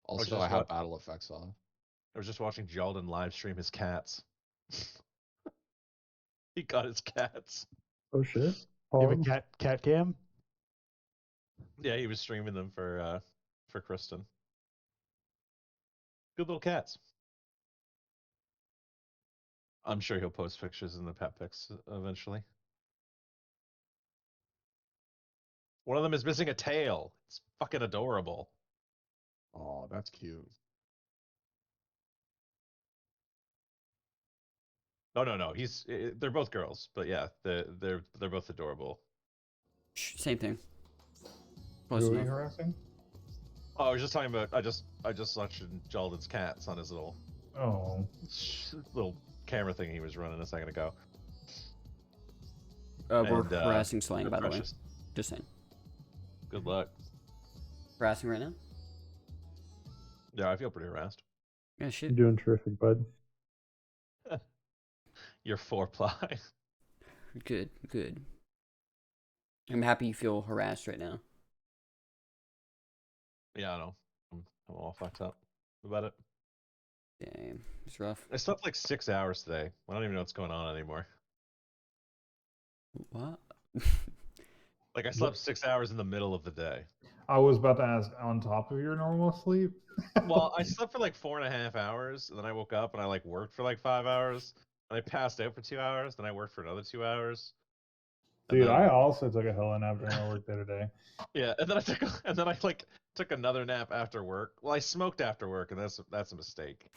Also, I have battle effects on. I was just watching Jalden live stream his cats. He got his cats. Oh shit. You have a cat cam? Yeah, he was streaming them for Kristen. Good little cats. I'm sure he'll post pictures in the pet pics eventually. One of them is missing a tail. It's fucking adorable. Oh, that's cute. No. They're both girls, but yeah, they're both adorable. Same thing. Who are you harassing? Oh, I was just talking about. I just lectured Jalden's cats on his little camera thing he was running a second ago. We're harassing Slang, by the way. Just saying. Good luck. Harassing right now? Yeah, I feel pretty harassed. Yeah, shit. You're doing terrific, bud. You're 4-ply. Good. I'm happy you feel harassed right now. Yeah, I know. I'm all fucked up about it. Damn, it's rough. I slept like 6 hours today. I don't even know what's going on anymore. What? Like I slept 6 hours in the middle of the day. I was about to ask, on top of your normal sleep? Well, I slept for like 4.5 hours, and then I woke up and I like worked for like 5 hours, and I passed out for 2 hours, then I worked for another 2 hours. Dude, I also took a hell nap during my work day today. Yeah, and then I took another nap after work. Well, I smoked after work, and that's a mistake.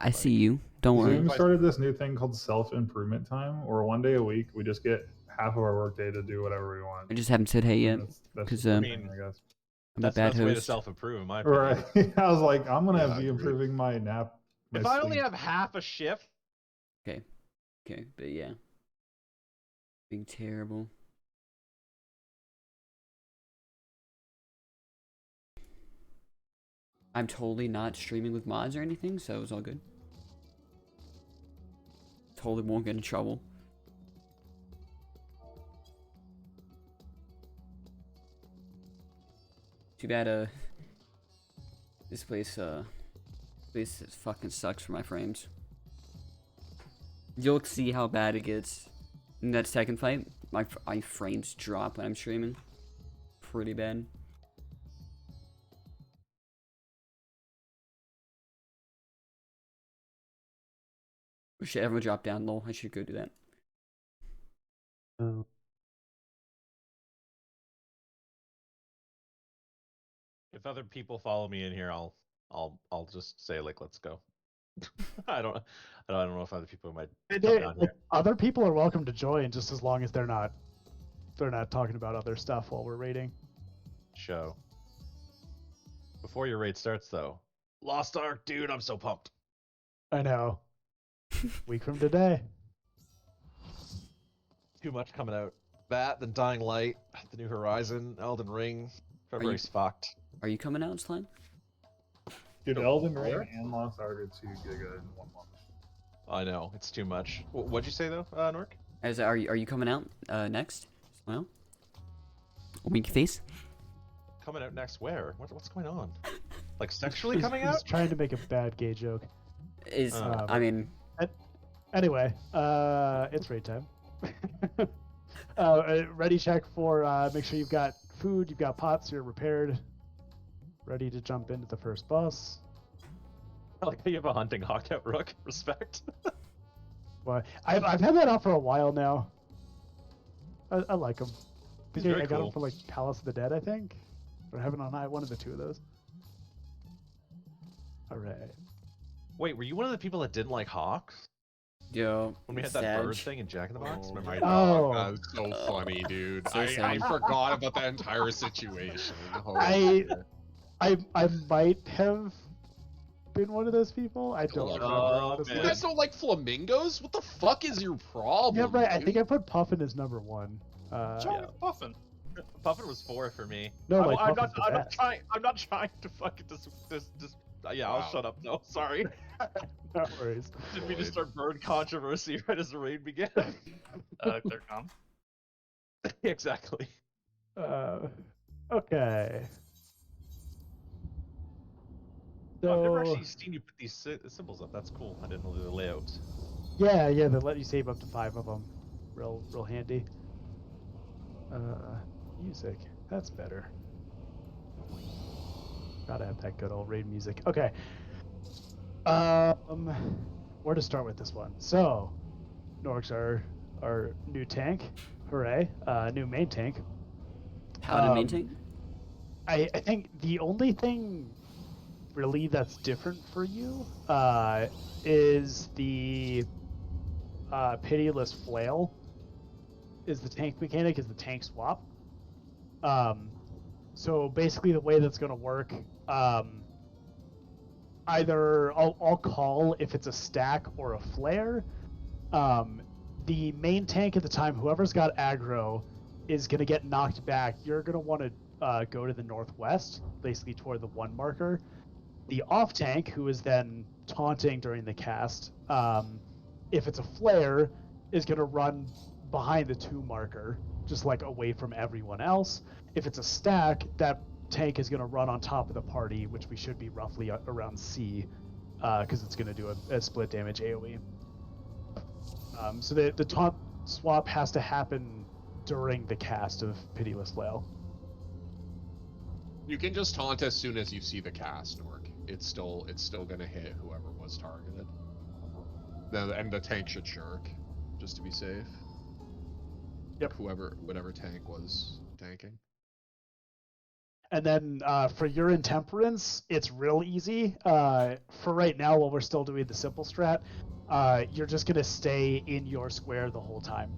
I see you. Don't worry. Zoom started this new thing called self-improvement time, where 1 day a week we just get half of our work day to do whatever we want. I just haven't said hey yet. That's I mean, I guess. I'm a bad That's the way to host. self-improve, in my opinion. Right. I was like, I'm going to be improving my nap. If I only have half a shift. Okay, but yeah. Being terrible. I'm totally not streaming with mods or anything, so it's all good. Totally won't get in trouble. Too bad, this place fucking sucks for my frames. You'll see how bad it gets. In that second fight, my frames drop when I'm streaming. Pretty bad. Should everyone drop down low? I should go do that. Oh. If other people follow me in here, I'll just say like, let's go. I don't know if other people might come down here. Other people are welcome to join, just as long as they're not talking about other stuff while we're raiding. Show. Before your raid starts, though, Lost Ark, dude, I'm so pumped. I know. Week from today. Too much coming out. That, then Dying Light, the New Horizon, Elden Ring. February's fucked. Are you coming out, Slime? Dude, Elden Ring and Lost Ark are 2 giga in 1 month. I know, it's too much. What'd you say though, Nork? Are you coming out next? Well, winky face. Coming out next where? What's going on? Like sexually coming He's out? trying to make a bad gay joke. I mean. Anyway, it's raid time. Ready check for make sure you've got food, you've got pots, you're repaired. Ready to jump into the first boss. I like how you have a hunting hawk out, Rook. Respect. Well, I've had that out for a while now. I like him. I think I got him for like Palace of the Dead, I think. Or Heaven on High, one of the two of those. Alright. Wait, were you one of the people that didn't like hawks? Yo, when we had that bird thing in Jack in the Box? Oh my god, that was so funny, dude. So I forgot about that entire situation. I might have been one of those people. I don't remember, honestly. You guys don't like flamingos? What the fuck is your problem? Yeah, right. Dude? I think I put Puffin as number 1. Yeah. Puffin. Puffin was 4 for me. No, I'm not trying to fucking yeah, I'll shut up now. Sorry. No worries. Didn't mean to start bird controversy right as the raid began. Clear com. Exactly. Okay. I've never So actually seen you put these symbols up. That's cool. I didn't know the layout. yeah, they let you save up to 5 of them. Real handy. Music. That's better. Gotta have that good old raid music. Okay. Where to start with this one? So, Nork's our new tank. Hooray! New main tank. Paladin maintain? I think the only thing really that's different for you is the Pitiless Flail. Is the tank mechanic, is the tank swap. So basically the way that's going to work, either I'll call if it's a stack or a flare. The main tank at the time, whoever's got aggro, is going to get knocked back. You're going to want to go to the northwest, basically toward the 1 marker. The off tank, who is then taunting during the cast, if it's a flare, is going to run behind the 2 marker, just like away from everyone else. If it's a stack, that tank is going to run on top of the party, which we should be roughly around C, because it's going to do a split damage AoE. So the taunt swap has to happen during the cast of Pitiless Flail. You can just taunt as soon as you see the cast, Nork. It's still gonna hit whoever was targeted. And the tank should shirk, just to be safe. Yep. Whatever tank was tanking. And then for your Intemperance, it's real easy. For right now, while we're still doing the simple strat, you're just gonna stay in your square the whole time.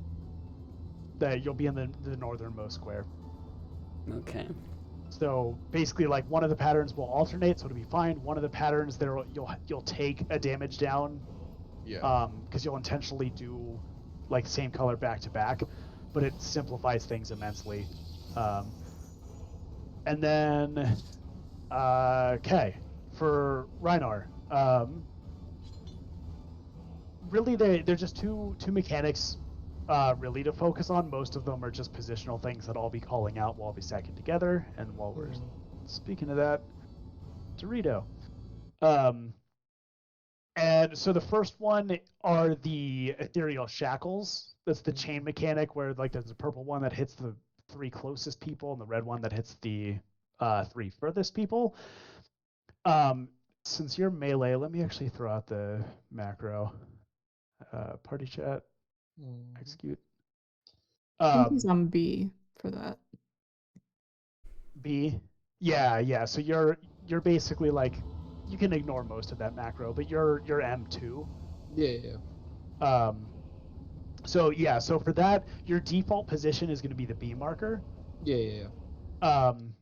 That you'll be in the northernmost square. Okay. So basically, like one of the patterns will alternate, so it'll be fine. One of the patterns there you'll take a damage down. Yeah. Because you'll intentionally do like same color back to back, but it simplifies things immensely. And then, okay, for Rhinar, really they're just two mechanics really to focus on. Most of them are just positional things that I'll be calling out while we stacking together. And while we're speaking of that, Dorito. And so the first one are the Ethereal Shackles. That's the chain mechanic where like there's a purple one that hits the 3 closest people and the red one that hits the 3 furthest people. Since you're melee, let me actually throw out the macro. Party chat. Execute. I think he's on B for that. B. Yeah. So you're basically like, you can ignore most of that macro, but you're M2. Yeah. So for that, your default position is going to be the B marker. Yeah. And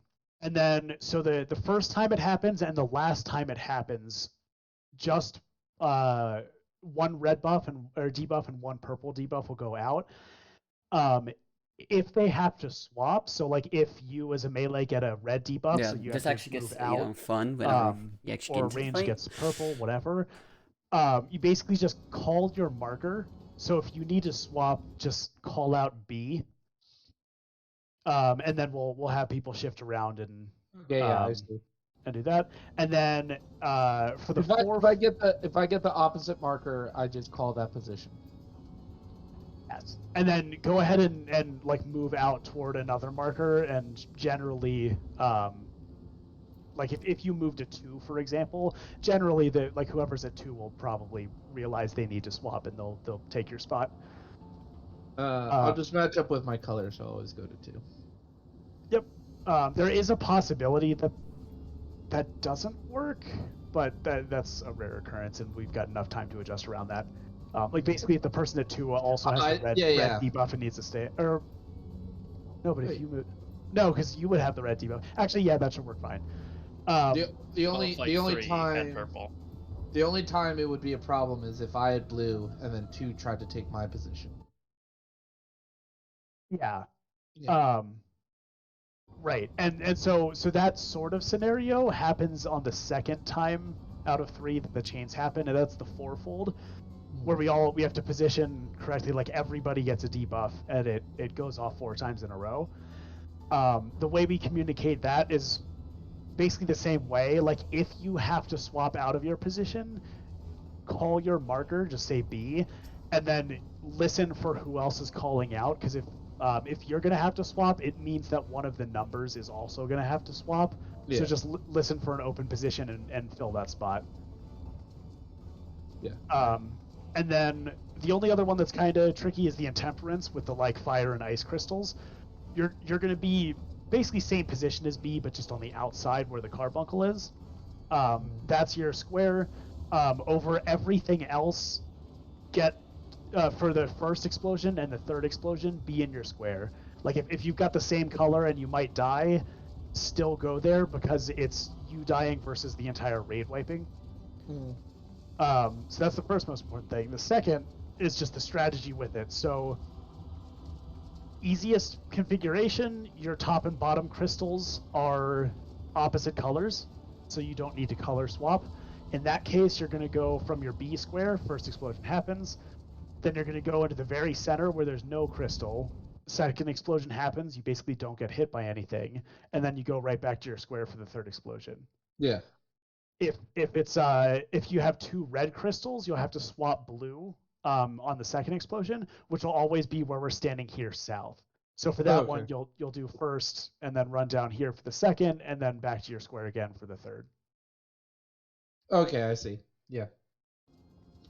then so the first time it happens and the last time it happens, just 1 red buff or debuff and 1 purple debuff will go out. If they have to swap, so like if you as a melee get a red debuff, Yeah, so you this have actually to move gets out, fun whenever you actually get or into the range fight. gets purple, whatever. You basically just call your marker. So if you need to swap, just call out B. And then we'll have people shift around and I see. and do that. And then for the if I get the opposite marker, I just call that position. Yes. And then go ahead and like move out toward another marker, and generally like if you move to 2, for example, generally like whoever's at 2 will probably realize they need to swap and they'll take your spot. I'll just match up with my color, so I always go to 2. Yep. There is a possibility that doesn't work, but that's a rare occurrence, and we've got enough time to adjust around that. Like basically, if the person at 2 also has the red debuff and needs to stay, or no, but if you move, no, because you would have the red debuff. Actually, yeah, that should work fine. The only time purple. The only time it would be a problem is if I had blue and then 2 tried to take my position. Yeah. Right. And so that sort of scenario happens on the second time out of 3 that the chains happen, and that's the 4-fold, where we have to position correctly, like everybody gets a debuff and it goes off 4 times in a row. The way we communicate that is basically the same way. Like if you have to swap out of your position, call your marker, just say B, and then listen for who else is calling out. Because if you're gonna have to swap, it means that one of the numbers is also gonna have to swap. Yeah. So just listen for an open position and fill that spot. Yeah. And then the only other one that's kind of tricky is the Intemperance with the like fire and ice crystals. You're going to be basically same position as B, but just on the outside where the carbuncle is. That's your square. Over everything else, get for the first explosion and the third explosion, be in your square. Like if you've got the same color and you might die, still go there because it's you dying versus the entire raid wiping. So that's the first most important thing. The second is just the strategy with it. So easiest configuration, your top and bottom crystals are opposite colors, so you don't need to color swap. In that case, you're going to go from your B square, first explosion happens, then you're going to go into the very center where there's no crystal, second explosion happens, you basically don't get hit by anything, and then you go right back to your square for the third explosion. Yeah. If you have two red crystals, you'll have to swap blue on the second explosion, which will always be where we're standing here south. So for that one, you'll do first, and then run down here for the second, and then back to your square again for the third. Okay, I see. Yeah.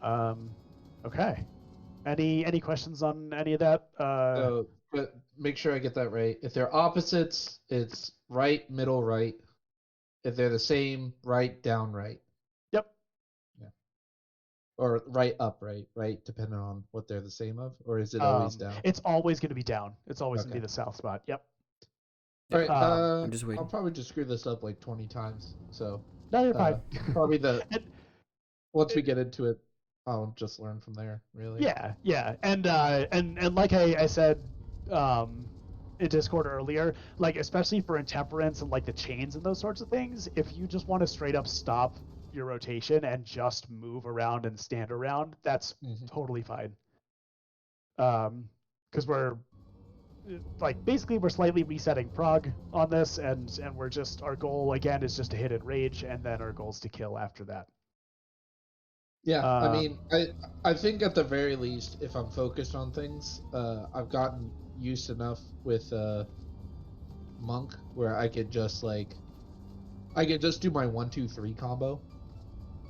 Okay. Any questions on any of that? So, but make sure I get that right. If they're opposites, it's right, middle, right. If they're the same, right, down, right. Yep. Yeah. Or right, up, right, depending on what they're the same of, or is it always down? It's always going to be down. It's always going to be the south spot. Yep. All right. I'm just waiting. I'll probably just screw this up like 20 times. So no, you're fine. Probably once we get into it, I'll just learn from there. Really. Yeah, and like I said, in Discord earlier, like especially for Intemperance and like the chains and those sorts of things, if you just want to straight up stop your rotation and just move around and stand around, that's totally fine. Because we're like basically we're slightly resetting prog on this, and we're just our goal again is just to hit Enrage, and then our goal is to kill after that. Yeah, I mean, I think at the very least, if I'm focused on things, I've gotten used enough with Monk where I could just do my 1-2-3 combo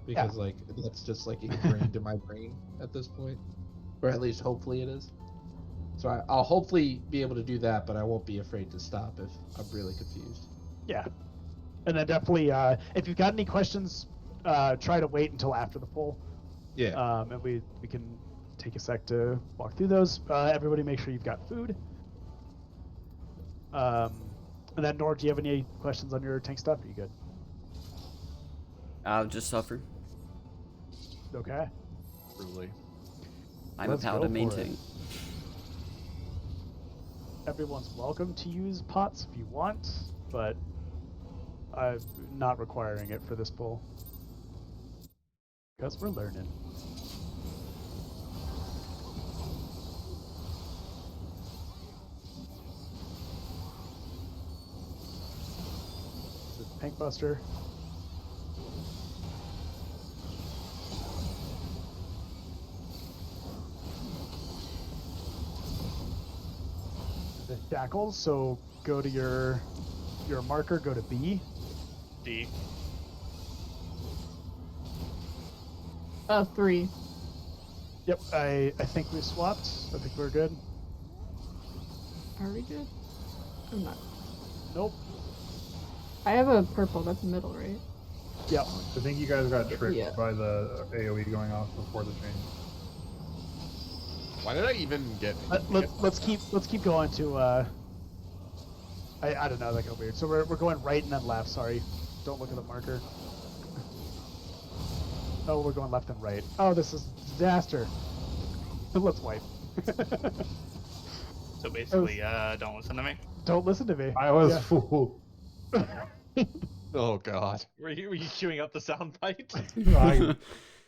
because like that's just like ingrained in my brain at this point, or at least hopefully it is. So I'll hopefully be able to do that, but I won't be afraid to stop if I'm really confused. Yeah, and then definitely if you've got any questions, try to wait until after the poll. Yeah. And we can take a sec to walk through those. Everybody make sure you've got food. And then Nor, do you have any questions on your tank stuff? Are you good? I'll just suffer. Okay. Truly. I'm Let's a Paladin go main for it. tank. Everyone's welcome to use pots if you want, but I'm not requiring it for this poll. Because we're learning. This is Tank Buster. The shackles, so go to your marker, go to B. D. 3. Yep, I think we swapped. I think we're good. Are we good? I'm not. Nope. I have a purple. That's middle, right? Yep. I think you guys got tricked Yeah. by the AoE going off before the change. Why did I even get? Let's keep going to I don't know, that got weird. So we're going right and then left. Sorry, don't look at the marker. Oh, we're going left and right. Oh, this is a disaster. Let's wipe. So basically, don't listen to me. Don't listen to me. I was fooled. Oh God. Were you queuing up the soundbite?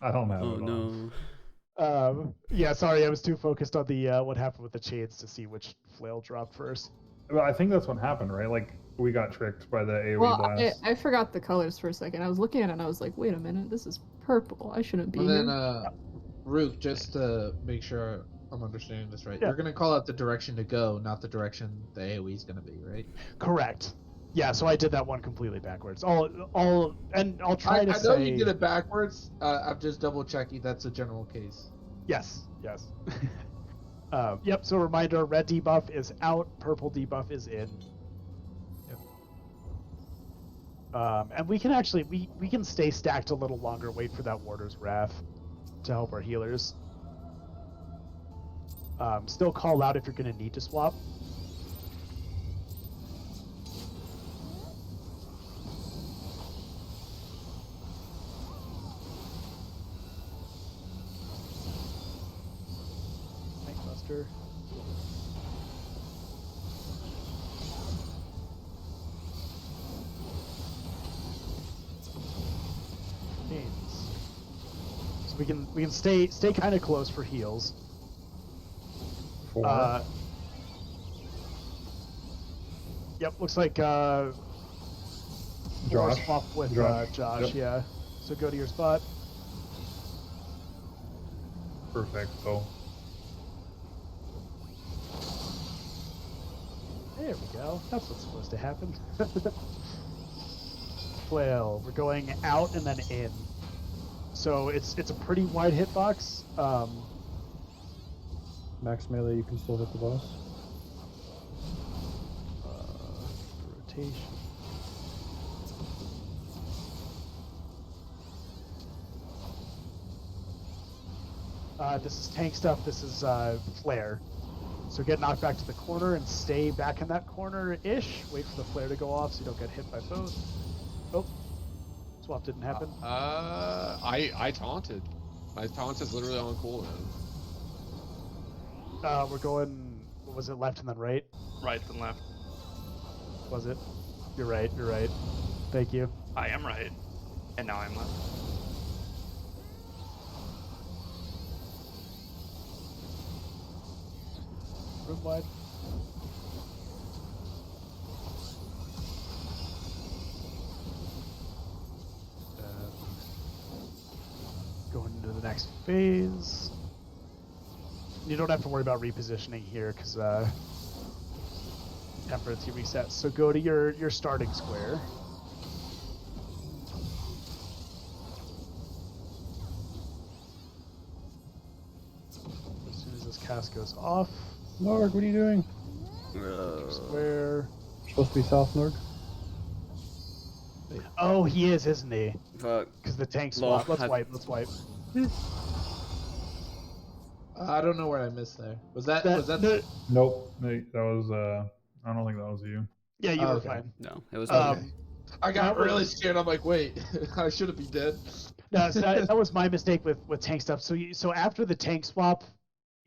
I don't have Oh it on. no. Yeah, sorry, I was too focused on the what happened with the chains to see which flail dropped first. Well, I think that's what happened, right? Like we got tricked by the AoE Well, blast. I forgot the colors for a second. I was looking at it and I was like, wait a minute, this is purple. I shouldn't be And here. then, Rook, just to make sure I'm understanding this right, Yeah. you're gonna call out the direction to go, not the direction the AoE is gonna be, right? Correct. Yeah, so I did that one completely backwards. And I'll try to I know say you did it backwards. I'm just double checking that's a general case. yes. Yep. So reminder: red debuff is out, purple debuff is in. Yep. And we can actually we can stay stacked a little longer. Wait for that Warder's Wrath to help our healers. Still call out if you're going to need to swap. Thanks, Buster. Names. So we can stay kind of close for heals. 4. Yep, looks like Josh. swap with Josh. Josh. Yep. Yeah. So go to your spot. Perfecto. There we go. That's what's supposed to happen. Well, we're going out and then in. So it's a pretty wide hitbox. Max melee, you can still hit the boss. Rotation. This is tank stuff. This is flare. So get knocked back to the corner and stay back in that corner-ish. Wait for the flare to go off so you don't get hit by both. Oh, swap didn't happen. I taunted. My taunt is literally on cooldown. We're going. What was it? Left and then right. Right then left. Was it? You're right. You're right. Thank you. I am right. And now I'm left. Room wide. Going into the next phase. You don't have to worry about repositioning here because temperature resets. So go to your starting square. As soon as this cast goes off, Norg, what are you doing? square. Supposed to be south, Norg? Oh, he is, isn't he? Fuck. Because the tank Lol, swap. Let's I've- wipe. Let's wipe. I don't know where I missed there. Was that No, Nope. That was I don't think that was you. yeah, you Oh, were okay. fine. No, it was Okay. me. I got that was- really scared. I'm like, wait, I shouldn't be dead. No, so that was my mistake with tank stuff. So after the tank swap,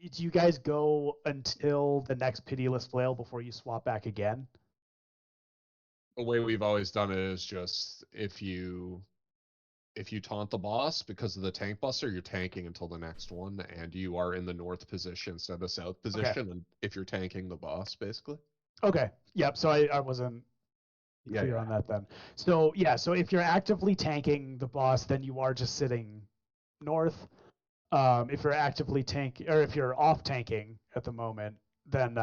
do you guys go until the next pitiless flail before you swap back again? The way we've always done it is just if you taunt the boss because of the tank buster, you're tanking until the next one, and you are in the north position instead of the south position. And if you're tanking the boss, basically. Okay. Yep. So I wasn't clear on that then. So yeah. So if you're actively tanking the boss, then you are just sitting north. If you're actively if you're off tanking at the moment, then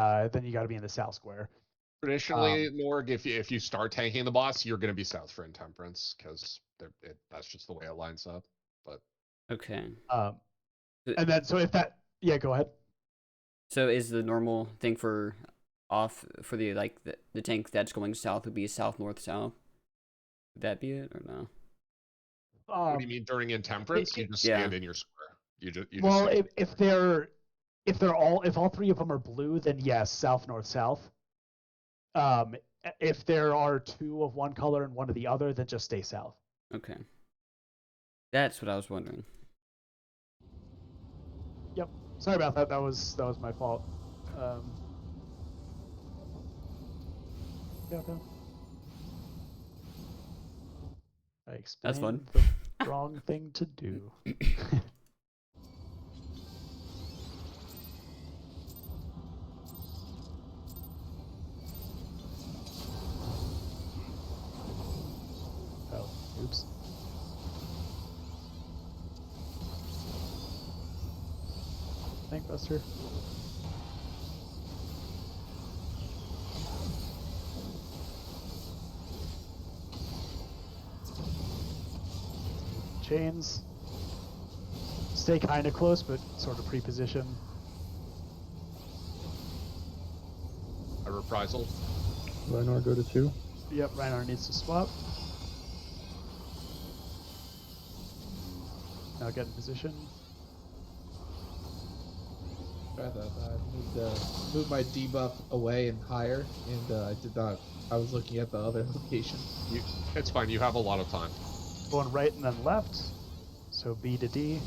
you got to be in the south square. Traditionally, Norg, if you start tanking the boss, you're going to be south for Intemperance because that's just the way it lines up. But Okay. And then so if that go ahead. So is the normal thing for off for the the tank that's going south would be south, north, south? Would that be it or no? what do you mean during Intemperance? You just yeah. stand in your square. You just Well, stand. if all three of them are blue, then yes, south, north, south. If there are two of one color and one of the other, then just stay south. Okay. That's what I was wondering. Yep. Sorry about that. That was my fault. Yeah. No. I explained That's fun. the wrong thing to do. tank buster. Chains. Stay kind of close, but sort of pre-position. A reprisal. Rhinar go to 2. Yep, Rhinar needs to swap. Now get in position. I thought I moved my debuff away and higher, and I did not. I was looking at the other location. It's fine. You have a lot of time. Going right and then left. So B to D.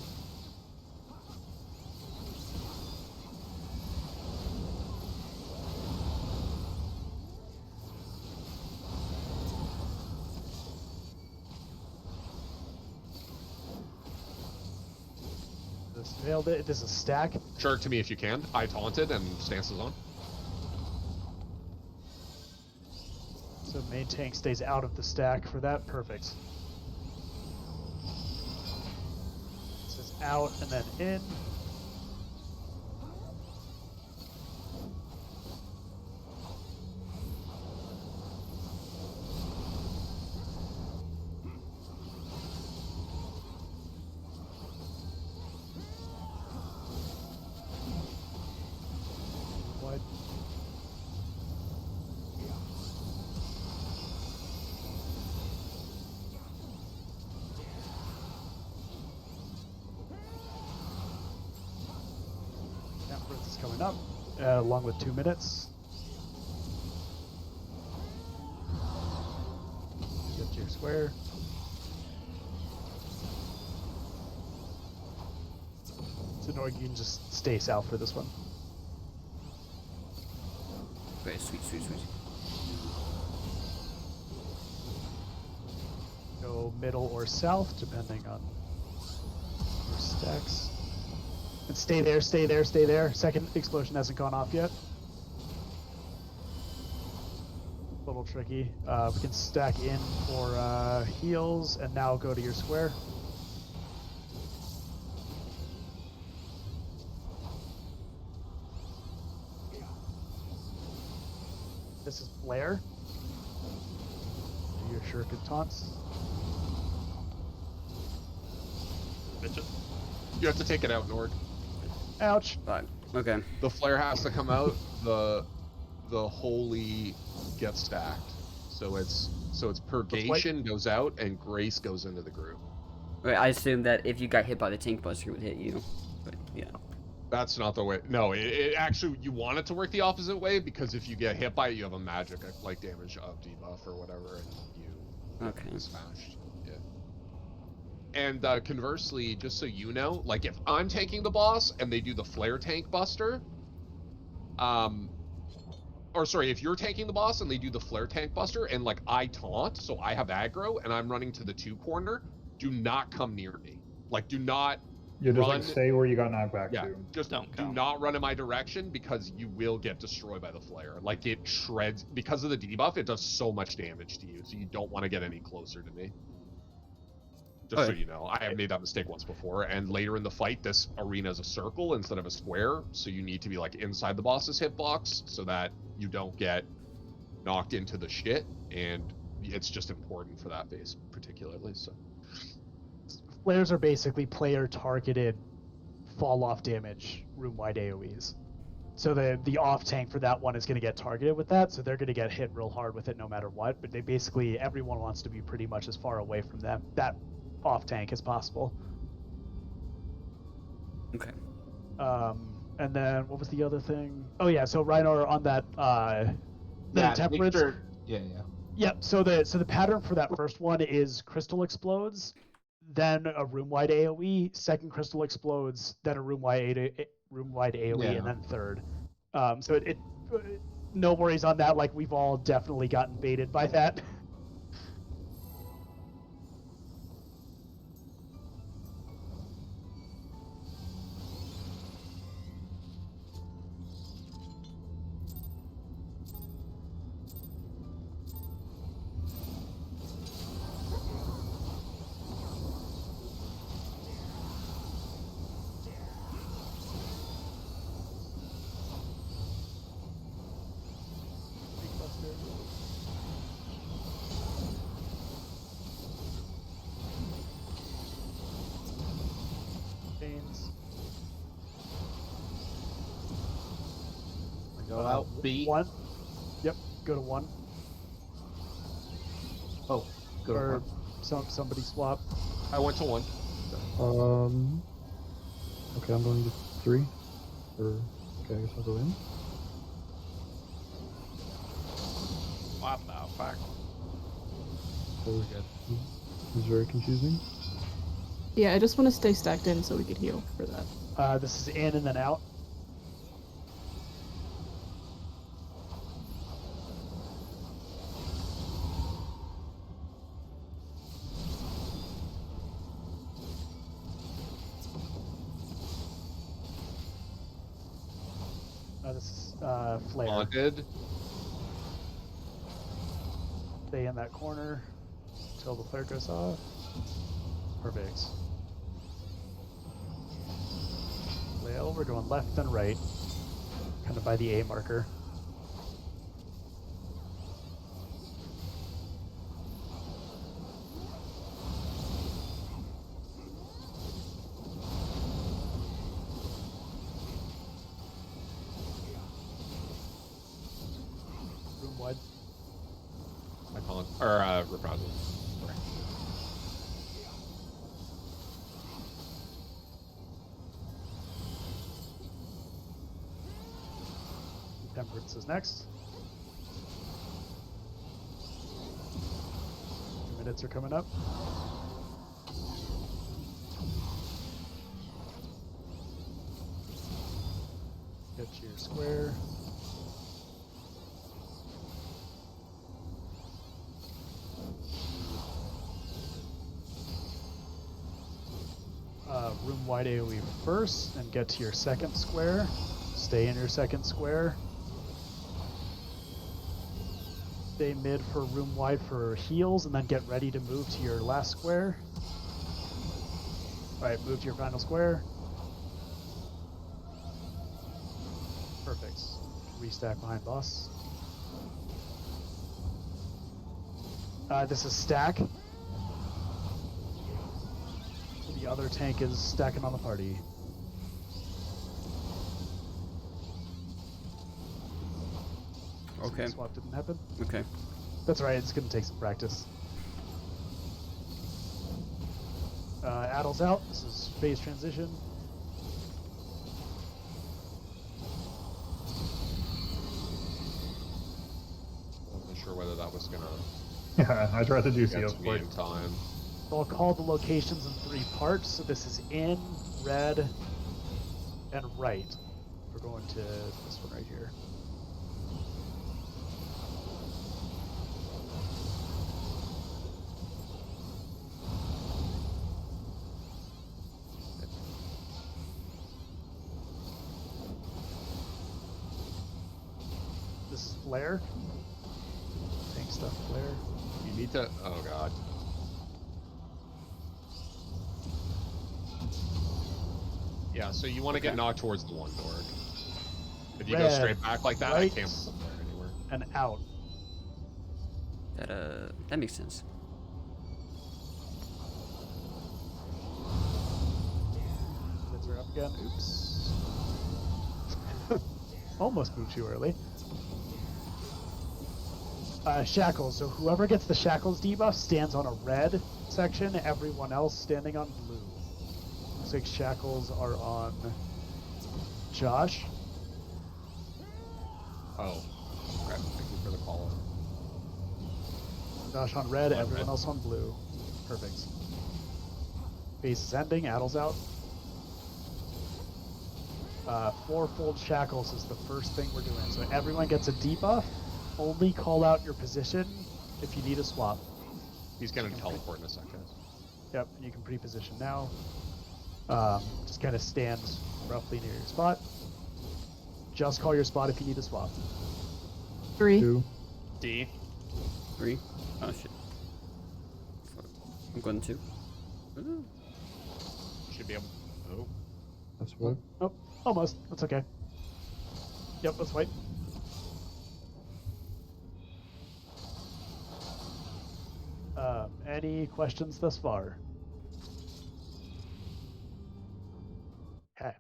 This failed it. This is a stack. Shark to me if you can. I taunted and stance is on. So main tank stays out of the stack for that. Perfect. This is out and then in. Wide. Temperance is coming up, along with 2 minutes. Get to your square. So Norg, you can just stay south for this one. Okay, sweet, sweet, sweet. Go middle or south, depending on your stacks. And stay there, stay there, stay there. Second explosion hasn't gone off yet. A little tricky. We can stack in for heals, and now go to your square. This is flare. Do your shuriken taunts. Bitches. You have to take it out, Nord. Ouch. Fine. Okay. The flare has to come out. The holy gets stacked. So it's purgation goes out and grace goes into the group. Wait, I assume that if you got hit by the tank buster, it would hit you. But yeah. That's not the way. No, it actually, you want it to work the opposite way, because if you get hit by it, you have a magic like damage of debuff or whatever, and you Okay. get smashed. Yeah. And conversely, just so you know, like if I'm tanking the boss and they do the flare tank buster, or sorry, if you're tanking the boss and they do the flare tank buster and like I taunt, so I have aggro and I'm running to the 2 corner, do not come near me. Like do not You just run. like stay where you got knocked back Yeah, to. just Don't do come. not run in my direction, because you will get destroyed by the flare. Like it shreds, because of the debuff, it does so much damage to you, so you don't want to get any closer to me. Just so Okay. you know, I have made that mistake once before, and later in the fight, this arena is a circle instead of a square, so you need to be like inside the boss's hitbox so that you don't get knocked into the shit, and it's just important for that phase particularly. So Flares are basically player targeted fall off damage room wide AoEs. So the off tank for that one is going to get targeted with that, so they're going to get hit real hard with it no matter what. But they basically, everyone wants to be pretty much as far away from that off tank as possible. Okay. And then what was the other thing? Oh yeah, so Rhinar on that Yeah, temperance. Victor. Yeah. Yep. So the pattern for that first one is crystal explodes, then a room wide AOE, second crystal explodes, then a room wide AOE, Yeah. and then third. So it no worries on that. Like we've all definitely gotten baited by that. Go out. B. 1. Yep, go to 1. Oh, go to Or 1. somebody swap. I went to 1. Okay, I'm going to 3. Or okay, I guess I'll go in. What the fuck? That was very confusing. Yeah, I just want to stay stacked in so we could heal for that. This is in and then out. This is flare. Haunted. Stay in that corner until the flare goes off. Perfect. Well, we're going left and right, kind of by the A marker. Room wide. Icon. Or, reprisal. Sorry. Temperance is next. 2 minutes are coming up. Get to your square. Room wide AoE first, and get to your second square. Stay in your second square. Stay mid for room wide for heals, and then get ready to move to your last square. Alright, move to your final square. Perfect. Restack behind boss. This is stack. The other tank is stacking on the party. Okay. Swap didn't happen. Okay. That's right, it's gonna take some practice. Addle's out. This is phase transition. Wasn't sure whether that was gonna Yeah, I tried to do get seals to me quick. in time. So I'll call the locations in 3 parts. So this is in, red, and right. We're going to this one right here. This is flare. Tank stuff, flare. You need to. Oh god. Yeah, so you want to get knocked towards the one door. If you go Red, straight back like that, right, I can't put there anywhere. and out. That makes sense. Lids are up again. Oops. Almost moved too early. Shackles. So whoever gets the Shackles debuff stands on a red section. Everyone else standing on blue. Looks like Shackles are on Josh. Oh. Okay, thank you for the call. Josh on red, On everyone red. else on blue. Perfect. Base is ending, Addle's out. 4-fold Shackles is the first thing we're doing. So everyone gets a debuff. Only call out your position if you need a swap. He's gonna teleport in a second. Yep, and you can pre-position now. Just kind of stand roughly near your spot. Just call your spot if you need a swap. 3. 2. D. 3. Oh shit. Fuck. I'm going 2. Ooh. Should be able. Oh. That's what. Oh, almost. That's okay. Yep, that's white. Any questions thus far? Okay.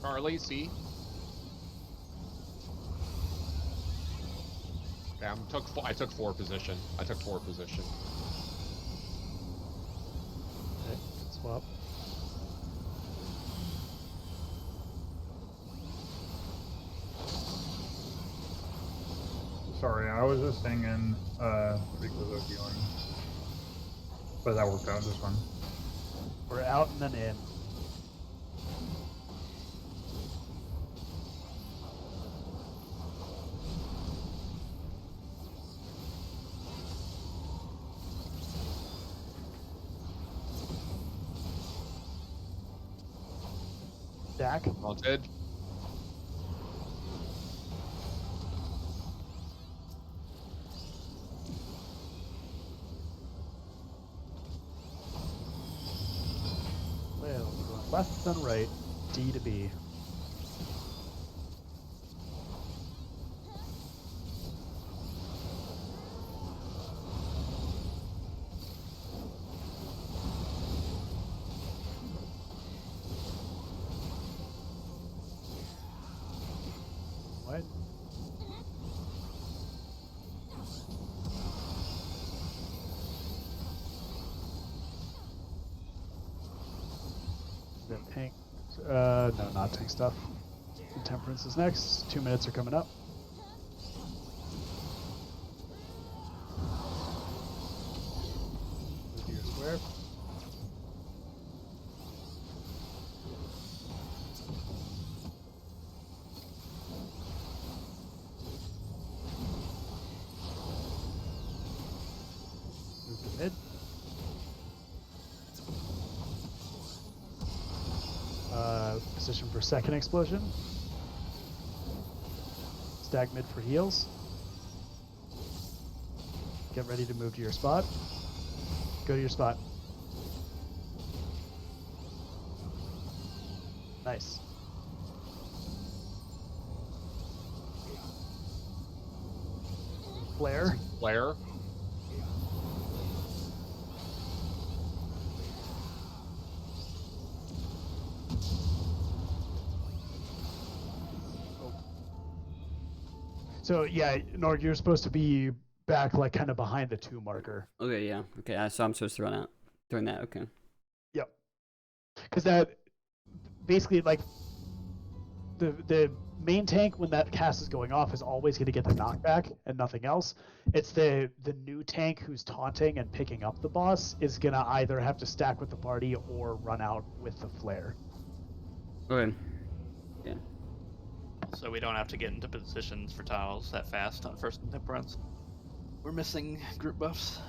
Charlie, see? Yeah, I took 4 position. I took 4 position. Okay, swap. Sorry, I was just singing because of healing. But that worked out just fine. We're out and then in. Stack. Haunted. Well, we're going left then right. D to B. What? Is that tank? No, not tank stuff. Temperance is next. 2 minutes are coming up. Move to your square. Move to mid. Position for second explosion. Stag mid for heals. Get ready to move to your spot. Go to your spot. Nice. Flare. Flare. So yeah, Norg, you're supposed to be back like kind of behind the 2 marker. Okay, yeah. Okay, so I'm supposed to run out during that. Okay. Yep. Because that basically like the main tank when that cast is going off is always going to get the knockback and nothing else. It's the new tank who's taunting and picking up the boss is going to either have to stack with the party or run out with the flare. Okay. Yeah. So we don't have to get into positions for tiles that fast on first temperance. We're missing group buffs.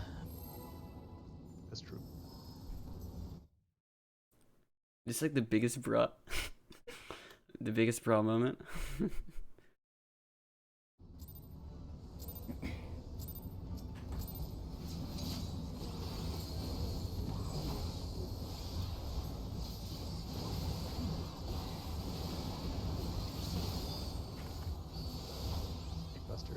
That's true. It's like the biggest bra. The biggest bra moment. Buster.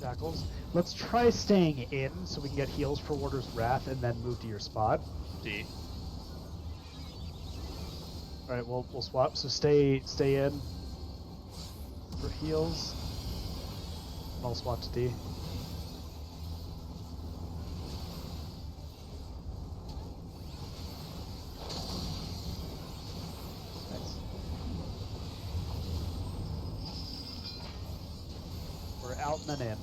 Shackles. Let's try staying in so we can get heals for Warder's Wrath and then move to your spot. D. All right, we'll swap. So stay in for heals. And I'll swap to D. Nice. We're out and then in.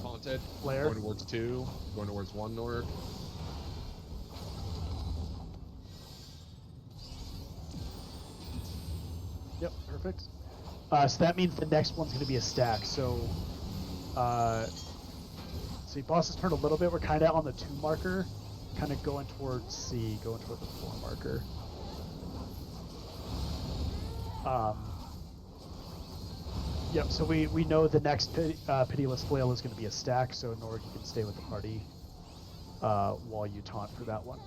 Haunted. Flare. Going towards 2. Going towards 1 Nord. Yep, perfect. So that means the next one's going to be a stack. So, see, boss has turned a little bit. We're kind of on the 2 marker, kind of going towards C, going toward the 4 marker. Yep, so we know the next Pitiless Flail is going to be a stack, so Norg, you can stay with the party while you taunt for that one.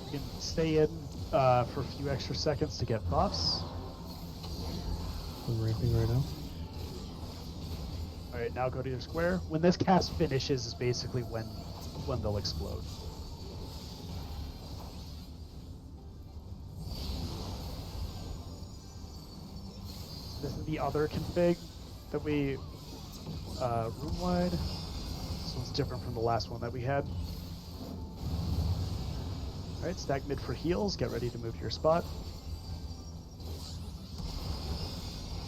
You can stay in for a few extra seconds to get buffs. I'm ramping right now. Alright, now go to your square. When this cast finishes is basically when they'll explode. This is the other config that we room wide. This one's different from the last one that we had. Alright, stack mid for heals. Get ready to move to your spot.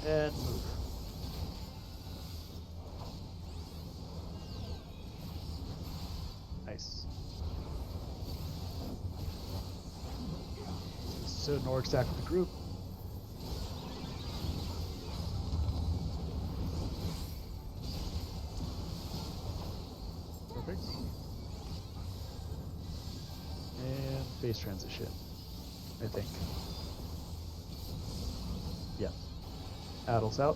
And move. Nice. So Norg stack with the group. Perfect. And phase transition, I think. Yeah. Addles out.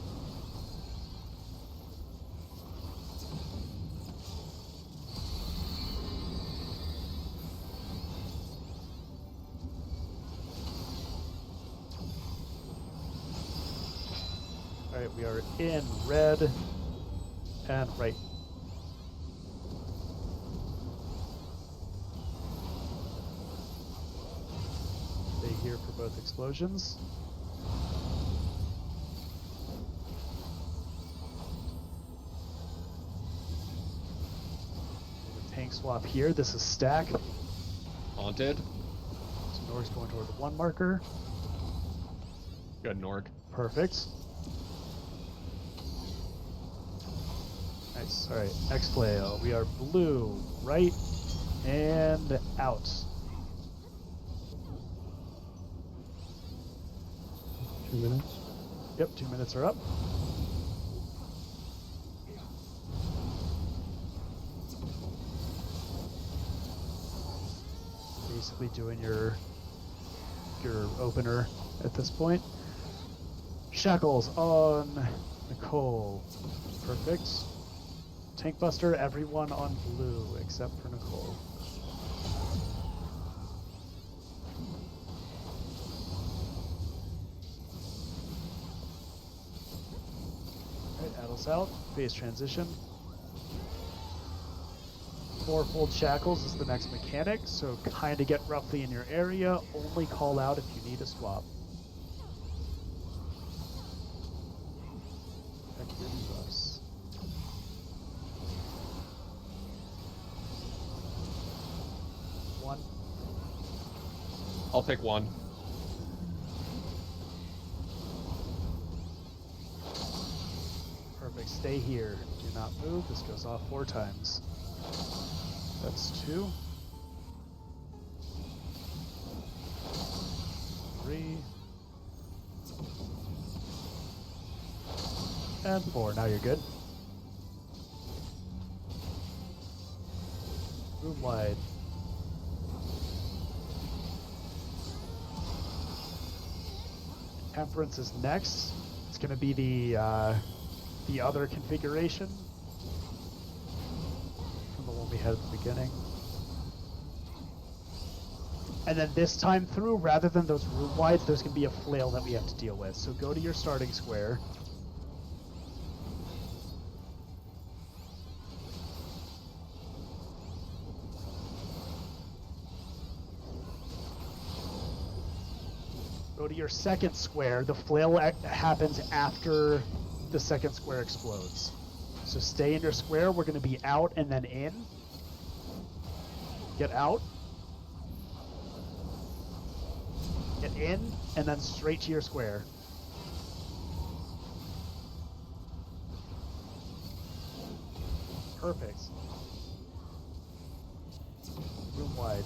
Alright, we are in red and right. Stay here for both explosions. Tank swap here. This is stack. Haunted. So Norg's going toward the 1 marker. Good, Norg. Perfect. Nice. Alright, X-Flail. We are blue, right, and out. 2 minutes. Yep, 2 minutes are up. Basically doing your opener at this point. Shackles on Nicole. Perfect. Tank Buster, everyone on blue except for Nicole. Alright, Addles out. Phase transition. 4-fold Shackles is the next mechanic, so kind of get roughly in your area. Only call out if you need a swap. Check your debuffs. One. I'll pick one. Perfect. Stay here. Do not move. This goes off 4 times. That's 2. 3. And 4. Now you're good. Room wide. Temperance is next. It's going to be the other configuration from the one we had at the beginning. And then this time through, rather than those room wides, there's going to be a flail that we have to deal with. So go to your starting square. Go to your second square. The flail happens after the second square explodes. So stay in your square. We're going to be out and then in. Get out. Get in, and then straight to your square. Perfect. Room wide.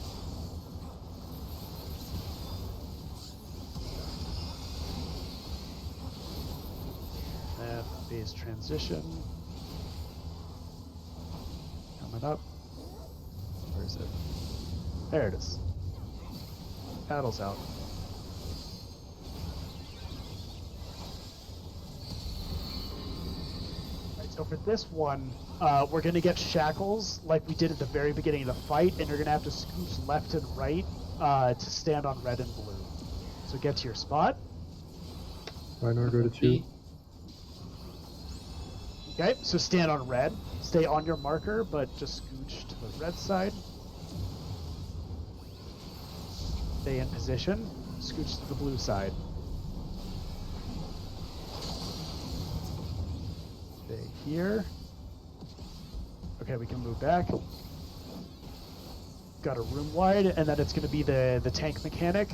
And phase phase transition. Coming up. Where is it? There it is. Paddles out. Right, so for this one, we're going to get shackles like we did at the very beginning of the fight, and you're going to have to scooch left and right to stand on red and blue. So get to your spot. Rhino, go to 2. Okay, so stand on red. Stay on your marker, but just scooch to the red side. Stay in position. Scooch to the blue side. Stay here. Okay, we can move back. Got a room wide, and then it's going to be the tank mechanic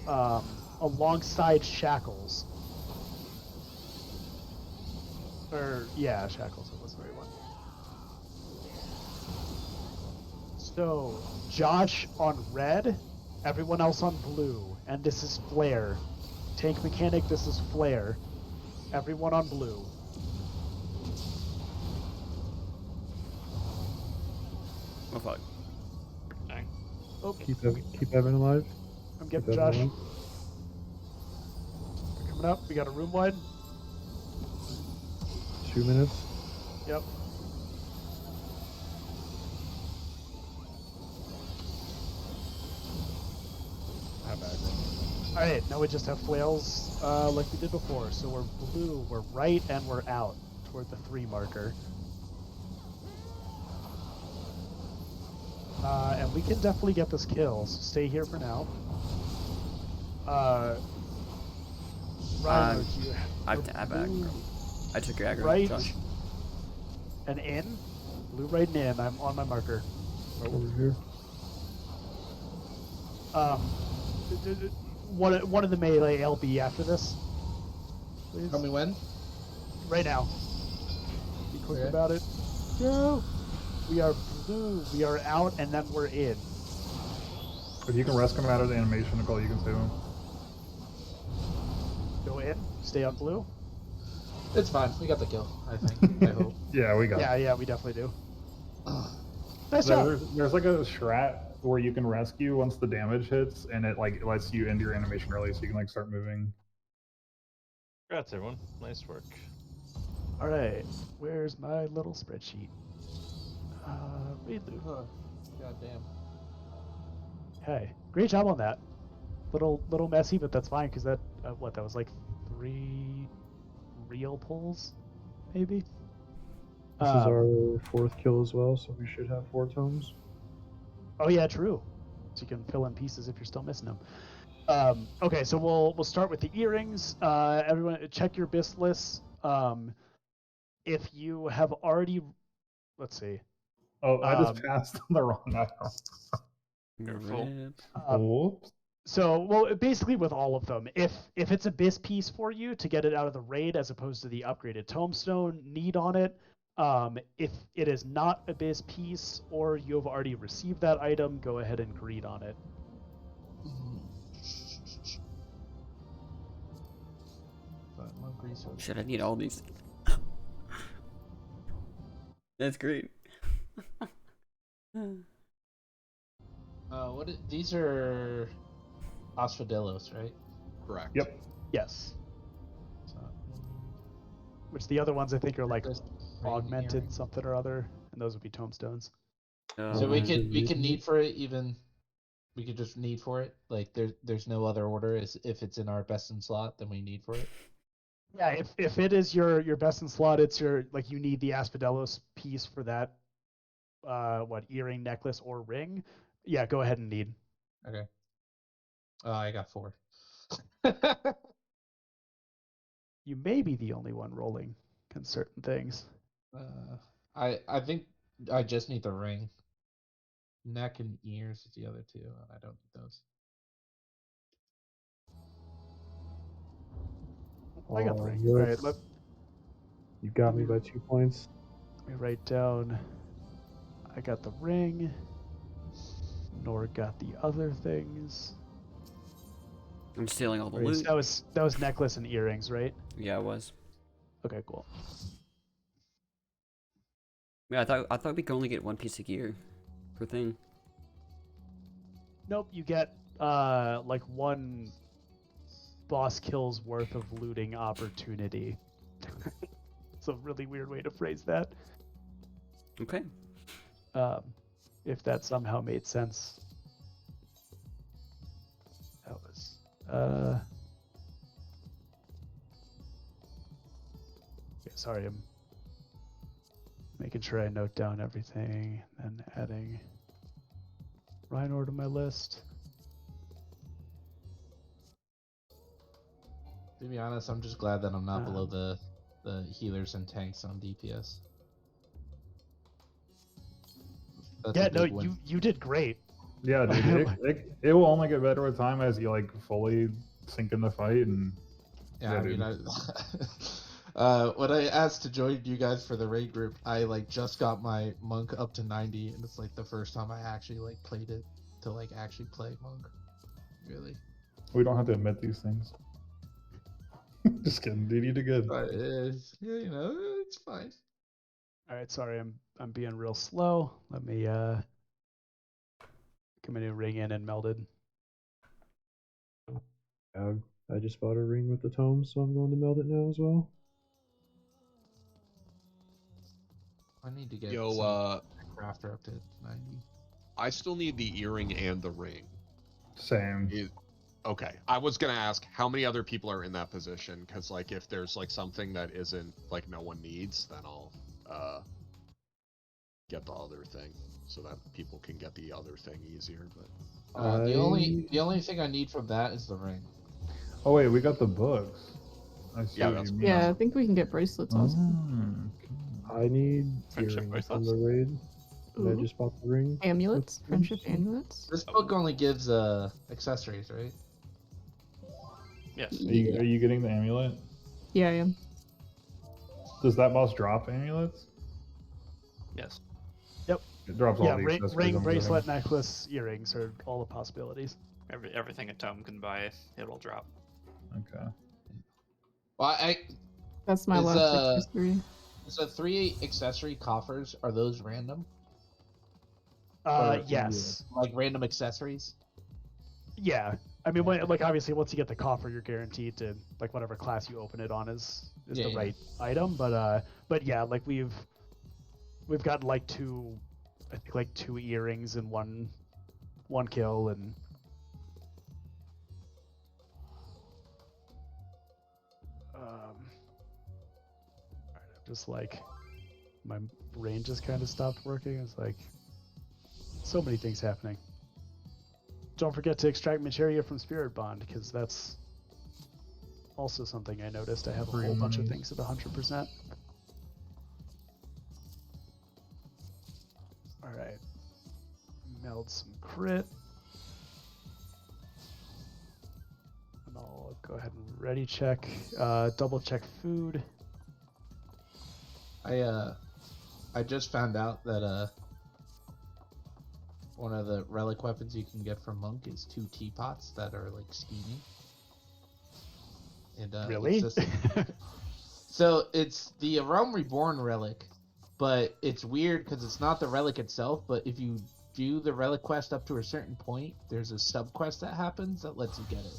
alongside Shackles. Or, yeah, Shackles was the right one. So, Josh on red, everyone else on blue, and this is Flare. Tank mechanic, this is Flare. Everyone on blue. Oh fuck. Dang. Oh, Keep Evan alive. I'm Keep getting Evan Josh. alive. Coming up, we got a room wide. 2 minutes. Yep. Alright, now we just have flails like we did before. So we're blue, we're right, and we're out toward the 3 marker. And we can definitely get this kill, so stay here for now. Ryan, do you I have to add back. blue I took your aggro, right Josh. and in? Blue right and in, I'm on my marker. Over here. One of the melee LB after this. Please. Tell me when. Right now. Be quick Okay. about it. Go! We are blue, we are out, and then we're in. If you can rescue him out of the animation, Nicole, you can save him. Go in, stay on blue. It's fine. We got the kill, I think. I hope. Yeah, we got it. Yeah, we definitely do. Nice job. There's like a strat where you can rescue once the damage hits, and it like lets you into your animation early, so you can like start moving. Congrats, everyone. Nice work. Alright, where's my little spreadsheet? Read loop. God damn. Okay, great job on that. Little messy, but that's fine, because that, that was like 3 real pulls, maybe? This is our 4th kill as well, so we should have 4 tomes. Oh yeah, true. So you can fill in pieces if you're still missing them. Okay, so we'll start with the earrings. Everyone, check your BIS lists. If you have already, let's see. Oh, I just passed on the wrong item. Careful. Whoops. So, well, basically with all of them, if it's a BIS piece for you to get it out of the raid as opposed to the upgraded tombstone need on it, if it is not a BIS piece or you have already received that item, go ahead and greed on it. Shit, I need all these. That's great. These are Aphodelos, right? Correct. Yep. Yes. So, Which the other ones I think are like Necklace, ring, augmented earring. something or other, and those would be tombstones. So we can need for it even. We could just need for it. Like there's no other order. Is if it's in our best in slot, then we need for it. Yeah, if it is your best in slot, it's your like you need the Aphodelos piece for that earring, necklace, or ring. Yeah, go ahead and need. Okay. Oh, I got 4. You may be the only one rolling on certain things. I think I just need the ring. Neck and ears is the other 2, and I don't need those. I got the ring. yes. All right, let You got me by 2 points. me write down. I got the ring. Nor got the other things. I'm stealing all the Right, loot. so that was necklace and earrings, right? Yeah, it was. Okay, cool. Yeah, I thought we could only get one piece of gear per thing. Nope, you get like one boss kill's worth of looting opportunity. It's a really weird way to phrase that. Okay. If that somehow made sense. That was okay, sorry, I'm making sure I note down everything, then adding Rhino to my list. To be honest, I'm just glad that I'm not below Um, the healers and tanks on DPS. That's yeah, a no, big win. you did great. Yeah, dude, it will only get better with time as you like fully sink in the fight and. Yeah, I dude. mean, when I asked to join you guys for the raid group, I like just got my monk up to 90, and it's like the first time I actually like played it to like actually play monk. Really. We don't have to admit these things. Just kidding, dude. You did good. But yeah, you know, it's fine. All right, sorry, I'm being real slow. Let me come in and ring in and melded. I just bought a ring with the tome, so I'm going to meld it now as well. I need to get Yo, some crafter up to 90. I still need the earring and the ring. Same. Okay, I was gonna ask how many other people are in that position, because like if there's like something that isn't like no one needs, then I'll get the other thing so that people can get the other thing easier. But The only thing I need from that is the ring. Oh wait, we got the books. I see Yeah, what that's- you mean. Yeah, I think we can get bracelets also. I need Friendship earrings on bracelets? the raid. And I Ooh. just bought the ring. Amulets, with friendship them, so- amulets. This book only gives accessories, right? Yes. Are you getting the amulet? Yeah, I am. Does that boss drop amulets? Yes. It drops all Yeah, the ring, accessories, ring I'm bracelet, assuming. necklace, earrings are all the possibilities. Everything a tome can buy, it'll drop. Okay. Well, That's my Is, last accessory. so 3 accessory coffers, are those random? Or Yes. like random accessories? Yeah. I mean, like obviously, once you get the coffer, you're guaranteed to like whatever class you open it on is Yeah, the yeah. right item. But yeah, like we've got like I think like 2 earrings and one kill and. Just like my brain just kind of stopped working. It's like so many things happening. Don't forget to extract materia from Spirit Bond, because that's also something I noticed. I have a whole bunch of things at 100%. Alright. Meld some crit. And I'll go ahead and ready check. Double check food. I just found out that one of the relic weapons you can get from Monk is 2 teapots that are like steaming. And Really? it's just... So it's the Realm Reborn relic, but it's weird because it's not the relic itself, but if you do the relic quest up to a certain point, there's a sub quest that happens that lets you get it.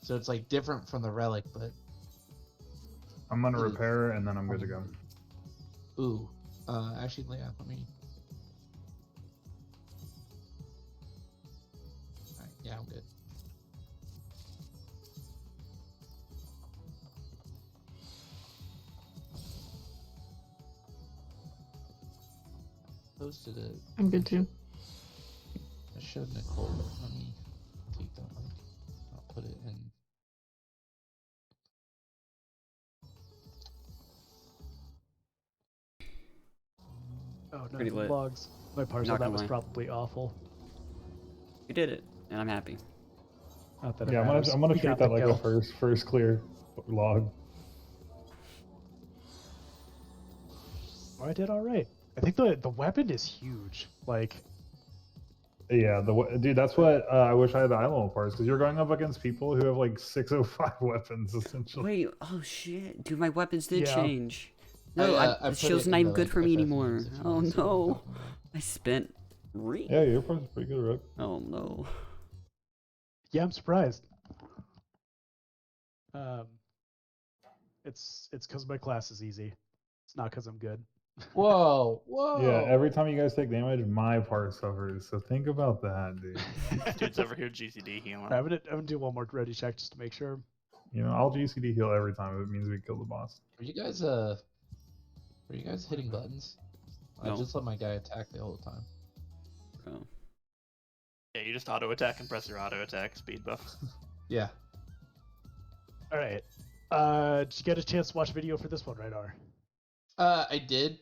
So it's like different from the relic, but I'm gonna repair and then I'm good to go. ooh, actually, yeah, let me. Alright, yeah, I'm good. Posted it. I'm good too. I showed Nicole. Let me take that link. I'll put it in. Oh no, Pretty lit. logs. My parcel, Not that gonna was lie. probably awful. You did it, and I'm happy. Not that it Yeah, matters. I'm gonna We treat got that the like kill. a first clear log. Oh, I did all right. I think the weapon is huge. Like, Yeah, dude, that's what I wish I had the island parts, because you're going up against people who have like 605 weapons essentially. Wait, oh shit, dude, my weapons did Yeah. change. No, I the put shield's it not in even the, good for me FF anymore. memes if you Oh wanna see what I'm no, talking about. I spent Yeah, your part's pretty good, Rick. Oh no. Yeah, I'm surprised. It's because my class is easy. It's not because I'm good. Whoa, whoa. Yeah, every time you guys take damage, my part suffers. So think about that, dude. Dude's over here GCD healing. I'm gonna do one more ready check just to make sure. You know, I'll GCD heal every time if it means we kill the boss. Were you guys hitting buttons? No. I just let my guy attack the whole time. Oh. Yeah, you just auto attack and press your auto attack speed buff. Yeah. All right. Did you get a chance to watch video for this one, right, R? I did.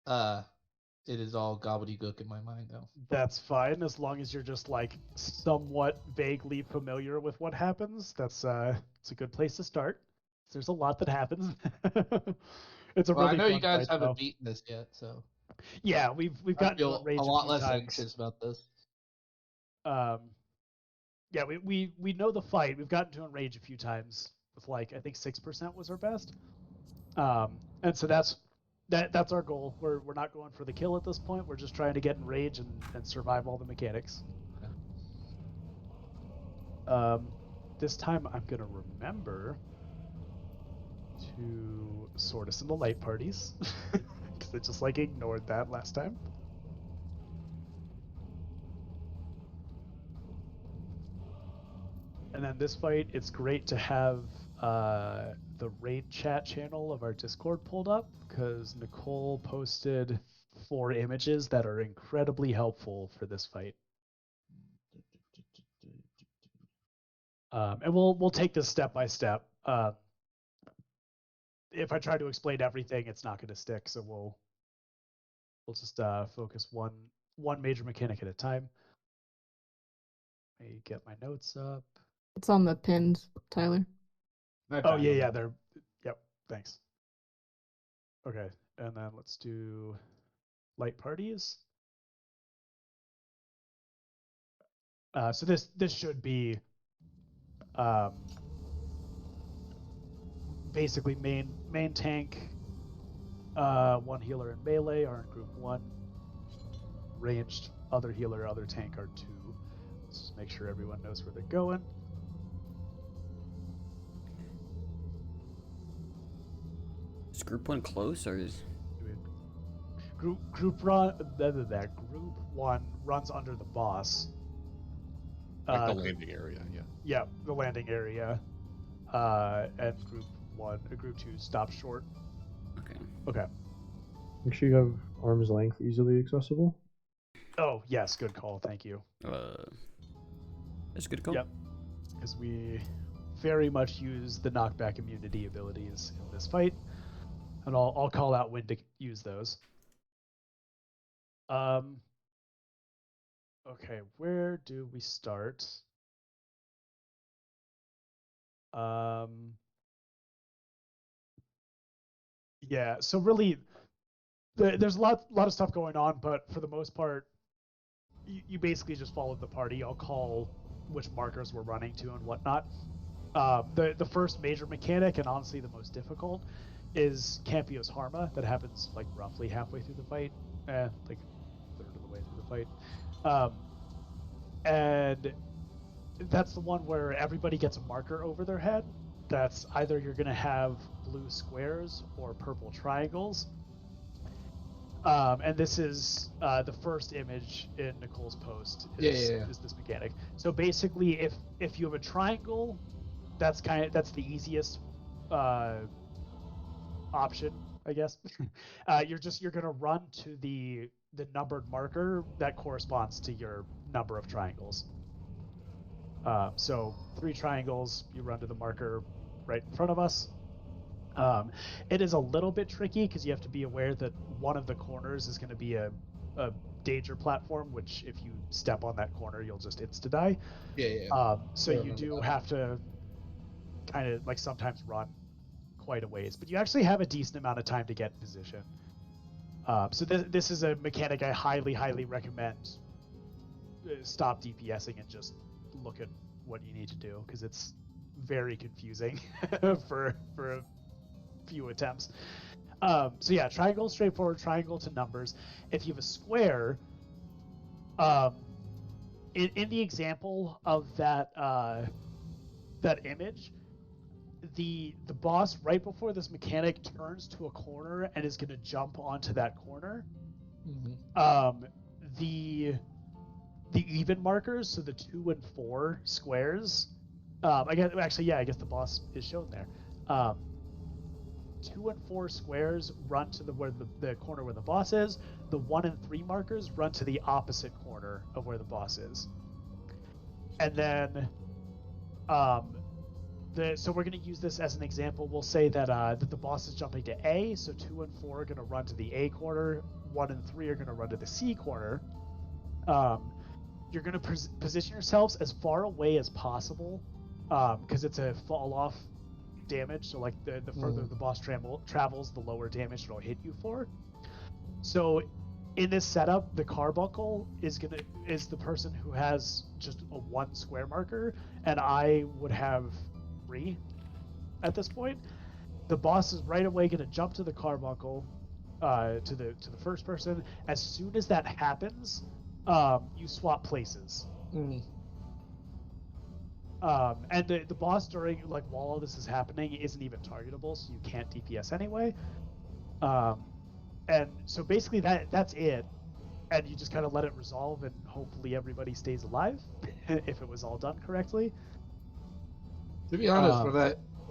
It is all gobbledygook in my mind though. That's fine, as long as you're just like somewhat vaguely familiar with what happens. It's a good place to start. There's a lot that happens. It's a Well, really I know you fun guys fight, haven't though. beaten this yet, so Yeah, we've I gotten to feel enrage a lot few less times. anxious about this. Yeah, we know the fight. We've gotten to enrage a few times with like I think 6% was our best. And so that's our goal. We're not going for the kill at this point. We're just trying to get enrage and survive all the mechanics. This time I'm gonna remember to sort us into light parties because I just like ignored that last time. And then this fight, it's great to have the raid chat channel of our Discord pulled up because Nicole posted 4 images that are incredibly helpful for this fight. And we'll take this step by step. If I try to explain everything, it's not going to stick. So we'll just focus one major mechanic at a time. Let me get my notes up. It's on the pinned, Tyler. Oh yeah, they're. Yep, thanks. Okay, and then let's do light parties. So this should be basically main tank, 1 healer in melee are in group 1. Ranged, other healer, other tank are 2. Let's just make sure everyone knows where they're going. Is group 1 close or is Group 1 runs under the boss. Like the landing area, yeah. Yeah, the landing area. And group 2 stops short. Okay. Make sure you have arm's length easily accessible. Oh yes, good call. Thank you. That's a good call. Yep. Because we very much use the knockback immunity abilities in this fight, and I'll call out when to use those. Okay, where do we start? Yeah, so really, there's a lot of stuff going on, but for the most part, you basically just follow the party. I'll call which markers we're running to and whatnot. The first major mechanic, and honestly the most difficult, is Campio's Harma. That happens like roughly halfway through the fight, like a third of the way through the fight. And that's the one where everybody gets a marker over their head. That's either you're going to have blue squares or purple triangles. And this is the first image in Nicole's post is this mechanic. So basically, if you have a triangle, that's the easiest option, I guess. You're gonna run to the numbered marker that corresponds to your number of triangles. So 3 triangles, you run to the marker right in front of us. It is a little bit tricky because you have to be aware that one of the corners is going to be a danger platform, which if you step on that corner, you'll just insta-die. So you do have to kind of like sometimes run quite a ways, but you actually have a decent amount of time to get in position. So this is a mechanic I highly recommend stop DPSing and just look at what you need to do, because it's very confusing for a few attempts. So yeah, triangle straightforward, triangle to numbers. If you have a square, in the example of that image, the boss right before this mechanic turns to a corner and is going to jump onto that corner. The even markers, so the 2 and 4 squares. I guess the boss is shown there. 2 and 4 squares run to the corner where the boss is. The 1 and 3 markers run to the opposite corner of where the boss is. And then, so we're going to use this as an example. We'll say that the boss is jumping to A, so 2 and 4 are going to run to the A corner. 1 and 3 are going to run to the C corner. You're going to position yourselves as far away as possible, because it's a fall off damage. So like the further the boss travels, the lower damage it'll hit you for. So in this setup, the carbuncle is the person who has just a 1 square marker, and I would have 3 at this point. The boss is right away going to jump to the carbuncle, to the first person. As soon as that happens, you swap places. And the boss during, like, while all this is happening isn't even targetable, so you can't DPS anyway. And so basically that's it. And you just kind of let it resolve, and hopefully everybody stays alive if it was all done correctly. To be honest, when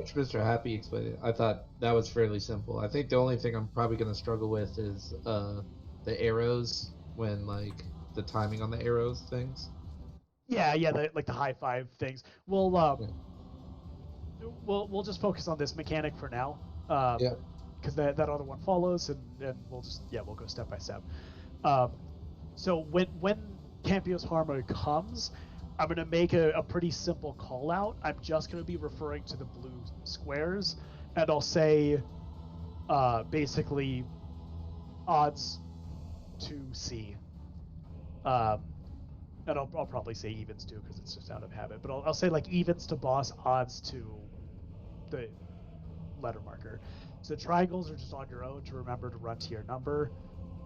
Mr. Happy explained it, I thought that was fairly simple. I think the only thing I'm probably going to struggle with is the arrows, when like the timing on the arrows things. Yeah, like the high five things. We'll just focus on this mechanic for now. Because that other one follows, and we'll go step by step. So when Campio's Harmony comes, I'm going to make a pretty simple call out. I'm just going to be referring to the blue squares, and I'll say basically odds to C. And I'll probably say evens too, because it's just out of habit. But I'll say like evens to boss, odds to the letter marker. So triangles are just on your own to remember to run to your number,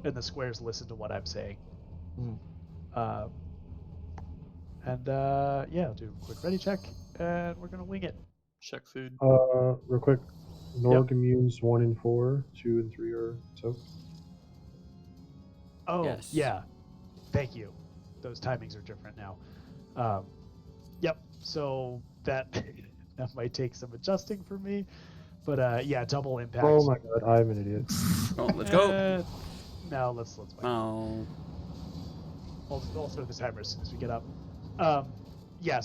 and the squares listen to what I'm saying. I'll do a quick ready check, and we're gonna wing it. Check food. Real quick. Nord immunes 1 and 4, 2 and 3 are soaked. Oh, Yes. yeah. Thank you. Those timings are different now. Yep. So that might take some adjusting for me, but double impact. Oh my god, I'm an idiot. Oh, let's go. No, let's wait. Oh. I'll start the timer as soon as we get up. So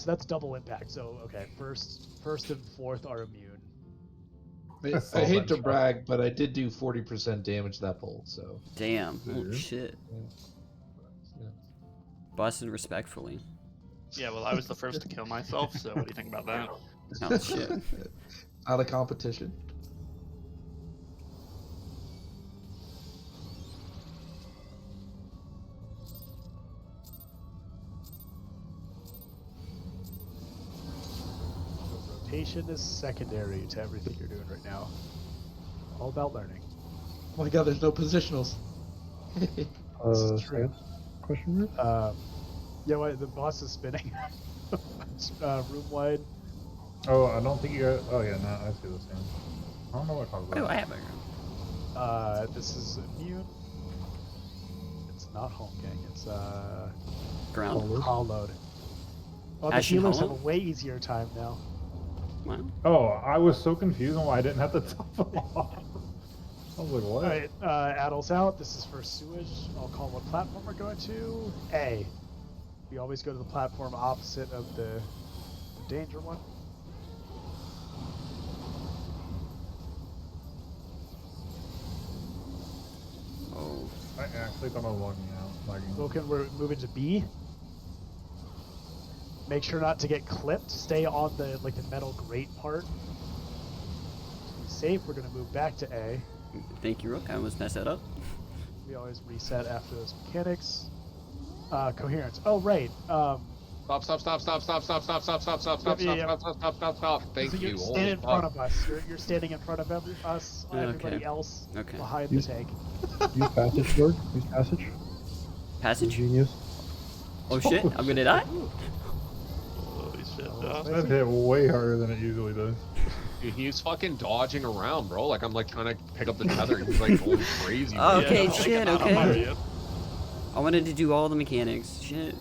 that's double impact. So okay, first and fourth are immune. I hate to brag, but I did do 40% damage that pull, so. Damn. Oh shit. Busted respectfully. Yeah, well, I was the first to kill myself, so what do you think about that? Oh shit. Out of competition. Rotation is secondary to everything you're doing right now. All about learning. Oh my god, there's no positionals. True. Question mark? The boss is spinning. Room wide. Oh, I don't think you got... Oh, yeah, no, I see this thing. I don't know what I'm talking Oh, about. I have it. This is immune. It's not home gang, it's Ground. hollowed. Well, the Ashen healers have Hollow? a way easier time now. Wow. Oh, I was so confused on why I didn't have to top it off. I was like, what? Alright, Addles out. This is for sewage. I'll call what platform we're going to. A. We always go to the platform opposite of the danger one. Oh. I actually thought I was logging out. Lagging. Vulcan, we're moving to B. Make sure not to get clipped. Stay on the metal grate part. To be safe, we're gonna move back to A. Thank you, Rook. I almost messed that up. We always reset after those mechanics. Coherence. Oh, right. Stop, stop, stop, stop, stop, stop, stop, stop, stop, stop, stop, Yeah, yeah, stop, stop, stop, stop, stop. Thank So you. you're Holy standing in front fuck. of us. You're standing in front of us, everybody Okay. else Okay. behind Use- the tank. Use passage, Lord. Use passage. Passage? Genius. Oh shit, I'm gonna die? Holy shit. That hit way harder than it usually does. Dude, he's fucking dodging around, bro. Like, I'm like trying to pick up the tether and he's like going crazy. Okay, Yeah, shit, I don't know okay. you. I wanted to do all the mechanics. Shit.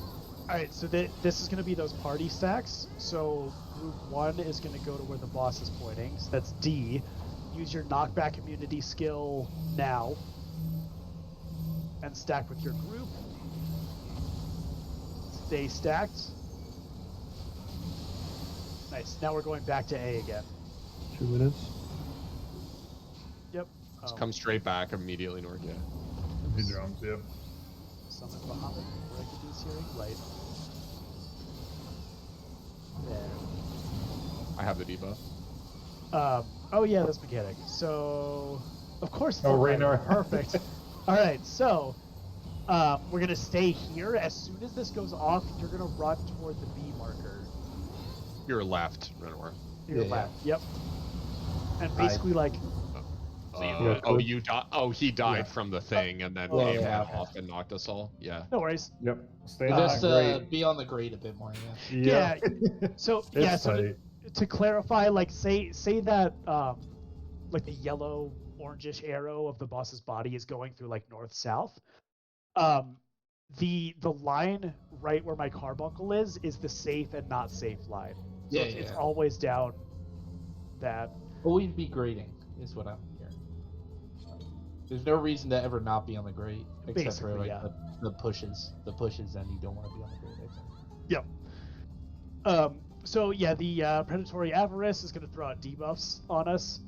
Alright, so this is going to be those party stacks. So group 1 is going to go to where the boss is pointing. So that's D. Use your knockback immunity skill now. And stack with your group. Stay stacked. Nice. Now we're going back to A again. 2 minutes. Yep. Just come straight back immediately north, yeah. He jumps, yep. Summon Bahamut. Where I can do Searing Light. There. I have the debuff. Oh yeah, that's mechanic. So, of course. It's Oh, not right, no. Perfect. All right, so we're gonna stay here. As soon as this goes off, you're gonna run toward the B marker. Your left, Renor. Your Yeah. left. Yep. And basically, like, You died. Oh, he died Yeah. from the thing and then Oh, came yeah. off and knocked us all. Yeah. no worries. Yep. Stay Just great. be on the grade a bit more. Yeah. Yeah. Yeah. So It's yeah. So tight. to clarify, like, say that like the yellow orangish arrow of the boss's body is going through like north south. The line right where my carbuncle is the safe and not safe line. So Yeah, it's yeah. always down that. Always be grading is what I'm hearing. There's no reason to ever not be on the grade, except for Basically, like yeah. the pushes, and you don't want to be on the grade. I think. Yep. So yeah, the predatory avarice is going to throw out debuffs on us.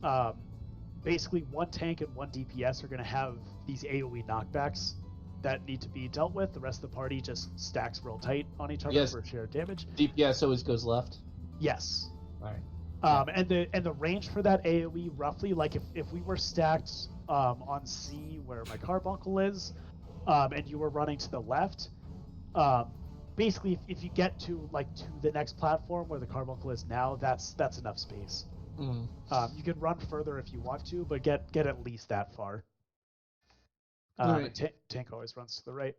Basically, one tank and one DPS are going to have these AOE knockbacks that need to be dealt with. The rest of the party just stacks real tight on each other Yes. for shared damage. DPS always goes left. Yes. All right. And the range for that AOE roughly, like if we were stacked on C where my carbuncle is, and you were running to the left, basically if you get to the next platform where the carbuncle is now, that's enough space. Mm. You can run further if you want to, but get at least that far. Alright. Tank always runs to the right.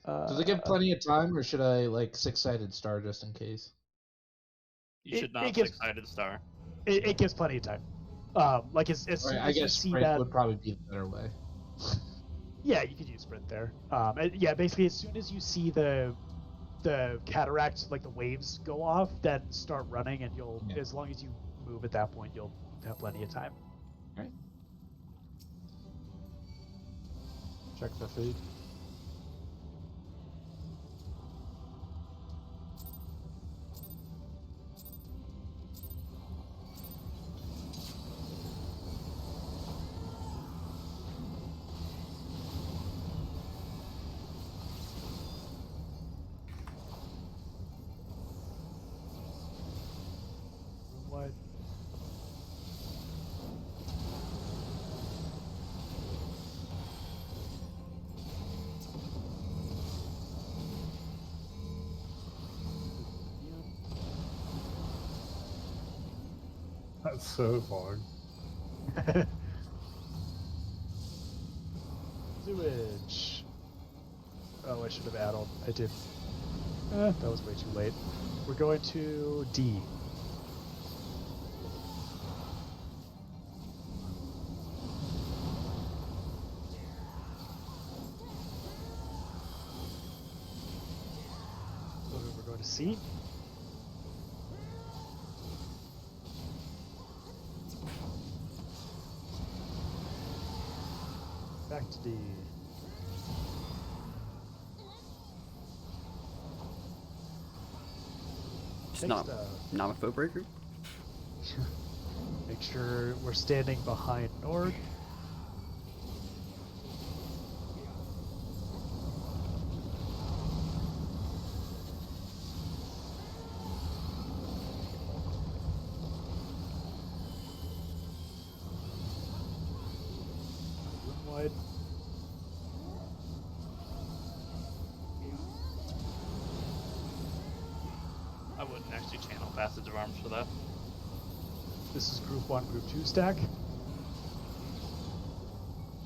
Does it give plenty of time, or should I like six-sided star just in case? You should It not gives- six-sided star. It gives plenty of time. Like as soon Alright, as I you guess see sprint that. would probably be the better way. Yeah, you could use sprint there. Yeah, basically as soon as you see the cataract, like the waves go off, then start running, and you'll, Yeah. as long as you move at that point, you'll have plenty of time. Right. Check for food. What? That's so fog. Sewage. Oh, I should have added. I did. That was way too late. We're going to D. So we're going to C. Back to D. Just Next not up, not a foot breaker. make sure we're standing behind Nord. Room wide. wouldn't actually channel Passage of Arms for that. This is Group 1, Group 2 stack.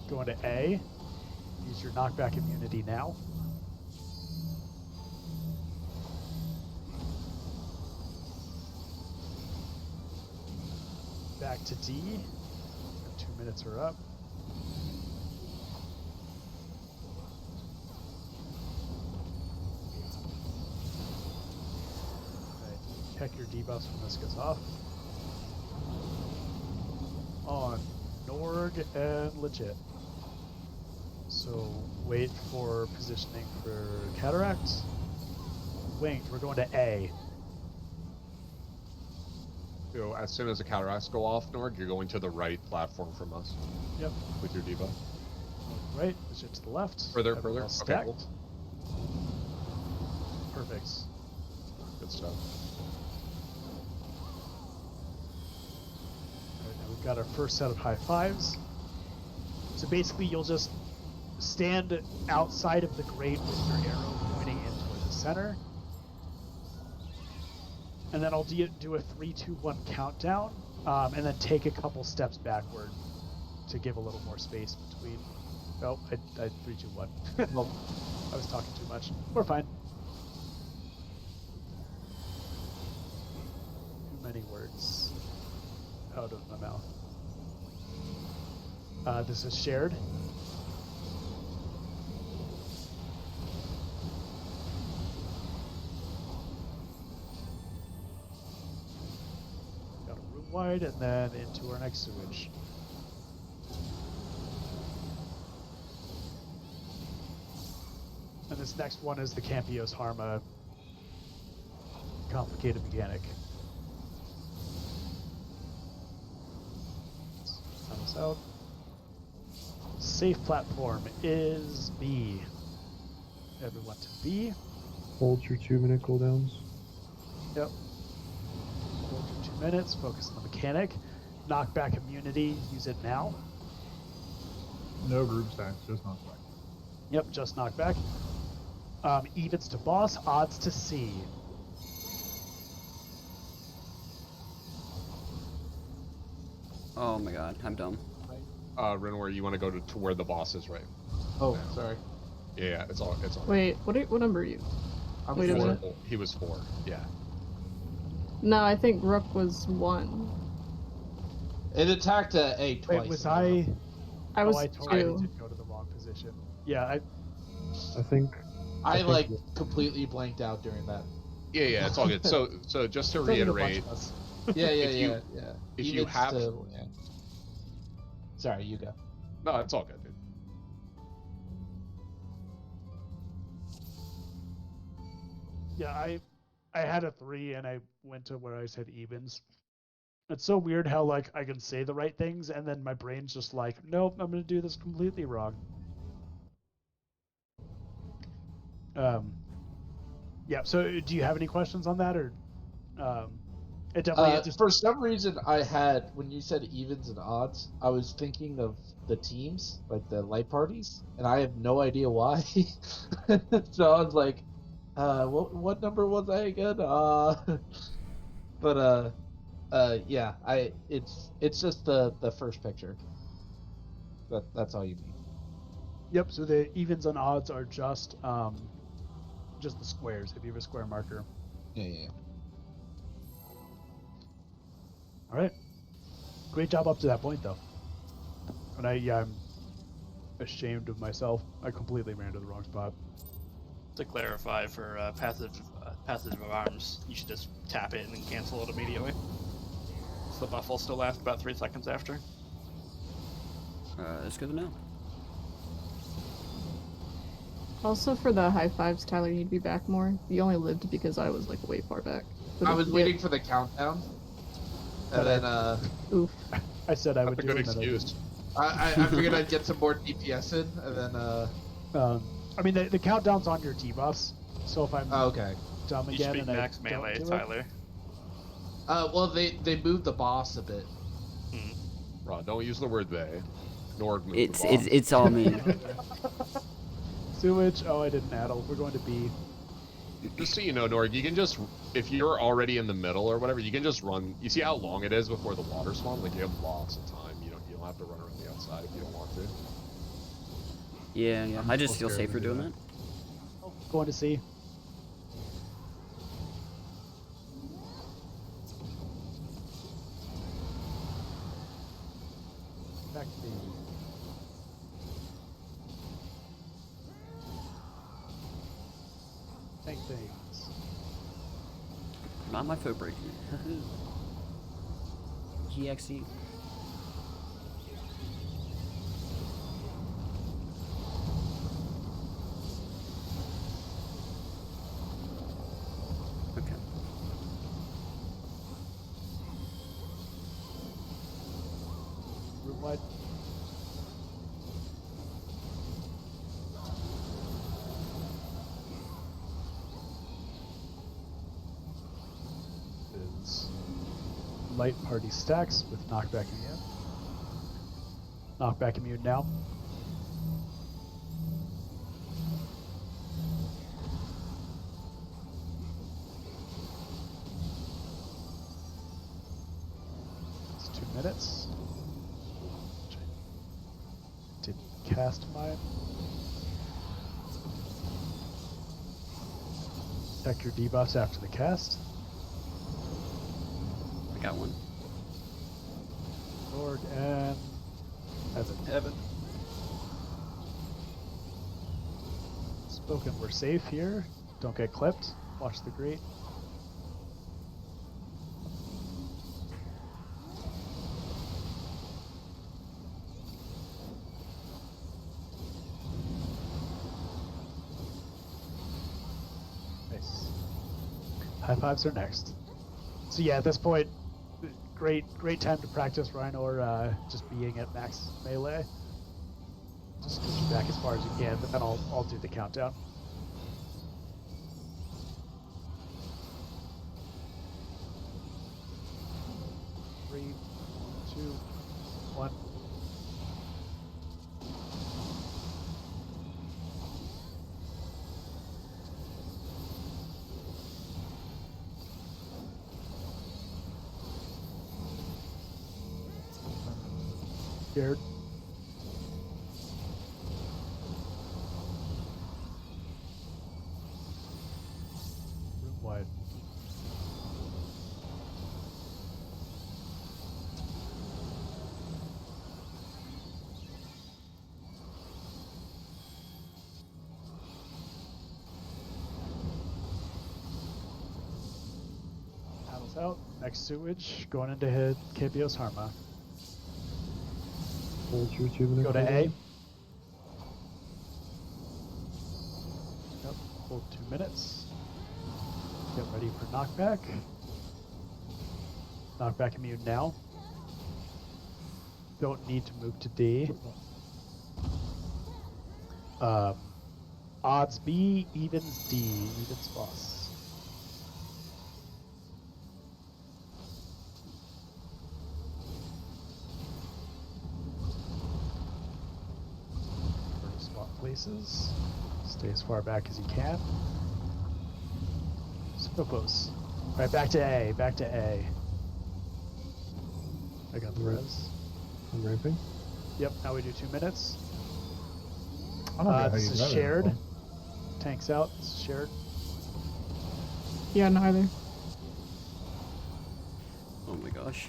Going to A. Use your knockback immunity now. Back to D. 2 minutes are up. Okay, check your debuffs when this goes off. On Norg and legit. So wait for positioning for Cataract. Winged, we're going to A. So as soon as the cataracts go off, Norg, you're going to the right platform from us. Yep. With your debuff. Right, legit to the left. Further. Everyone Okay, else stacked. cool. Perfect. Good stuff. Alright, now we've got our first set of high fives. So basically you'll just stand outside of the grate with your arrow pointing in toward the center. And then I'll do a 3, 2, 1 countdown, and then take a couple steps backward to give a little more space between. Oh, I 3, 2, 1. Well, I was talking too much. We're fine. Too many words out of my mouth. This is shared. Got a room wide and then into our next sewage. And this next one is the Campios Harma complicated mechanic. Time this out. Safe platform is B. Everyone to B. Hold your 2-minute cooldowns. Yep. Hold for 2 minutes, focus on the mechanic. Knockback immunity, use it now. No group stacks, just knockback. Yep, just knockback. Evens to boss, odds to C. Oh my god, I'm dumb. Renwar, you want to go to where the boss is, right? Oh, sorry. Yeah, it's all. Wait, what number are you? I'm Wait a 4. minute. He was 4. Yeah. No, I think Rook was 1. It attacked A twice. Wait, was in a row. I was I totally 2. did go to the wrong position. Yeah, I think. I think like that- completely blanked out during that. Yeah, it's all good. So just to it's only a bunch reiterate, of us. Yeah, If you- yeah. if you Evens have- yeah. Sorry, you go. no, it's all good, dude. Yeah, I had a 3 and I went to where I said evens. It's so weird how like I can say the right things and then my brain's just like, nope, I'm gonna do this completely wrong. Yeah. So do you have any questions on that, or it definitely just For some reason, I had when you said evens and odds, I was thinking of the teams, like the light parties, and I have no idea why. So I was like, what number was I again? Yeah, it's just the first picture. That's all you need. Yep. So the evens and odds are just the squares. If you have a square marker. Yeah. All right. Great job up to that point, though. And I'm ashamed of myself. I completely ran to the wrong spot. To clarify, for passage of arms, you should just tap it and then cancel it immediately. So the buff will still last about 3 seconds after. That's good to know. Also, for the high fives, Tyler, you need to be back more. You only lived because I was like way far back. But I if was you waiting for the countdown, and then Oof. I said I That's would a do good it. and then I excuse. I figured I'd get some more DPS in, and then didn't. I mean, the countdown's on your debuffs. So if I'm okay. dumb You should again be and I max don't melee, do it, Tyler. Well, they moved the boss a bit. Rod, don't use the word they. Nor move It's the boss. all me. Sewage. Oh, I didn't addle. We're going to B. Just so you know, Norg, you can just, if you're already in the middle or whatever, you can just run. You see how long it is before the water spawn? Like, you have lots of time. You don't have to run around the outside if you don't want to. Yeah, yeah. I just feel safer doing that. Oh, going to see. Back to the same things. Not my foot breaking. GXE. Okay. Room wide. Is light party stacks with knockback immune. Knockback immune now. It's 2 minutes. Didn't cast mine. Check your debuffs after the cast. I got one. Lord and Evan. Spoken, we're safe here. Don't get clipped. Watch the grate. Nice. High fives are next. So yeah, at this point, great time to practice Rhino or just being at max melee. Just get you back as far as you can, but then I'll do the countdown. Three, 2, 1. Scared. Room wide. Paddles out. Next sewage. Going into hit KBO's Harma. Hold your 2 minute Go to A. cooldown. Yep, hold 2 minutes. Get ready for knockback. Knockback immune now. Don't need to move to D. Odds B, evens D, evens boss. Swap places. Stay as far back as you can. So close. Right, back to A. Back to A. I got the res. I'm ramping. Yep. Now we do 2 minutes. I don't know how This you is got it. shared. Tanks out. This is shared. Yeah, neither. Oh my gosh.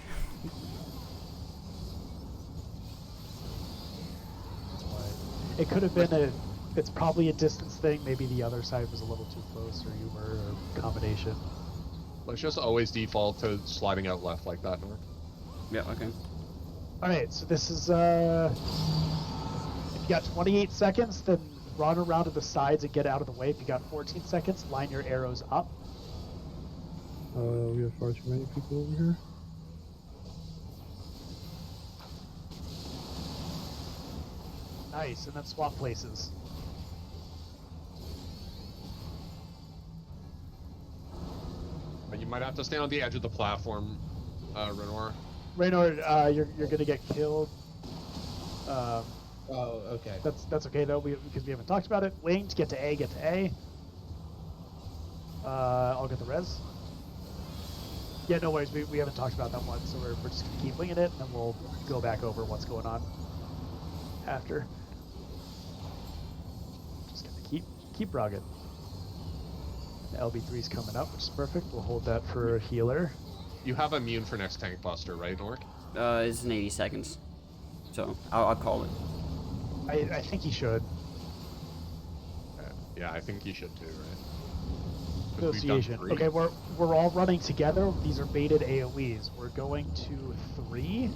It could have been a. It's probably a distance thing. Maybe the other side was a little too close, or you were, or combination. Let's just always default to sliding out left like that, Norg. Yeah, okay. All right. So this is. If you got 28 seconds, then run around to the sides and get out of the way. If you got 14 seconds, line your arrows up. We have far too many people over here. Nice, and then swap places. But you might have to stand on the edge of the platform, Renoir. Raynor, you're gonna get killed. Oh, okay. That's okay though, because we haven't talked about it. Winged, get to A, get to A. I'll get the res. Yeah, no worries. We haven't talked about that one, so we're just gonna keep winging it, and then we'll go back over what's going on after. Just gonna keep rugged. The LB3's coming up, which is perfect. We'll hold that for a healer. You have immune for next tank buster, right, Nork? It's in 80 seconds. So I'll call it. I think he should. Yeah, I think you should too, right? 'Cause we've done Association. 3. Okay, we're all running together. These are baited AoEs. We're going to 3.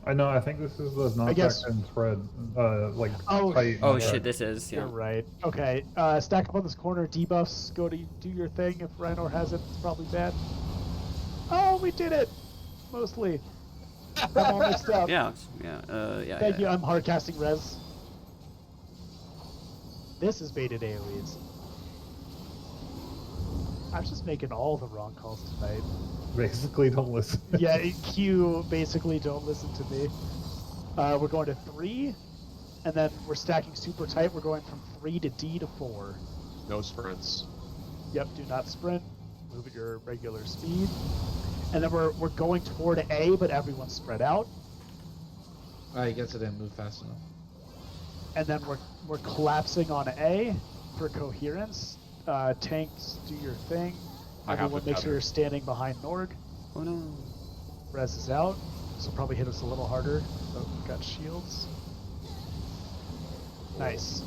I know. I think this is the guess- non-stack and spread. Like Oh, tight. Oh non-stack. shit, this is, yeah. You're right. Okay, stack up on this corner. Debuffs. Go to do your thing. If Rhino has it, it's probably bad. Oh, we did it. Mostly. I'm all mixed up. Yeah, yeah. Thank you. I'm hard casting res. This is baited AoEs. I was just making all the wrong calls tonight. Basically, don't listen. Yeah, Q, basically don't listen to me. We're going to 3, and then we're stacking super tight. We're going from 3 to D to 4. No sprints. Yep, do not sprint. Move at your regular speed. And then we're going toward A, but everyone's spread out. I guess I didn't move fast enough. And then we're collapsing on A for coherence. Tanks, do your thing. I have Everyone the make sure tether. you're standing behind Norg. Oh no. Res is out. This will probably hit us a little harder. Oh, got shields. Nice.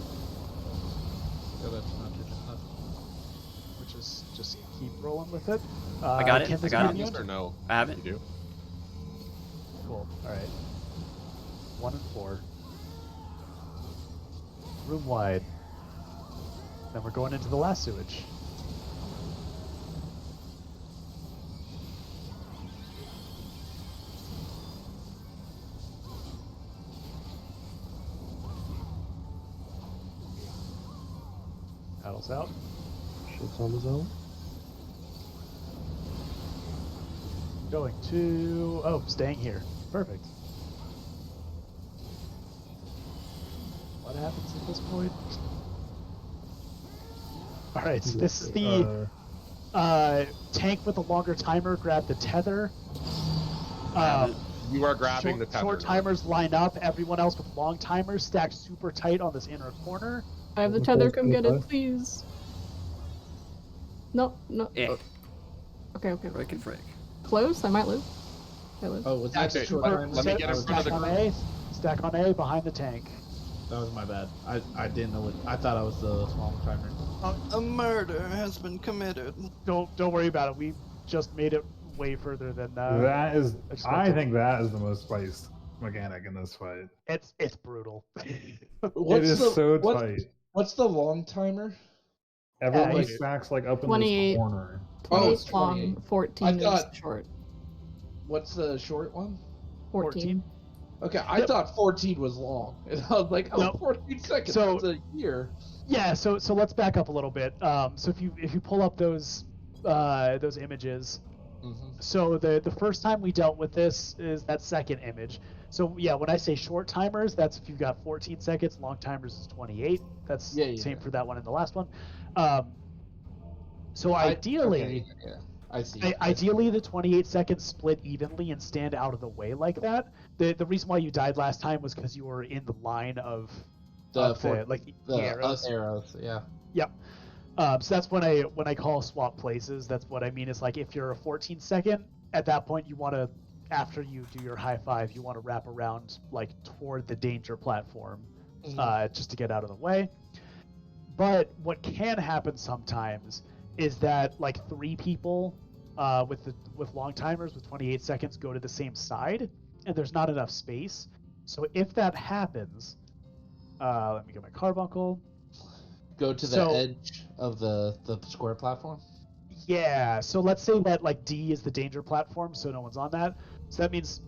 So that's not good enough. Which is just keep rolling with it. I got it, Can this I got be it. immune? Or no? I have it. You do? Cool. Alright. 1 and 4. Room wide. Then we're going into the last sewage. Paddles out. Shit's on his own. Going to... Oh, staying here. Perfect. What happens at this point? Alright, so this is the tank with a longer timer. Grab the tether. You are grabbing the tether. Short timers line up. Everyone else with long timers stacked super tight on this inner corner. I have the Okay, tether. Come get okay. it, please. No, no. Eh. Okay. Frick and frick. Close. I might live. I live. Oh, was that Okay, the short let- time? let me get in front of Stack the on group. A. Stack on A behind the tank. That was my bad. I didn't know what. I thought I was the small timer. A murder has been committed. Don't worry about it. We just made it way further than that is. I expected. think that is the most spiced mechanic in this fight. It's brutal. It is so tight. What's the long timer? Everyone Yeah, stacks like up in 28. this corner. 28 it's long, 28. 14 I is thought- short. What's the short one? 14. Okay, I Yep. thought 14 was long. And I was like, oh, Nope. 14 seconds. So- That's a year. Yeah, so let's back up a little bit. So if you pull up those images, Mm-hmm. so the first time we dealt with this is that second image. So yeah, when I say short timers, that's if you've got 14 seconds. Long timers is 28. That's Yeah, same yeah. for that one and the last one. So ideally, Okay, yeah, I see. ideally the 28 seconds split evenly and stand out of the way like that. The reason why you died last time was because you were in the line of the arrows. arrows. Yeah. Yep. So that's when I call swap places. That's what I mean. Is like if you're a 14 second, at that point you want to, after you do your high five, you want to wrap around like toward the danger platform, just to get out of the way. But what can happen sometimes is that like 3 people with long timers with 28 seconds go to the same side, and there's not enough space. So if that happens, let me get my carbuncle. Go to the edge of the square platform. Yeah, so let's say that like D is the danger platform, so no one's on that. So that means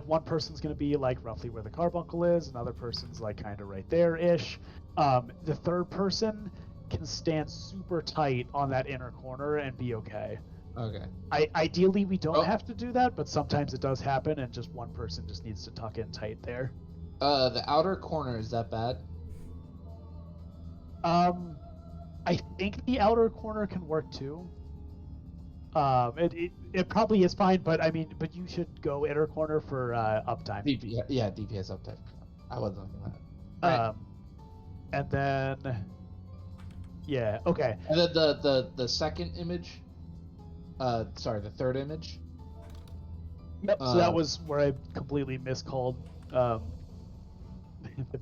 one person's gonna be like roughly where the carbuncle is, another person's like kind of right there-ish. The third person can stand super tight on that inner corner and be okay. Okay. Ideally, we don't have to do that, but sometimes it does happen, and just one person just needs to tuck in tight there. The outer corner, is that bad? I think the outer corner can work too. It probably is fine, but I mean, but you should go inner corner for uptime. DPS uptime. I wasn't looking at that. Right. And then, yeah, okay. And then the second image. Sorry, the third image. Yep. So that was where I completely miscalled the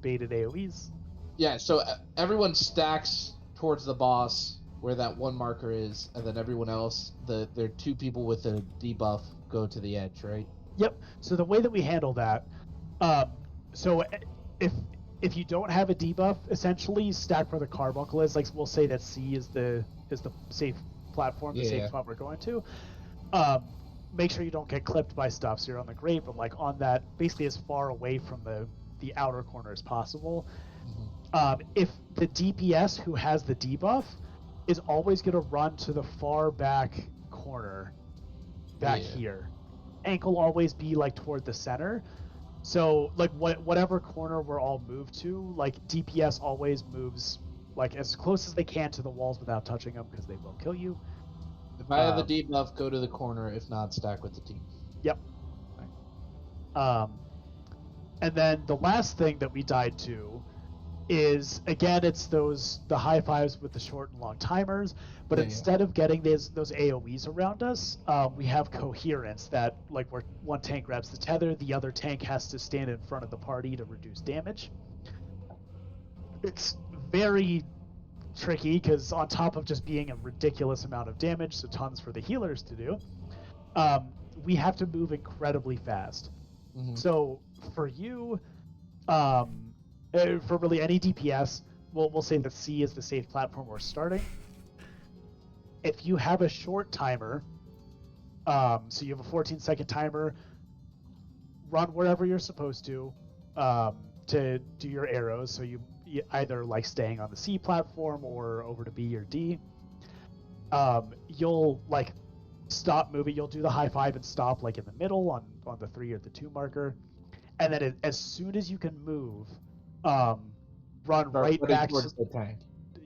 baited AOE's. Yeah. So everyone stacks towards the boss where that one marker is, and then everyone else, there are two people with a debuff, go to the edge, right? Yep. So the way that we handle that, so if you don't have a debuff, essentially stack where the carbuncle is. Like we'll say that C is the safe platform, the safe spot we're going to. Make sure you don't get clipped by stuff, so you're on the grate, but like on that, basically as far away from the outer corner as possible. If the DPS who has the debuff is always going to run to the far back corner, here. Ankle always be like toward the center. So like whatever corner we're all moved to, like DPS always moves like as close as they can to the walls without touching them because they will kill you. If I have the debuff, go to the corner. If not, stack with the team. Yep. And then the last thing that we died to is, again, it's the high fives with the short and long timers, but instead of getting those AoEs around us, we have coherence that, like, where one tank grabs the tether, the other tank has to stand in front of the party to reduce damage. It's very tricky because on top of just being a ridiculous amount of damage, so tons for the healers to do, we have to move incredibly fast. So for you, for really any DPS, we'll say that C is the safe platform we're starting. If you have a short timer, so you have a 14-second timer, run wherever you're supposed to do your arrows. So you either like staying on the C platform or over to B or D. You'll like stop moving. You'll do the high five and stop like in the middle on the 3 or the 2 marker, and then as soon as you can move, run right back to the tank.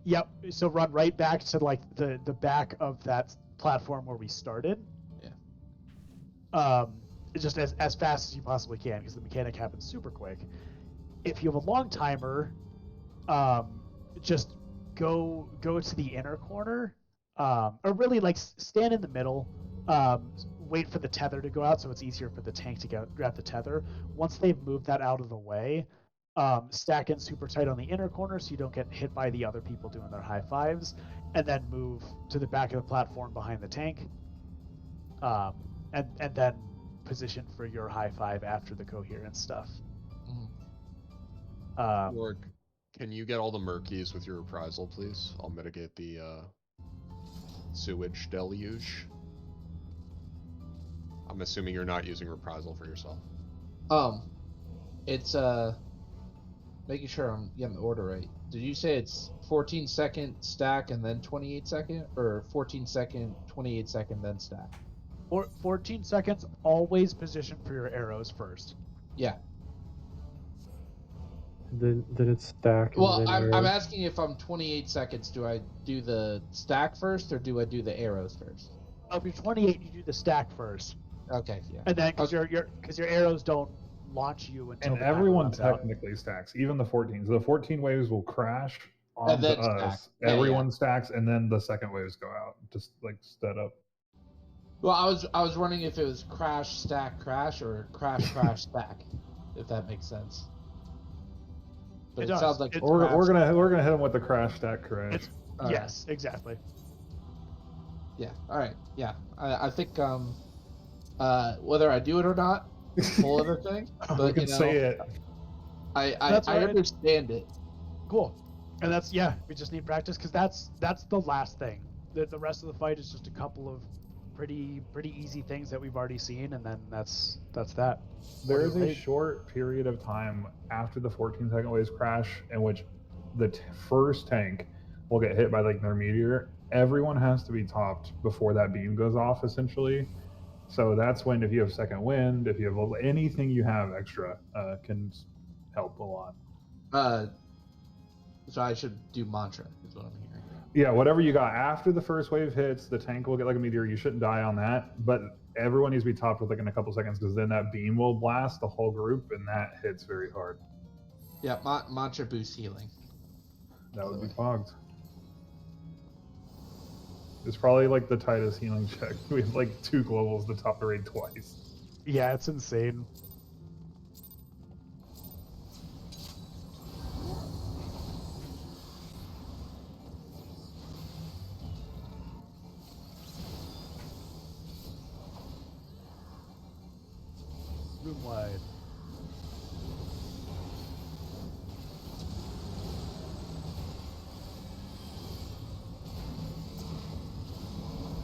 Yep. So run right back to like the back of that platform where we started. Yeah. Just as fast as you possibly can because the mechanic happens super quick. If you have a long timer, just go to the inner corner, or really like stand in the middle. Wait for the tether to go out so it's easier for the tank to grab the tether. Once they've moved that out of the way, stack in super tight on the inner corner so you don't get hit by the other people doing their high fives, and then move to the back of the platform behind the tank, and then position for your high five after the coherence stuff. York, can you get all the Murkies with your reprisal, please? I'll mitigate the sewage deluge. I'm assuming you're not using reprisal for yourself. It's making sure I'm getting the order right. Did you say it's 14-second stack and then 28-second, or 14-second, 28-second, then stack? 14 seconds, always position for your arrows first. Yeah. Then it's stack. Well, I'm asking if I'm 28 seconds, do I do the stack first or do I do the arrows first? If you're 28, you do the stack first. Okay, yeah. And then because your arrows don't launch you until and everyone technically stacks, even the 14s. The 14 waves will crash onto us. Everyone stacks, and then the second waves go out. Just like set up. Well, I was wondering if it was crash stack crash or crash crash stack, if that makes sense. But it sounds like we're gonna hit them with the crash stack crash. Yes, exactly. Yeah. All right. Yeah. I think whether I do it or not, whole other thing. But we can say it. I understand it. Cool. And we just need practice because that's the last thing. The rest of the fight is just a couple of pretty easy things that we've already seen, and then that's that. There is a short period of time after the 14-second waves crash in which the first tank will get hit by like their meteor. Everyone has to be topped before that beam goes off, essentially. So that's when, if you have second wind, if you have anything you have extra, can help a lot. So I should do mantra, is what I'm hearing. Yeah, whatever you got after the first wave hits, the tank will get like a meteor. You shouldn't die on that, but everyone needs to be topped within a couple seconds because then that beam will blast the whole group, and that hits very hard. Yeah, mantra boost healing. That By the would be way. fogged. It's probably like the tightest healing check. We have like 2 globals to top the raid twice. Yeah, it's insane. Room wide.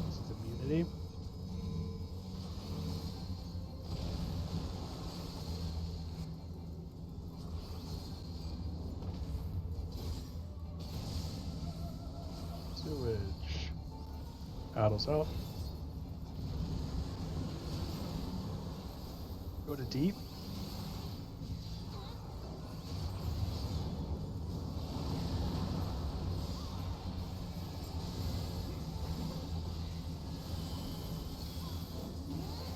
This is immunity. Sewage. Paddles out. Go to deep.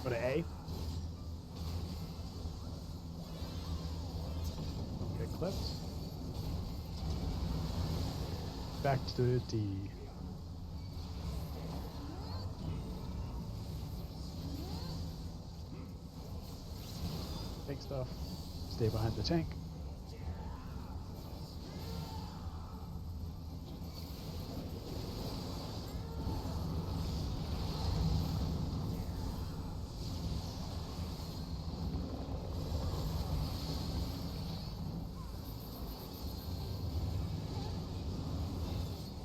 Go to A. Don't get clipped. Back to D. Tank stuff. Stay behind the tank.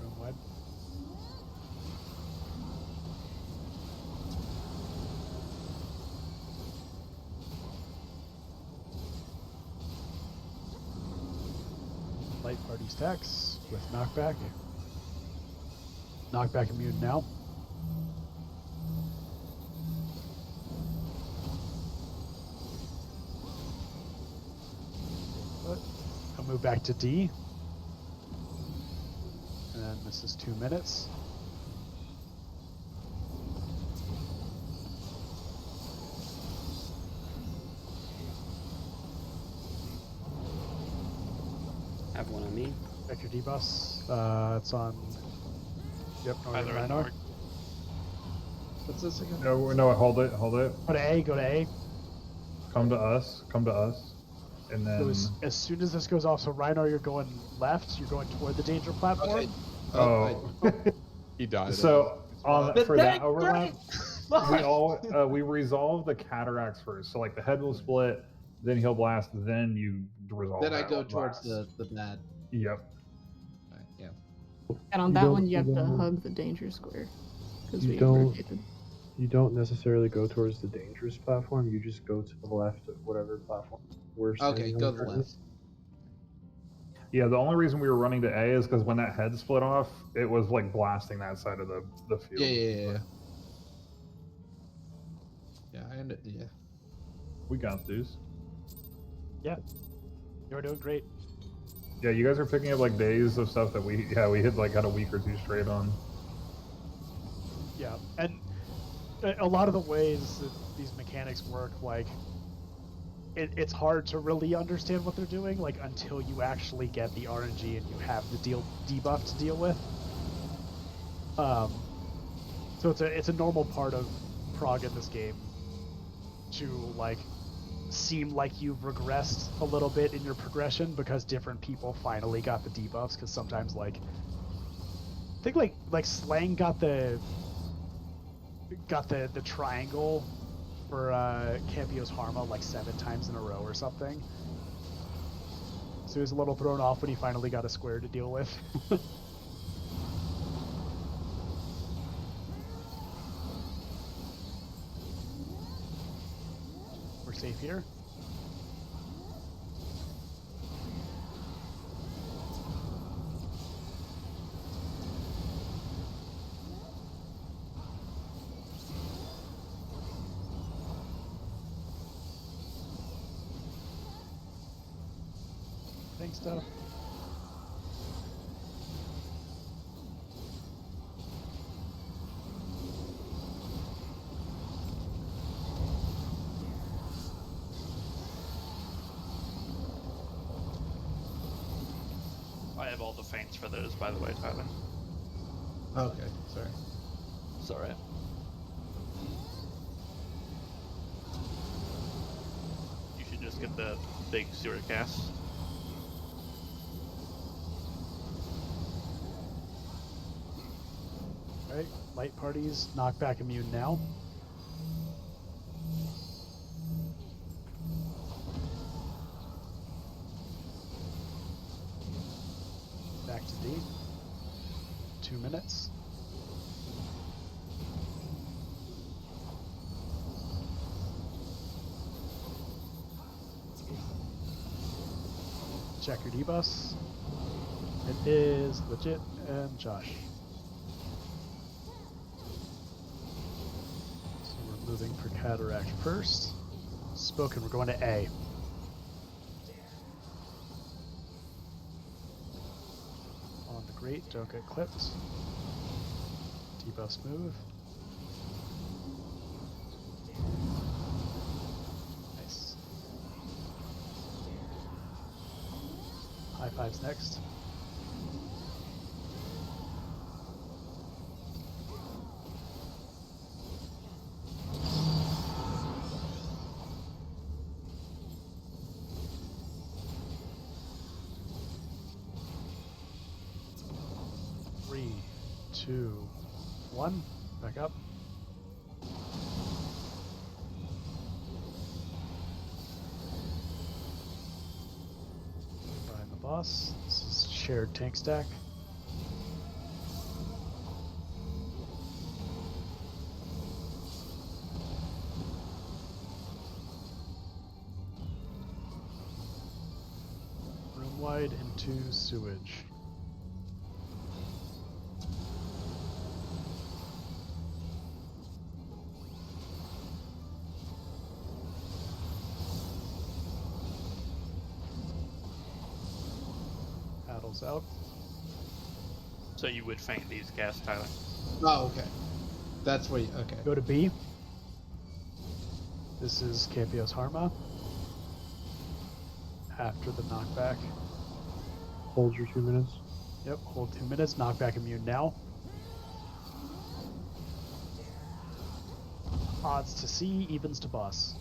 Room wide. Light party stacks with knockback. Knockback immune now. But I'll move back to D. And then this is 2 minutes. Have one on me. Vector debuffs. It's on. Yep, Either Northern end Rhino. or What's this again? No, hold it. Go to A, go to A. Come to us, and then. So as soon as this goes off, so Rhino, you're going left, you're going toward the danger platform. Okay. Oh. He died. So for that tank overlap, we resolve the cataracts first. So like the head will split, then he'll blast, then you resolve. Then I that go one towards last. the bad. Yep. Right, yeah. And on You that don't- one, you you have to don't- hug the danger square because You we don't- rotated. You don't necessarily go towards the dangerous platform. You just go to the left of whatever platform we're Okay, standing go on to the currently. left. Yeah, the only reason we were running to A is because when that head split off, it was like blasting that side of the field. Yeah. Yeah, I ended. Yeah. We got these. You're doing great. Yeah, you guys are picking up like days of stuff that we hit like had a week or 2 straight on. Yeah, and a lot of the ways that these mechanics work, like, it's hard to really understand what they're doing, like, until you actually get the RNG and you have the debuff to deal with. So it's a normal part of prog in this game to, like, seem like you've regressed a little bit in your progression because different people finally got the debuffs, because sometimes, like, I think like Slang got the triangle for Campio's Harma like 7 times in a row or something. So he was a little thrown off when he finally got a square to deal with. We're safe here. Thanks, stuff. have all the feints for those, by the way, Tyler. Okay, sorry. It's alright. You should just get the big sewer cast. Alright, light parties, knockback immune now. Back to D. 2 minutes. Check your D-bus. It is legit and Josh. So we're moving for Cataract first. Spoken, we're going to A. On the great, don't get clipped. D-bus move. Nice. High fives next. Three, two, one. Back up. Behind the boss. This is shared tank stack. Room wide into sewage. Paddles out. So you would feint these casts, Tyler. Oh, okay. That's where you, okay. Go to B. This is Capios Harma. After the knockback. Hold your 2 minutes. Yep, hold 2 minutes. Knockback immune now. Odds to C, evens to boss.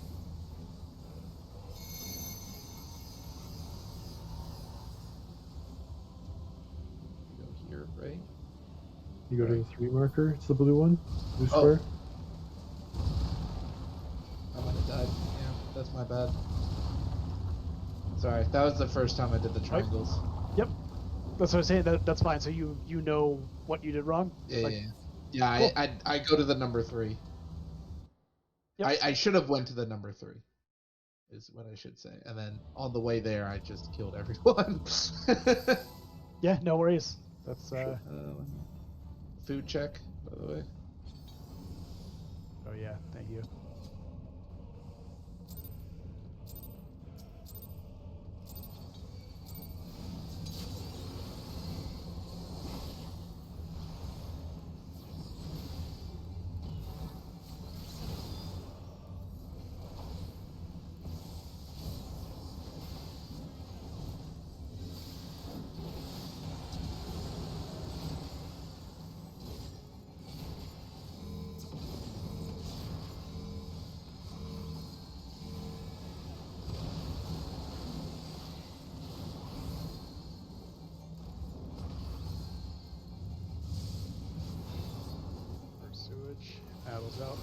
Go here, right? You go to the 3 marker. It's the blue one. Blue Oh. square. I might have died. Yeah, that's my bad. Sorry, that was the first time I did the triangles. Yep. That's what I was saying. That's fine. So you know what you did wrong? Yeah, Like, yeah. Cool. I go to the number 3. Yep. I should have went to the number 3. Is what I should say. And then on the way there, I just killed everyone. Yeah, no worries. That's Food check, by the way. Oh yeah, thank you. First sewage, paddles out.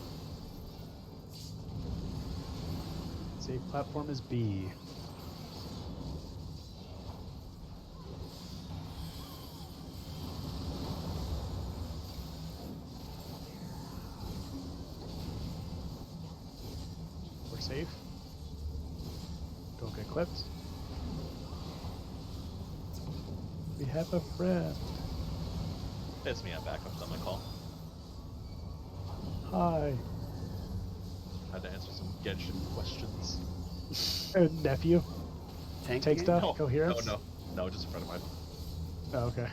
Safe platform is B. We're safe. Don't get clipped. We have a friend. It's me, I'm back. I'm on my call. Hi. Had to answer some Genshin questions. Nephew. Tank Take again? stuff. No, Coherence. no, just a friend of mine. Oh, okay.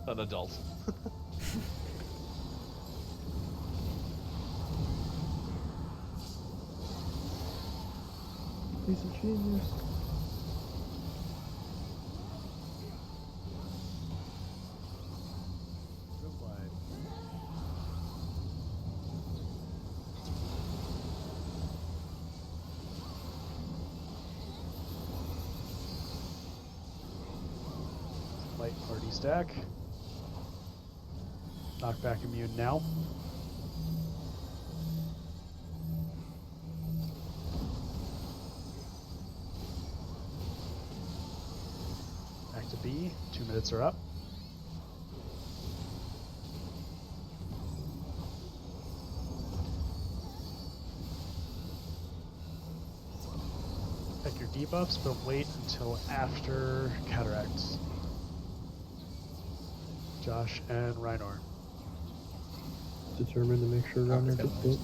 An adult. He's a genius. Light party stack. Knockback immune now. Back to B. 2 minutes are up. Check your debuffs, but wait until after Cataracts. Josh and Rhinor. Determined to make sure Runner gets hit.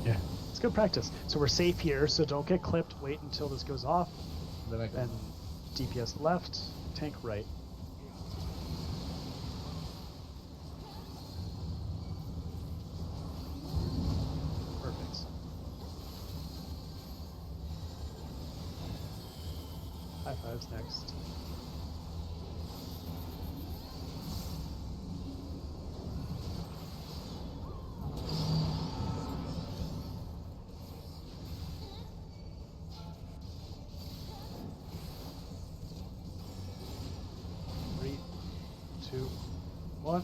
Yeah, it's good practice. So we're safe here, so don't get clipped. Wait until this goes off. Then I can. Then DPS left, tank right. Perfect. High fives next. Three, two, one.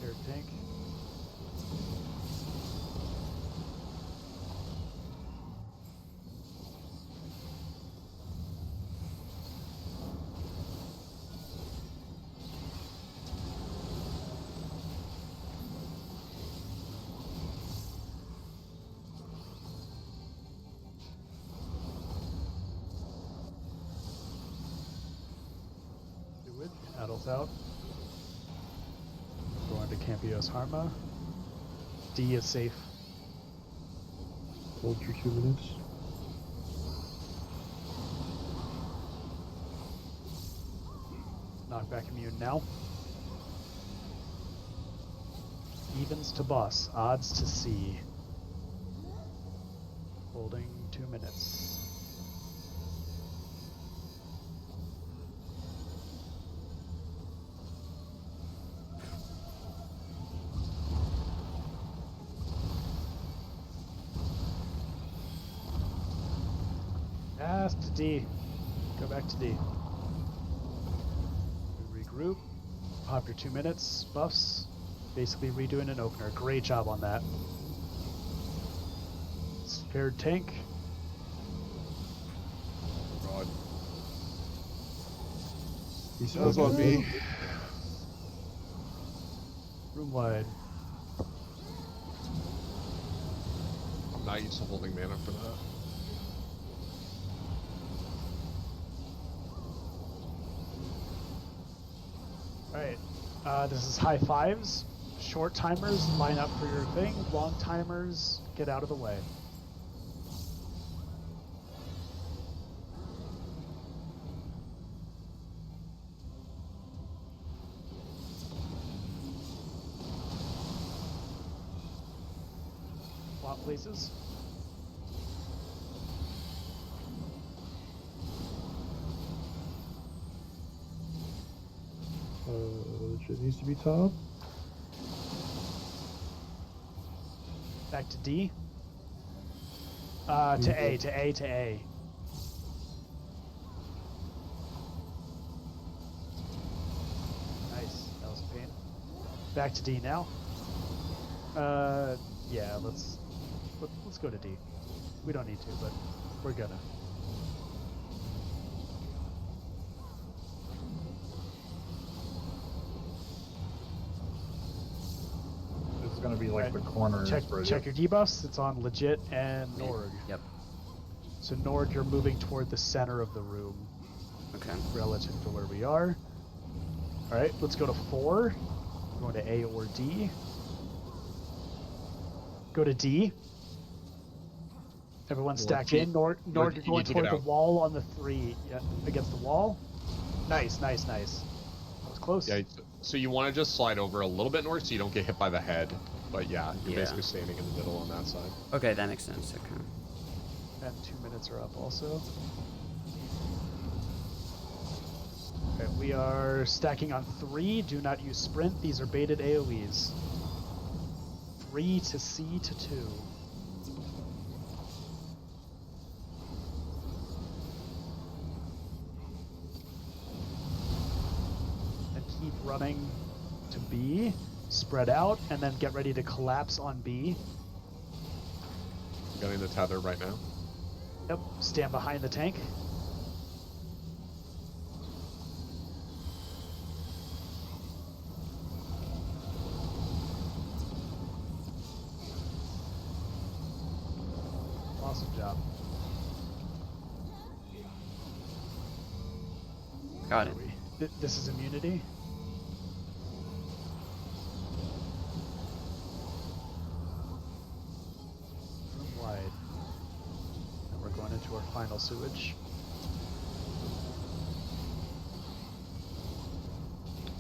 Air tank. Fluid. Adults out. Going to Campios Harma. D is safe. Hold your 2 minutes. Knockback immune now. Evens to boss. Odds to C. Holding 2 minutes. Pass to D. Go back to D. We regroup. Pop your 2 minutes. Buffs. Basically redoing an opener. Great job on that. Spared tank. God. He's That was on me. Room wide. I'm not used to holding mana for that. Alright. This is high fives. Short timers, line up for your thing. Long timers, get out of the way. Swap places. Legit needs to be top. Back to D. To A, to A, to A. Nice. That was a pain. Back to D now. Yeah, let's go to D. We don't need to, but we're gonna. This is gonna be like the corner. Check your debuffs. It's on legit and Norg. Yep. So Norg, you're moving toward the center of the room Okay. relative to where we are. All right, let's go to 4. We're going to A or D. Go to D. Everyone stacked in. Nord, you're going toward the wall on the 3. Yeah, against the wall. Nice, nice, nice. That was close. Yeah, so you want to just slide over a little bit north so you don't get hit by the head. But yeah, you're basically standing in the middle on that side. Okay, that makes sense. Okay. And 2 minutes are up also. Okay, we are stacking on 3. Do not use sprint. These are baited AoEs. 3 to C to 2. And keep running to B. Spread out, and then get ready to collapse on B. I'm getting the tether right now. Yep, stand behind the tank. Awesome job. Got it. This is immunity. Room wide. And we're going into our final sewage.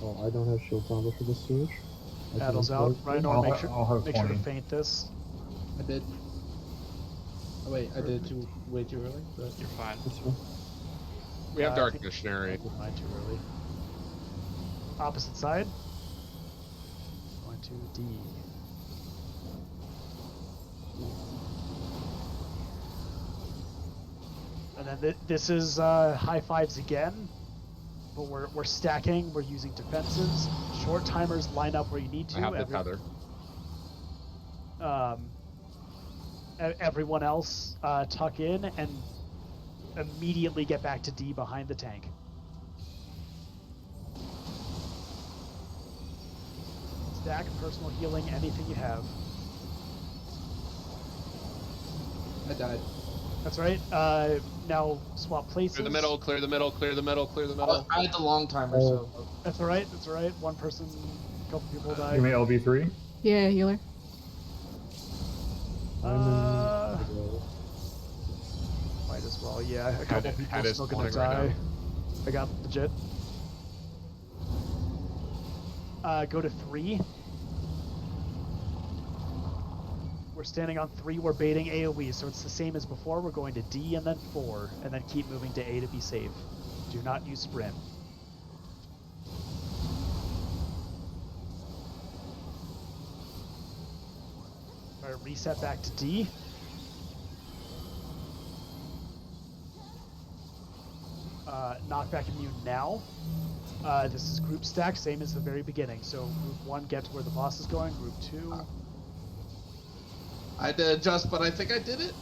Oh, I don't have shield combo for this sewage. I can Battles out. unplug. Rhino, I'll make ha- sure, I'll have make sure to 20. feint this. I did. Oh wait, I did it way too early. But... You're fine. That's fine. We have I Dark think Missionary. I did mine too early. Opposite side. Going to D. And then this is high fives again, but we're stacking. We're using defenses. Short timers line up where you need to. I have the tether. Everyone else tuck in and immediately get back to D behind the tank. Stack, personal healing, anything you have. I died. That's right. Now swap places. Clear the middle, clear the middle, clear the middle, clear the middle. I had the long timer, so That's all right. That's all right. One person, a couple people Give died. me LB3. Yeah, healer. I'm Might as well. Yeah, a couple Head people is still gonna spawning right die. I got legit. Go to 3. We're standing on 3. We're baiting AoE, so it's the same as before. We're going to D and then 4, and then keep moving to A to be safe. Do not use sprint. All right, reset back to D. Knockback immune now. This is group stack, same as the very beginning. So group 1 get to where the boss is going. Group 2. I had to adjust, but I think I did it.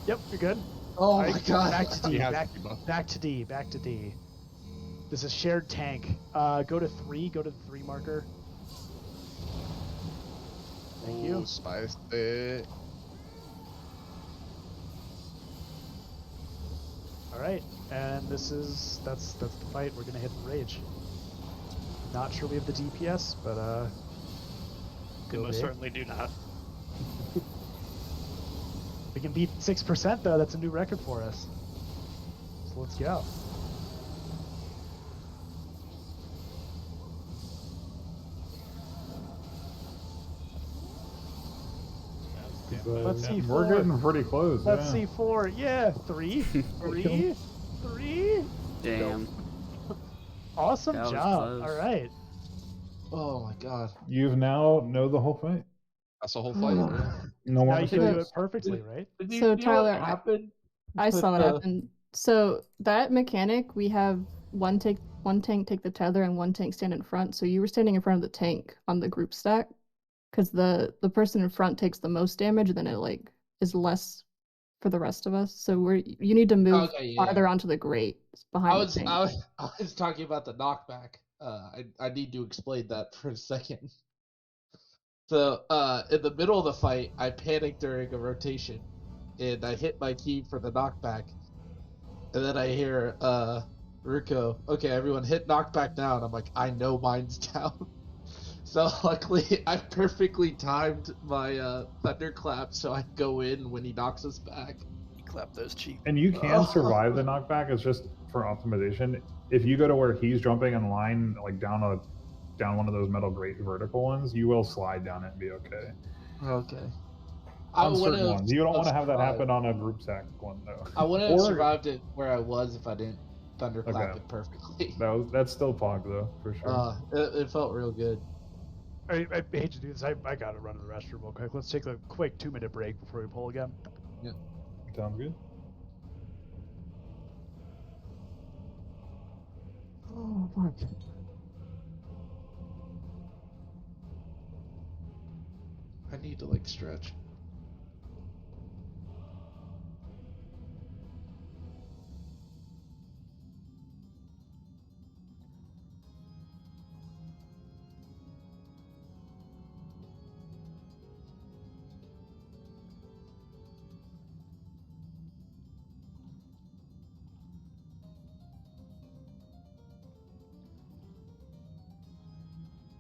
Yep, you're good. Oh All my right, god. Back to D. He has Back, debuff. back to D. Back to D. This is shared tank. Go to 3. Go to the 3 marker. Thank you. Ooh, spice it. All right, and that's the fight. We're gonna hit the rage. Not sure we have the DPS, but We go most big. certainly do not. We can beat 6% though. That's a new record for us. So let's go. Let's see. We're getting pretty close. Let's yeah. see 4. Yeah, 3, 3, 3. Damn. Awesome That was job. close. All right. Oh my god. You've now know the whole fight. That's the whole fight. Yeah. No more Now you can do mistakes. it perfectly, right? Did you So, see Tyler, what happened? I saw what With, happened. So that mechanic, we have one tank take the tether and one tank stand in front. So you were standing in front of the tank on the group stack, because the person in front takes the most damage, and then it like is less for the rest of us. So you need to move Okay, yeah. farther onto the grate behind the tank. I was talking about the knockback. I need to explain that for a second. So, in the middle of the fight, I panicked during a rotation, and I hit my key for the knockback, and then I hear Ruko, okay, everyone hit knockback now, and I'm like, I know mine's down. So luckily, I perfectly timed my thunderclap so I go in when he knocks us back. Clap those cheeks. And you can survive the knockback. It's just for optimization. If you go to where he's jumping in line, like down one of those metal grate vertical ones, you will slide down it and be okay. Okay. On certain ones. You don't want to have that happen on a group sack one though. I wouldn't have Or- survived it where I was if I didn't thunderclap Okay. it perfectly. That's still Pog though, for sure. It felt real good. I hate to do this. I gotta run to the restroom real quick. Let's take a quick 2-minute break before we pull again. Sounds good. Oh, fuck. I need to like stretch.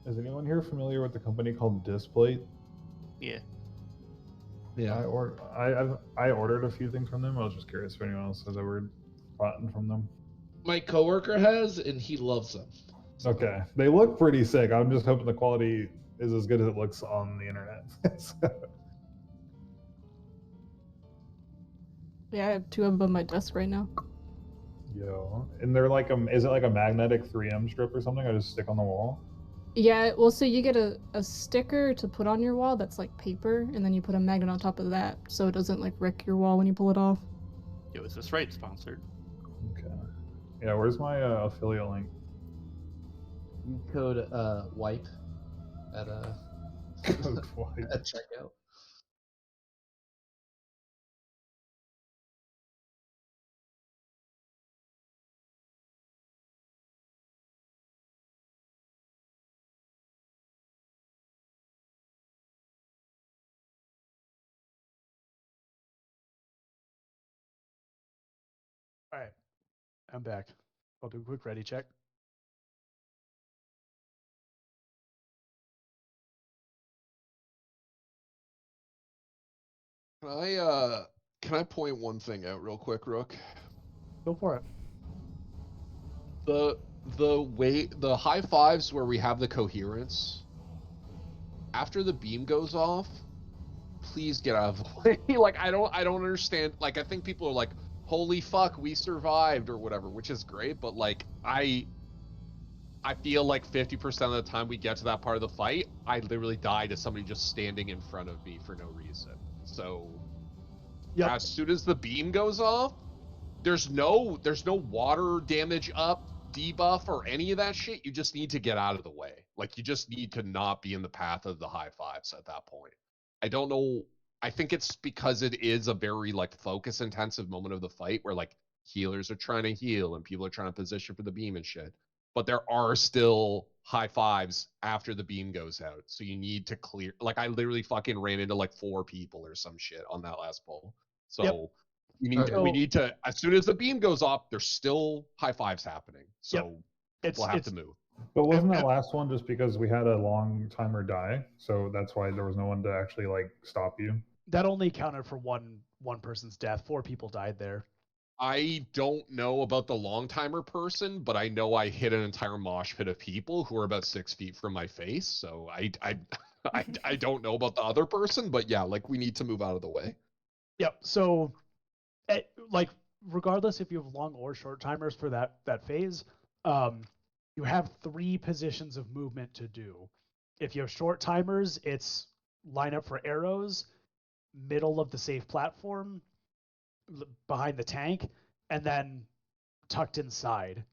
Is anyone here familiar with the company called Displate? Yeah. Yeah. I ordered a few things from them. I was just curious if anyone else has ever gotten from them. My coworker has, and he loves them. Okay, they look pretty sick. I'm just hoping the quality is as good as it looks on the internet. Yeah, I have 2 of them on my desk right now. Yo, and they're like is it like a magnetic 3M strip or something? I just stick on the wall. Yeah, well, so you get a sticker to put on your wall that's like paper, and then you put a magnet on top of that so it doesn't like wreck your wall when you pull it off. It was this right sponsored. Okay. Yeah, where's my affiliate link? Code wipe at Code wipe. at checkout. All right, I'm back. I'll do a quick ready check. Can I point one thing out real quick, Rook? Go for it. The high fives where we have the coherence, after the beam goes off, please get out of the way. Like I don't understand. Like I think people are like, holy fuck, we survived or whatever, which is great, but like I feel like 50% of the time we get to that part of the fight, I literally die to somebody just standing in front of me for no reason. So as soon as the beam goes off, there's no water damage up, debuff, or any of that shit. You just need to get out of the way. Like you just need to not be in the path of the high fives at that point. I don't know. I think it's because it is a very like focus intensive moment of the fight where like healers are trying to heal and people are trying to position for the beam and shit. But there are still high fives after the beam goes out. So you need to clear. Like I literally fucking ran into like 4 people or some shit on that last pull. So we need to, as soon as the beam goes off, there's still high fives happening. So we'll have to move. But wasn't that last one just because we had a long timer die? So that's why there was no one to actually like stop you? That only accounted for one person's death. 4 people died there. I don't know about the long timer person, but I know I hit an entire mosh pit of people who are about 6 feet from my face. So I don't know about the other person, but yeah, like we need to move out of the way. Yep. So, like, regardless if you have long or short timers for that phase, you have 3 positions of movement to do. If you have short timers, it's line up for arrows, middle of the safe platform, behind the tank, and then tucked inside.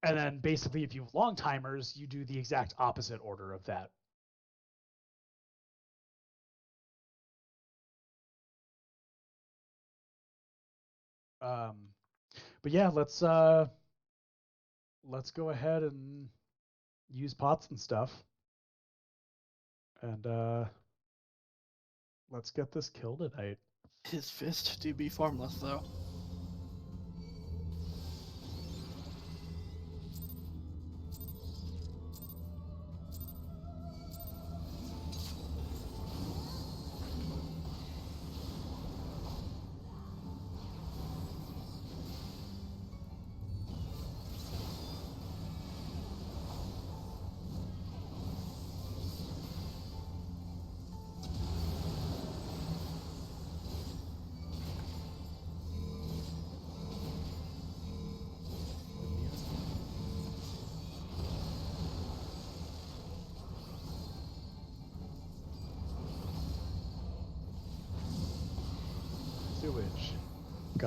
And then basically, if you have long timers, you do the exact opposite order of that. But yeah, let's go ahead and use pots and stuff. And let's get this kill tonight. His fist do be formless though.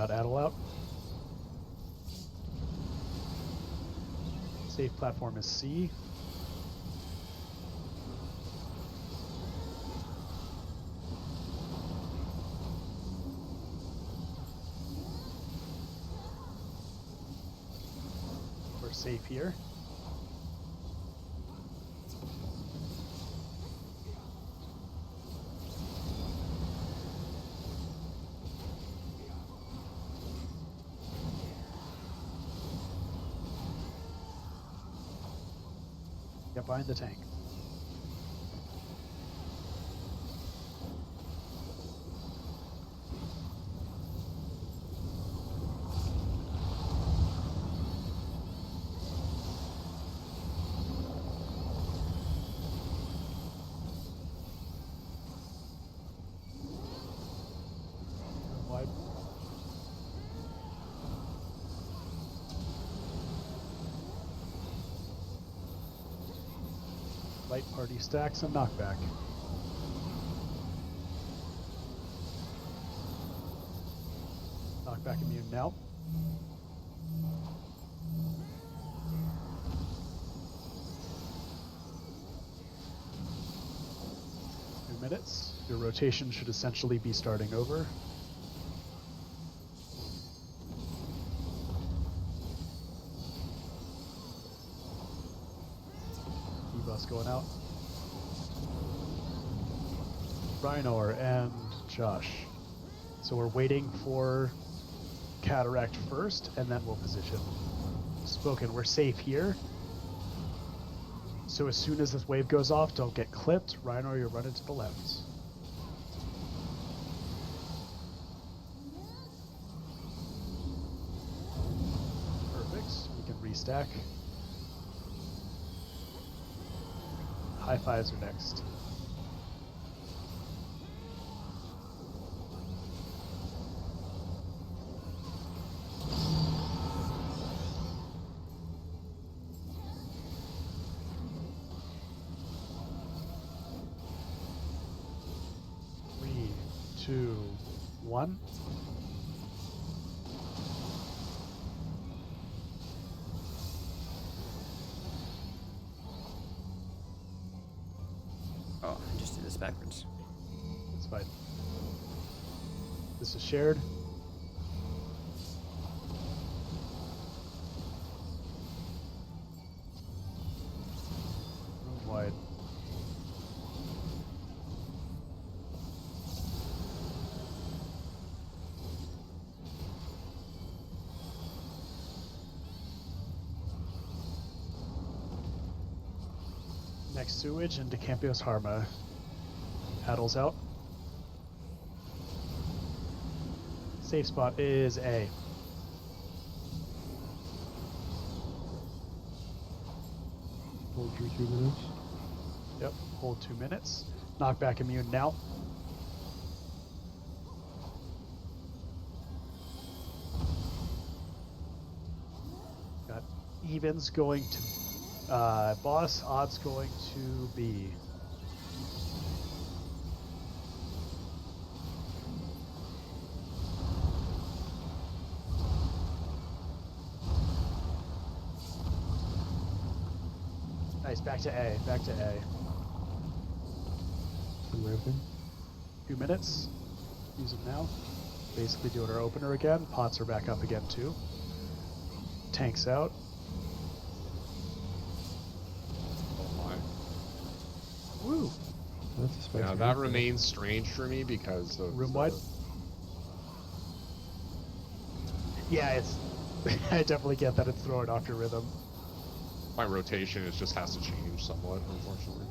got Adel out. Safe platform is C. We're safe here. Get behind the tank. Wide. Light party stacks and knockback. Knockback immune now. Minutes. Your rotation should essentially be starting over. E-bus going out. Rhinor and Josh. So we're waiting for Cataract first, and then we'll position. Spoken, we're safe here. So as soon as this wave goes off, don't get clipped. Rhinor, you're running to the left. Perfect. We can restack. High fives are next. Three, two, one. Oh, I just did this backwards. That's fine. This is shared. Room wide. Next sewage into Campios Harma. Paddles out. Safe spot is A. Hold for 2 minutes. Yep, hold 2 minutes. Knockback immune now. Got evens going to boss, odds going to B. Nice, back to A, back to A. I'm ramping. 2 minutes. Use them now. Basically doing our opener again. Pots are back up again too. Tanks out. Oh my. Woo! That's a spicy. Yeah, that remains strange for me because of Room wide? Yeah, it's. I definitely get that it's throwing off your rhythm. my rotation. It just has to change somewhat, unfortunately.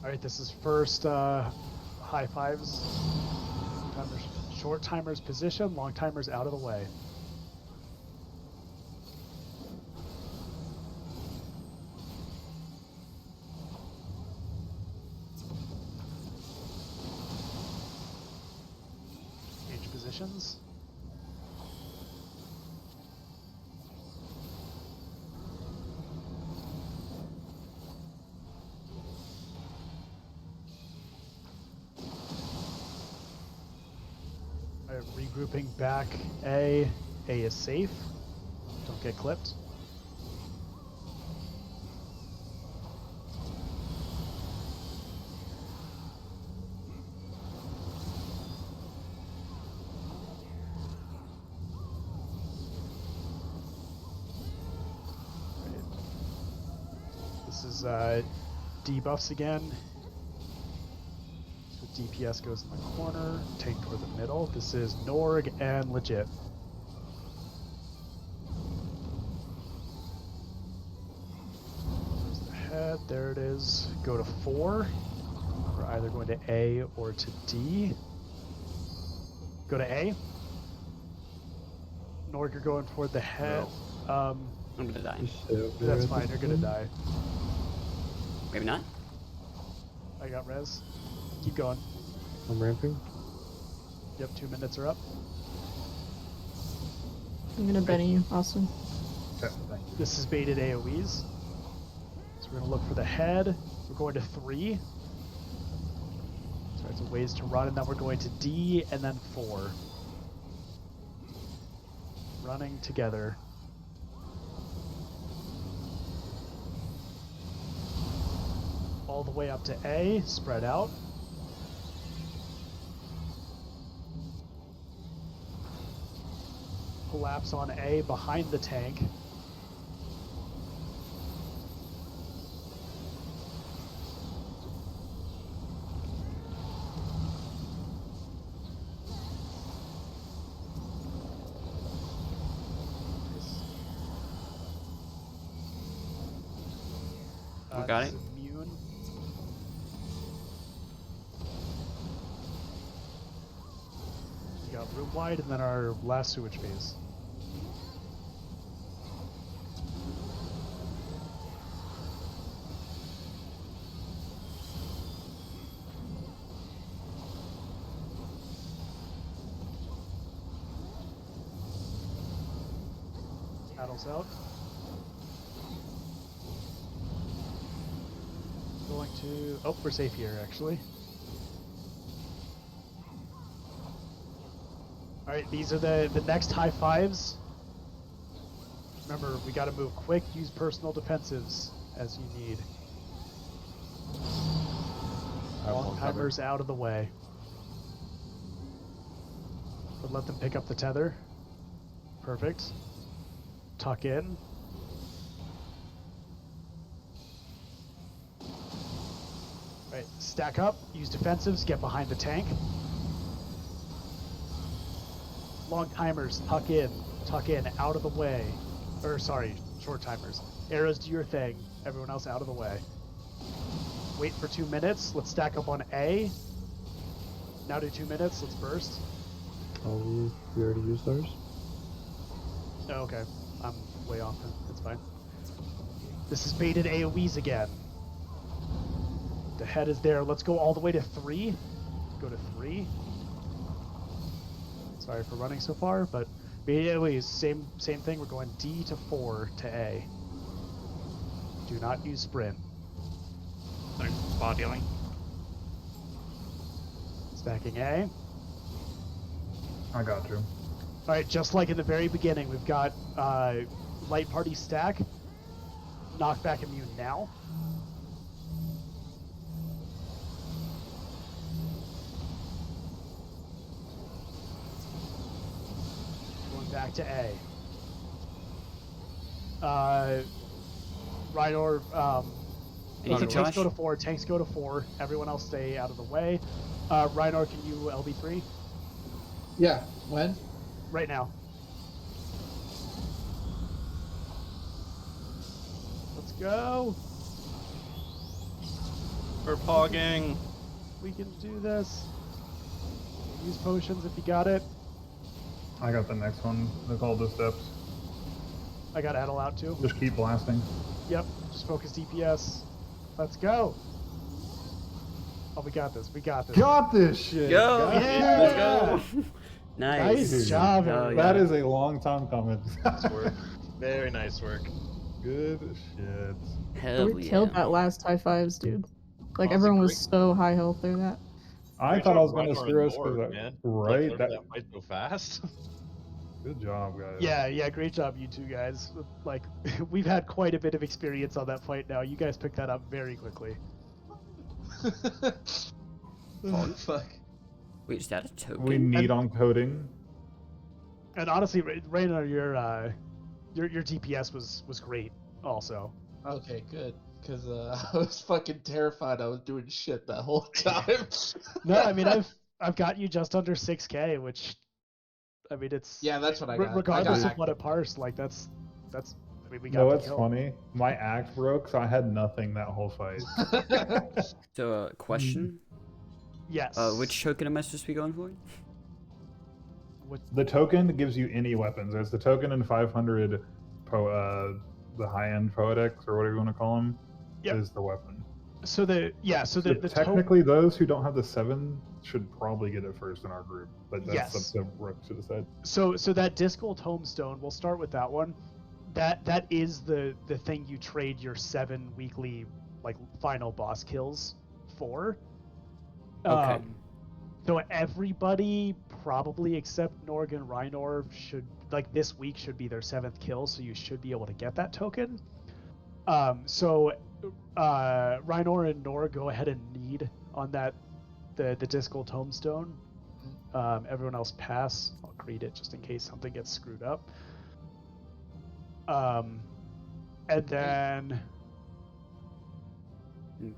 Alright, this is first high fives. Timers, short timers position, long timers out of the way. Change positions. Regrouping back A. A is safe. Don't get clipped. This is debuffs again. So DPS goes in the corner, take toward the middle. This is Norg and legit. There's the head, there it is. Go to 4. We're either going to A or to D. Go to A. Norg, you're going toward the head. I'm gonna die. Just stay up there That's at fine, this you're gonna point. die. Maybe not. I got res. Keep going. I'm ramping. Yep, 2 minutes are up. I'm gonna Benny you, Austin. Okay, thank you. This is baited AoEs. So we're gonna look for the head. We're going to 3. So it's a ways to run, and then we're going to D and then 4. Running together. All the way up to A, spread out. Collapse on A behind the tank. Got this it. is Immune. We got room wide and then our last sewage phase. Paddles out. Going to... Oh, we're safe here, actually. Alright, these are the next high fives. Remember, we gotta move quick, use personal defensives as you need. Long timers out of the way. But let them pick up the tether. Perfect. Tuck in. Right, stack up, use defensives, get behind the tank. Long timers, tuck in, out of the way. Or sorry, short timers. Arrows, do your thing. Everyone else out of the way. Wait for 2 minutes. Let's stack up on A. Now do 2 minutes. Let's burst. Oh, we already used ours? Oh, okay. I'm way off. That's fine. This is baited AoEs again. The head is there. Let's go all the way to 3. Go to 3. Sorry for running so far, but baited AoEs, same thing. We're going D to 4 to A. Do not use sprint. Like spot dealing. Stacking A. I got you. Alright, just like in the very beginning, we've got light party stack. Knockback immune now. Going back to A. Rhino, Anything, tanks Josh? go to 4, tanks go to 4. Everyone else stay out of the way. Rhino, can you LB3? Yeah. When? Right now. Let's go. We're pogging. We can do this. Use potions if you got it. I got the next one. They call the steps. I got Adel out too. Just keep blasting. Yep. Just focus DPS. Let's go. Oh, we got this. We got this. Got this shit. Go! Yeah! Let's go! Nice. Nice job, Hell everyone. yeah. That is a long time coming. Nice work. Very nice work. Good shit. Hell We yeah. killed that last high fives, dude. Like Honestly, everyone was great. so high health through that. I Great thought I job, was going to Reinor screw and us because Nord, man. right. Like, that fight so fast. Good job, guys. Yeah, great job, you two guys. Like, we've had quite a bit of experience on that fight now. You guys picked that up very quickly. Oh, fuck. Wait, is that a token? We need on coding. And honestly, Raynor, your DPS was great. Also, Okay, good. Because I was fucking terrified I was doing shit that whole time. no, I mean I've got you just under 6K, which, I mean, it's Yeah, that's what I got. Regardless I of what it active. parsed, like that's. I mean, we got No, the it's kill. funny. My axe broke, so I had nothing that whole fight. So, question. Yes. Which token am I supposed to be going for? The token gives you any weapons. There's the token in 500, the high-end Poedex, or whatever you want to call them, Yep. is the weapon. So the technically, those who don't have the 7 should probably get it first in our group, but that's Yes. up to Rook to decide. So that Discal Tombstone, we'll start with that one. That is the thing you trade your 7 weekly like final boss kills for. Okay. So everybody, probably except Norg and Reinor, should, like, this week should be their 7th kill, so you should be able to get that token. So Reinor and Norg, go ahead and need on that the Discal Tombstone. Everyone else pass. I'll create it just in case something gets screwed up. And then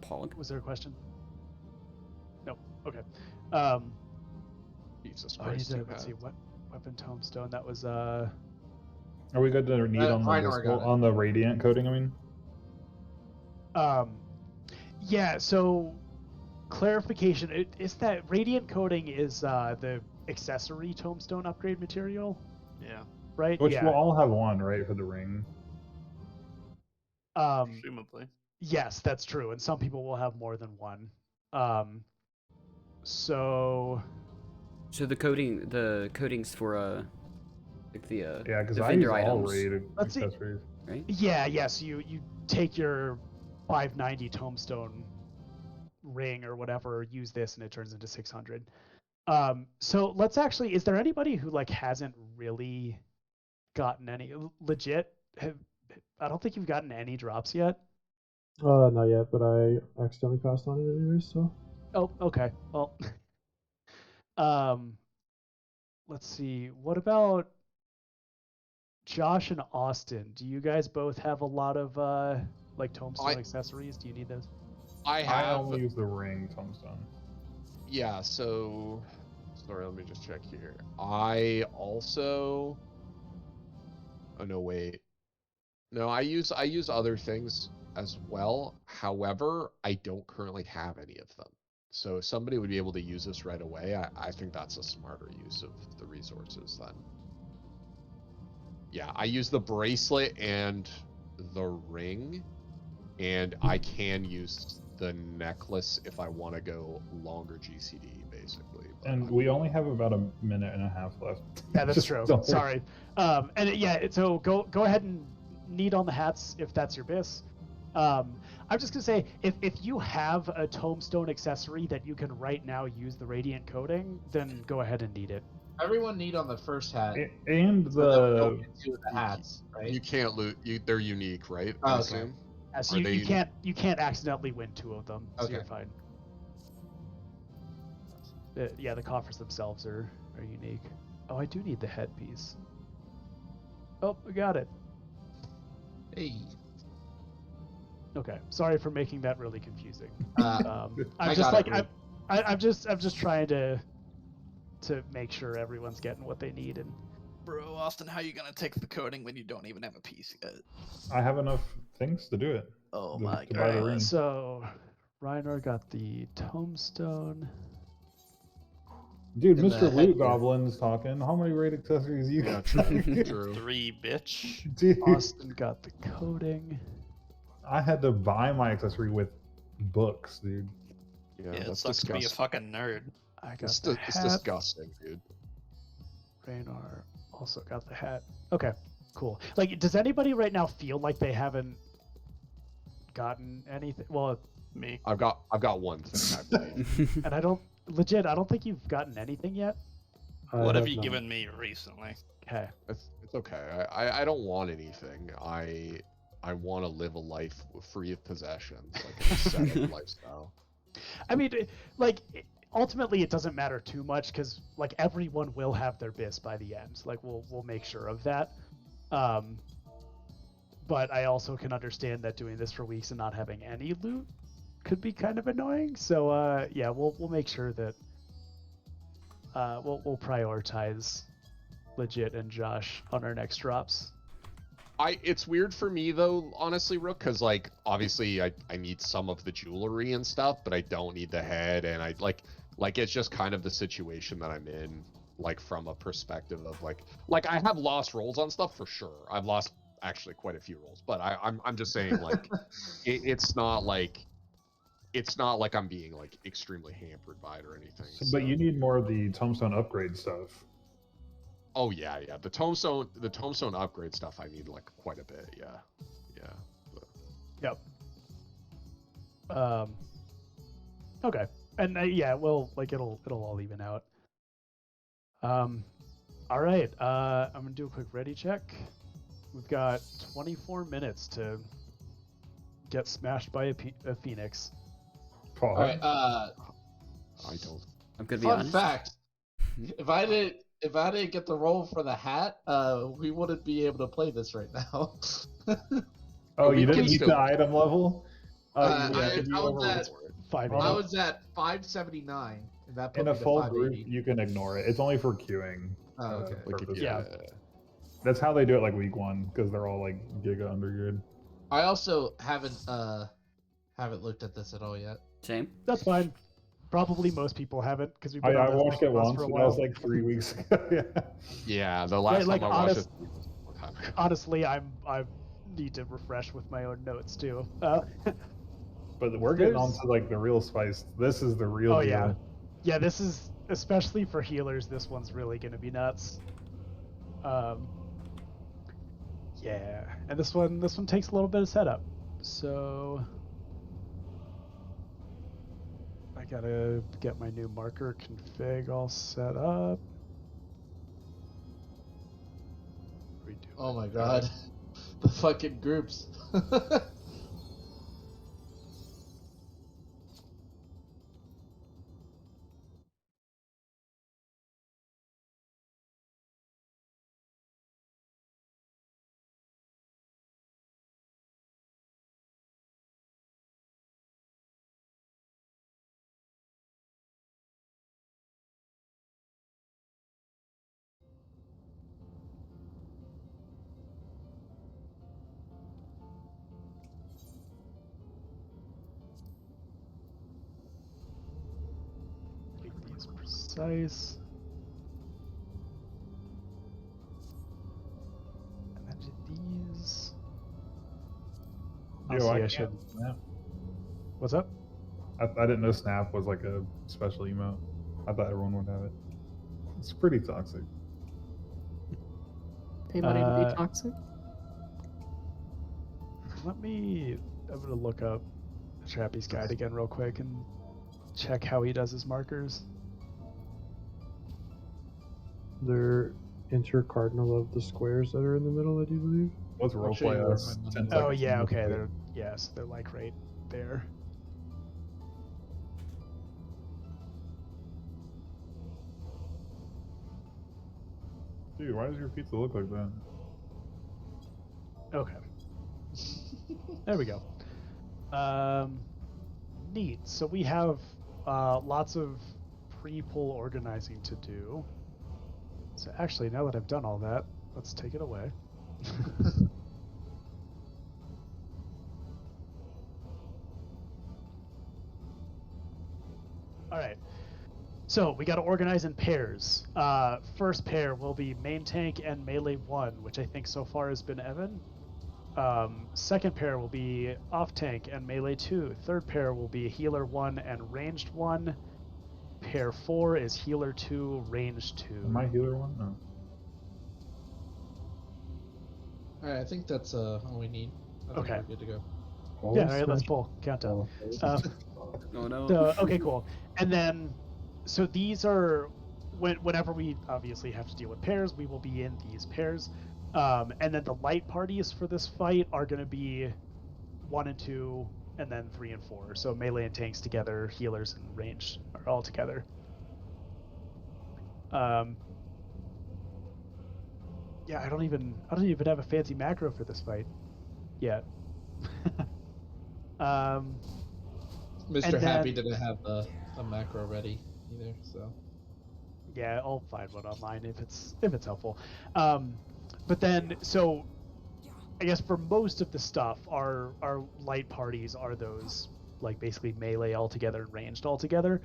Pollock? was there a question? No. Okay. Jesus I need Christ. to, let's see, what weapon tombstone? That was Are we good to need on the Reinor got it. on the Radiant coding? I mean, yeah. So clarification: is that Radiant coding is the accessory tombstone upgrade material, Yeah, right? which yeah. we'll all have one, right, for the ring. presumably. Yes, that's true, and some people will have more than one. So the codings for like the Yeah, because the I use vendor all items, raid Let's see. accessories. right? yeah. So you take your 590 tombstone ring or whatever, use this, and it turns into 600. So let's actually, is there anybody who like hasn't really gotten any legit? I don't think you've gotten any drops yet. Not yet, but I accidentally passed on it anyways, so. Oh, okay. Well, let's see. What about Josh and Austin? Do you guys both have a lot of like tombstone accessories? Do you need those? I I have. only use the ring tombstone. Yeah, so. Sorry, let me just check here. I also. Oh, no, wait. No, I use other things as well. However, I don't currently have any of them. So if somebody would be able to use this right away, I think that's a smarter use of the resources then. Yeah, I use the bracelet and the ring, and I can use the necklace if I want to go longer GCD, basically. But And we only have about a minute and a half left. Yeah, that's Just true. don't- Sorry. And so go ahead and need on the hats if that's your bis. I'm just gonna say if you have a tombstone accessory that you can right now use the radiant coding, then go ahead and need it. Everyone need on the first hat. And So that we don't the get to the hats, right? you can't loot. They're unique, right? Oh, I okay. assume? So Are you, they you unique? can't accidentally win 2 of them. So you're Okay. fine. Yeah, the coffers themselves are unique. Oh, I do need the headpiece. Oh, we got it. Hey. Okay, sorry for making that really confusing. I I'm just got like it. I'm just trying to make sure everyone's getting what they need. And Bro, Austin, how you gonna take the coding when you don't even have a piece yet? I have enough things to do it. Oh To- my to buy the god. ring. so Reiner got the tombstone. Dude, And Mr. the Loot headgear. Goblin's talking. How many raid accessories you Yeah, got? true. True. 3, bitch. Dude, Austin got the coding. I had to buy my accessory with books, dude. Yeah, Yeah, it that's sucks to be a disgusting. fucking nerd. I got It's, the it's hat. disgusting, dude. Raynar also got the hat. Okay, cool. Like, does anybody right now feel like they haven't gotten anything? Well, Me. I've got one thing, I believe. and I don't legit, I don't think you've gotten anything yet. What have have you not. given me recently? Okay. It's okay. I don't want anything. I want to live a life free of possessions, like an ascetic lifestyle. I mean, like, ultimately, it doesn't matter too much because, like, everyone will have their bis by the end. Like, we'll make sure of that. But I also can understand that doing this for weeks and not having any loot could be kind of annoying. So, yeah, we'll make sure that we'll prioritize Legit and Josh on our next drops. It's weird for me though, honestly, Rook, because like obviously I need some of the jewelry and stuff, but I don't need the head, and I like it's just kind of the situation that I'm in, like from a perspective of like I have lost rolls on stuff for sure. I've lost actually quite a few rolls, but I'm just saying like it's not like I'm being like extremely hampered by it or anything. But you need more of the tombstone upgrade stuff. Oh yeah. The tombstone upgrade stuff I need like quite a bit. Yeah. But... Yep. Okay, and yeah, well, like it'll all even out. All right. I'm gonna do a quick ready check. We've got 24 minutes to get smashed by a phoenix. All right. I don't. I'm gonna be Fun honest. fact: if I didn't get the roll for the hat, we wouldn't be able to play this right now. Oh, we you didn't can meet still- the item level? I you was at Five. Oh, I no. was at 579, and that put In me a to full group, 580. you can ignore it. It's only for queuing. Oh, okay. Like if purposes. Yeah. That's how they do it like week one, because they're all like giga undergrid. I also haven't looked at this at all yet. Same. That's fine. Probably most people haven't because we've I been on this watched it bus once, for a but while. that was like 3 weeks ago. Yeah. Yeah, the last like, time I watched honest- it was a long time ago. Honestly, I need to refresh with my own notes too. But we're getting There's- onto like the real spice. This is the real Oh deal. yeah. This is especially for healers. This one's really gonna be nuts. Yeah, and this one takes a little bit of setup. So I gotta get my new marker config all set up. Redo Oh it. my god, the fucking groups. Make these precise. And then do these. Yo, Honestly, I can't should. Snap. What's up? I didn't know Snap was like a special emote. I thought everyone would have it. It's pretty toxic. Pay money to Uh, be toxic. I'm gonna look up Trappy's guide again real quick and check how he does his markers. They're intercardinal of the squares that are in the middle, I do believe. Let's I'll roleplay show you where us. my 10 money- Oh seconds yeah, into okay. it. They're like right there. Dude, why does your pizza look like that? Okay. There we go. Neat. So we have lots of pre-pull organizing to do. So actually, now that I've done all that, let's take it away. All right. So we got to organize in pairs. First pair will be main tank and melee 1, which I think so far has been Evan. Second pair will be off tank and melee 2. Third pair will be healer 1 and ranged 1. Pair 4 is healer 2, ranged 2. Am I healer one? No. Alright, I think that's all we need. I think Okay. we're good to go. Yeah, all right, let's pull. Countdown. Oh, Oh no. So, okay, cool. And then so these are whenever we obviously have to deal with pairs, we will be in these pairs. And then the light parties for this fight are going to be 1 and 2, and then 3 and 4. So melee and tanks together, healers and range are all together. Yeah, I don't even have a fancy macro for this fight yet. Mr. Happy didn't have a macro ready either, so. Yeah, I'll find one online if it's helpful. But then, so I guess for most of the stuff, our light parties are those like basically melee altogether and ranged altogether.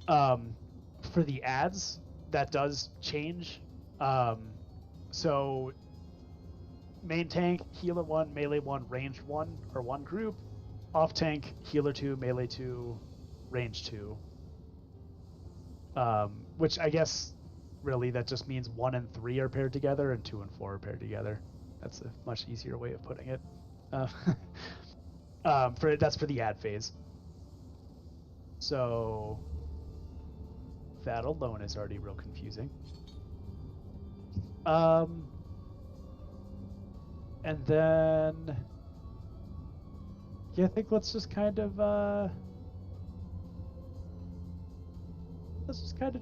For the ads, that does change. So main tank, healer 1, melee 1, ranged 1 are one group. Off tank, healer 2, melee 2, range 2. Which I guess really that just means 1 and 3 are paired together and 2 and 4 are paired together. That's a much easier way of putting it. That's for the ad phase. So that alone is already real confusing. And then yeah, I think let's just kind of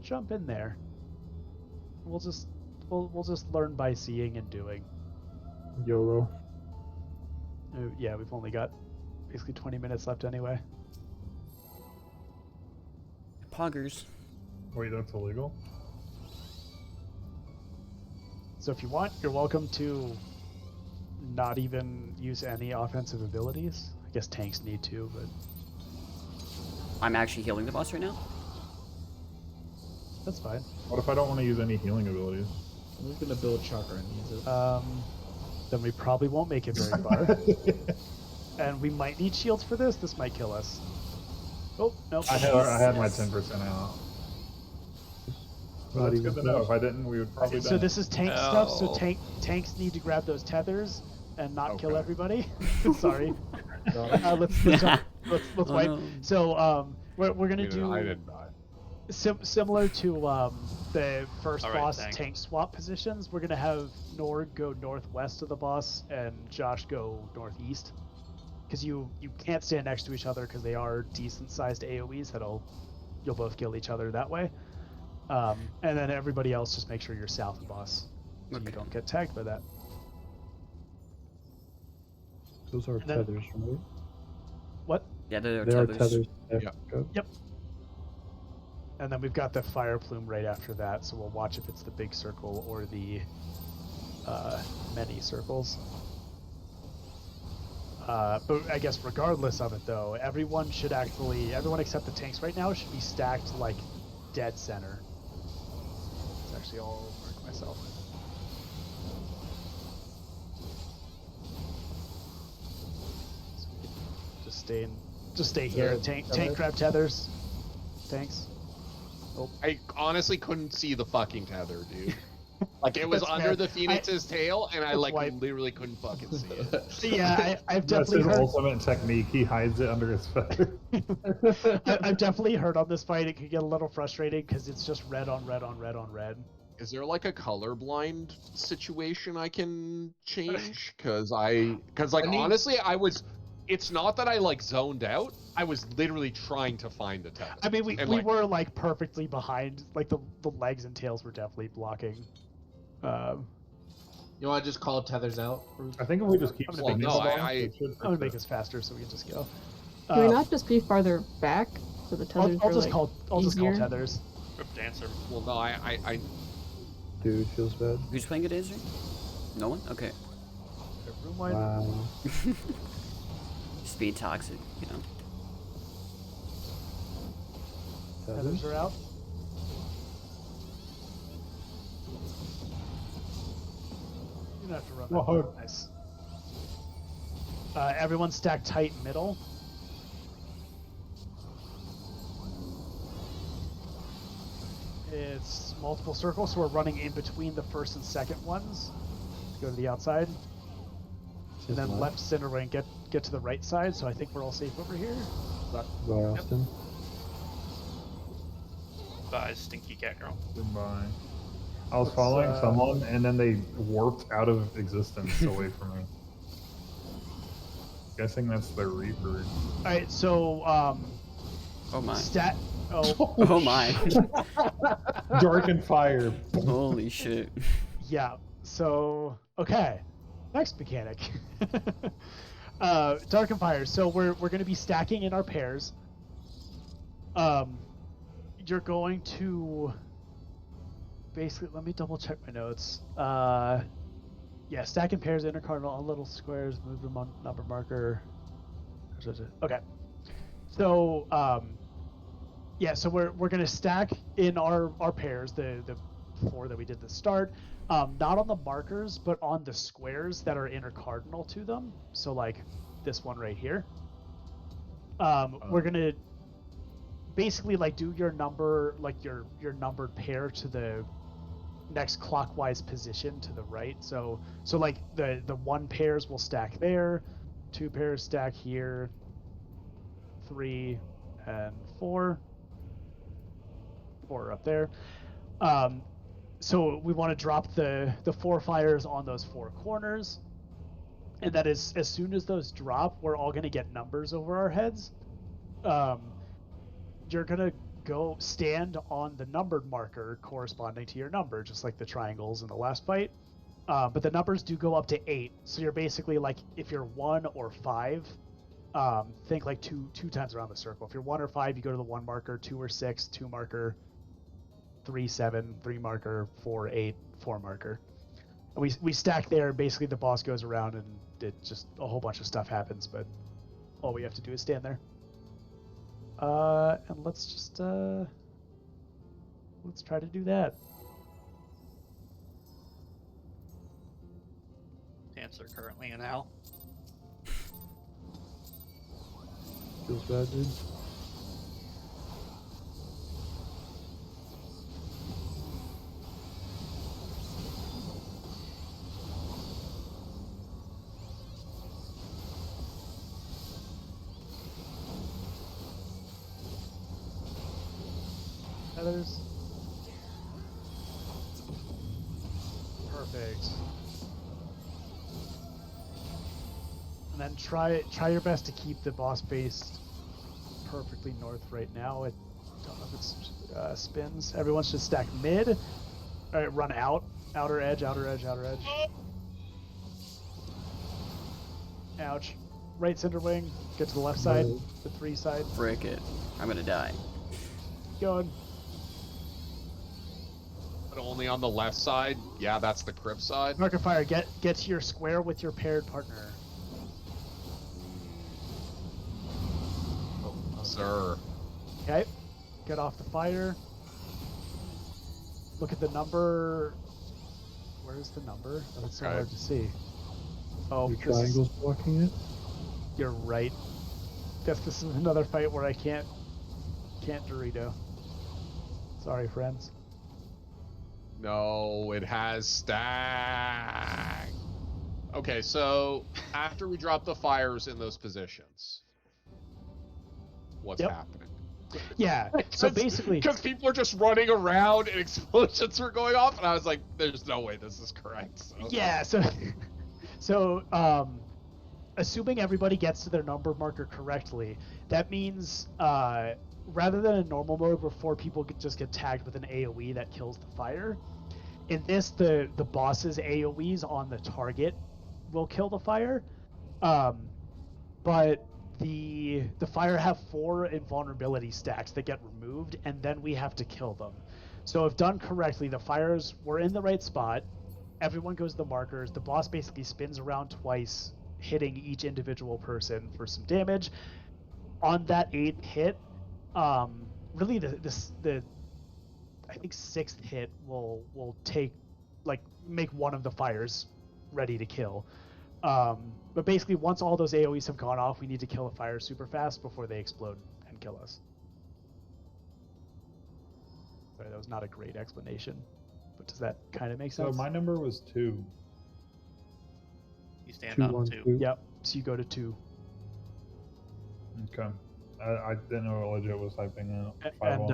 jump in there. We'll just learn by seeing and doing. YOLO. Yeah, we've only got basically 20 minutes left anyway. Poggers. Wait, that's illegal? So if you want, you're welcome to not even use any offensive abilities. I guess tanks need to, but I'm actually healing the boss right now. that's fine. What if I don't want to use any healing abilities? I'm just gonna build chakra and use it. Then we probably won't make it very far. And we might need shields for this. This might kill us. Oh, no. I had my 10% out. Well, that's good to know. If I didn't, we would probably die. So this is tank stuff, so No. tanks need to grab those tethers and not kill Okay. everybody. Sorry. Let's Oh, wipe. no. So we're gonna do I didn't die. similar to the first All right, boss tank. tank swap positions. We're gonna have Nord go northwest of the boss and Josh go northeast, because you can't stand next to each other because they are decent sized AOE's you'll both kill each other that way. And then everybody else just make sure you're south of the boss so you Okay. don't get tagged by that. Those are And then- tethers, right? What? Yeah, there are They are tethers. tethers. Yeah. Go. And then we've got the fire plume right after that, so we'll watch if it's the big circle or the many circles. But I guess regardless of it though, everyone except the tanks right now should be stacked like dead center. It's actually all mark myself. So we can just stay here. Tank grab tethers. Tanks. I honestly couldn't see the fucking tether, dude. Like it was That's under fair. the Phoenix's tail, and I That's like why- literally couldn't fucking see it. Yeah, I've That's definitely his heard. ultimate technique. He hides it under his feather. I've definitely heard on this fight it could get a little frustrating because it's just red on red on red on red. Is there like a colorblind situation I can change? Cause honestly, it's not that I like zoned out. I was literally trying to find the tether. I mean, we And, like, were like perfectly behind. Like the legs and tails were definitely blocking. You want to just call tethers out? I think if we just keep I'm gonna spinning make the this- ball, it should I'm gonna fix make it. this faster so we can just go. Can we not just be farther back so the tethers I'll are just like call easier? tethers. Rip dancer. Well, no, I Dude, feels bad. Who's playing a dancer? No one? Okay. Room wide. Wow. Speed toxic, you know. Tethers are out. You don't have to run. that Whoa. far. Nice. Everyone stacked tight middle. It's multiple circles, so we're running in between the first and second ones. Go to the outside, and then left, center, right, and get to the right side. So I think we're all safe over here. By Austin. Goodbye, stinky cat girl. Goodbye. I was Let's, following someone, and then they warped out of existence away from me. Guessing that's the Reaper. All right, so Oh my. Oh, Oh my. Dark and fire. Holy shit. yeah. So okay, next mechanic. Dark and fire. So we're going to be stacking in our pairs. You're going to basically, let me double check my notes. Yeah, stack in pairs, intercardinal on little squares, move the number marker. Okay. So yeah, so we're gonna stack in our pairs, the 4 that we did at the start, not on the markers, but on the squares that are intercardinal to them. So like this one right here. We're gonna basically like do your number, like your numbered pair to the next clockwise position to the right. So like the 1 pairs will stack there, 2 pairs stack here, 3 and 4 up there. So we want to drop the 4 fires on those 4 corners, and that is, as soon as those drop, we're all going to get numbers over our heads. You're going to go stand on the numbered marker corresponding to your number, just like the triangles in the last fight. But the numbers do go up to 8, so you're basically like, if you're 1 or 5, think like two times around the circle. If you're 1 or 5, you go to the 1 marker, 2 or 6, 2 marker, 3, 7, 3 marker, 4, 8, 4 marker. And we stack there. Basically, the boss goes around and it just a whole bunch of stuff happens, but all we have to do is stand there. And let's just let's try to do that. Pants are currently in hell. Feels bad, dude. Others. Perfect. And then try your best to keep the boss base perfectly north right now. I don't know if it spins. Everyone should stack mid. All right, run out. Outer edge, outer edge, outer edge. Ouch. Right center wing. Get to the left side. The 3 side. Frick it. I'm gonna die. Going. But only on the left side? Yeah, that's the crypt side. Marker fire. Get to your square with your paired partner. Sir. Okay. Get off the fire. Look at the number. Where's the number? Oh, it's so Okay. hard to see. Oh, Your this is, triangle's blocking it. you're right. Guess this is another fight where I can't Dorito. Sorry, friends. No, it has stack. Okay, so after we drop the fires in those positions, what's Yep. happening? Yeah. So basically, Because people are just running around and explosions were going off, and I was like, there's no way this is correct. So. yeah. So assuming everybody gets to their number marker correctly, that means rather than a normal mode where 4 people just get tagged with an AoE that kills the fire, in this the boss's AoEs on the target will kill the fire, but the fire have 4 invulnerability stacks that get removed, and then we have to kill them. So if done correctly, the fires were in the right spot. Everyone goes to the markers. The boss basically spins around twice, hitting each individual person for some damage. On that 8th hit, really the I think 6th hit will make one of the fires ready to kill. But basically, once all those AoEs have gone off, we need to kill the fire super fast before they explode and kill us. Sorry, that was not a great explanation, but does that kind of make sense? So my number was 2. You stand 2, on 1, 2. 2. Yep. So you go to 2. Okay. I didn't know what legit was typing out. And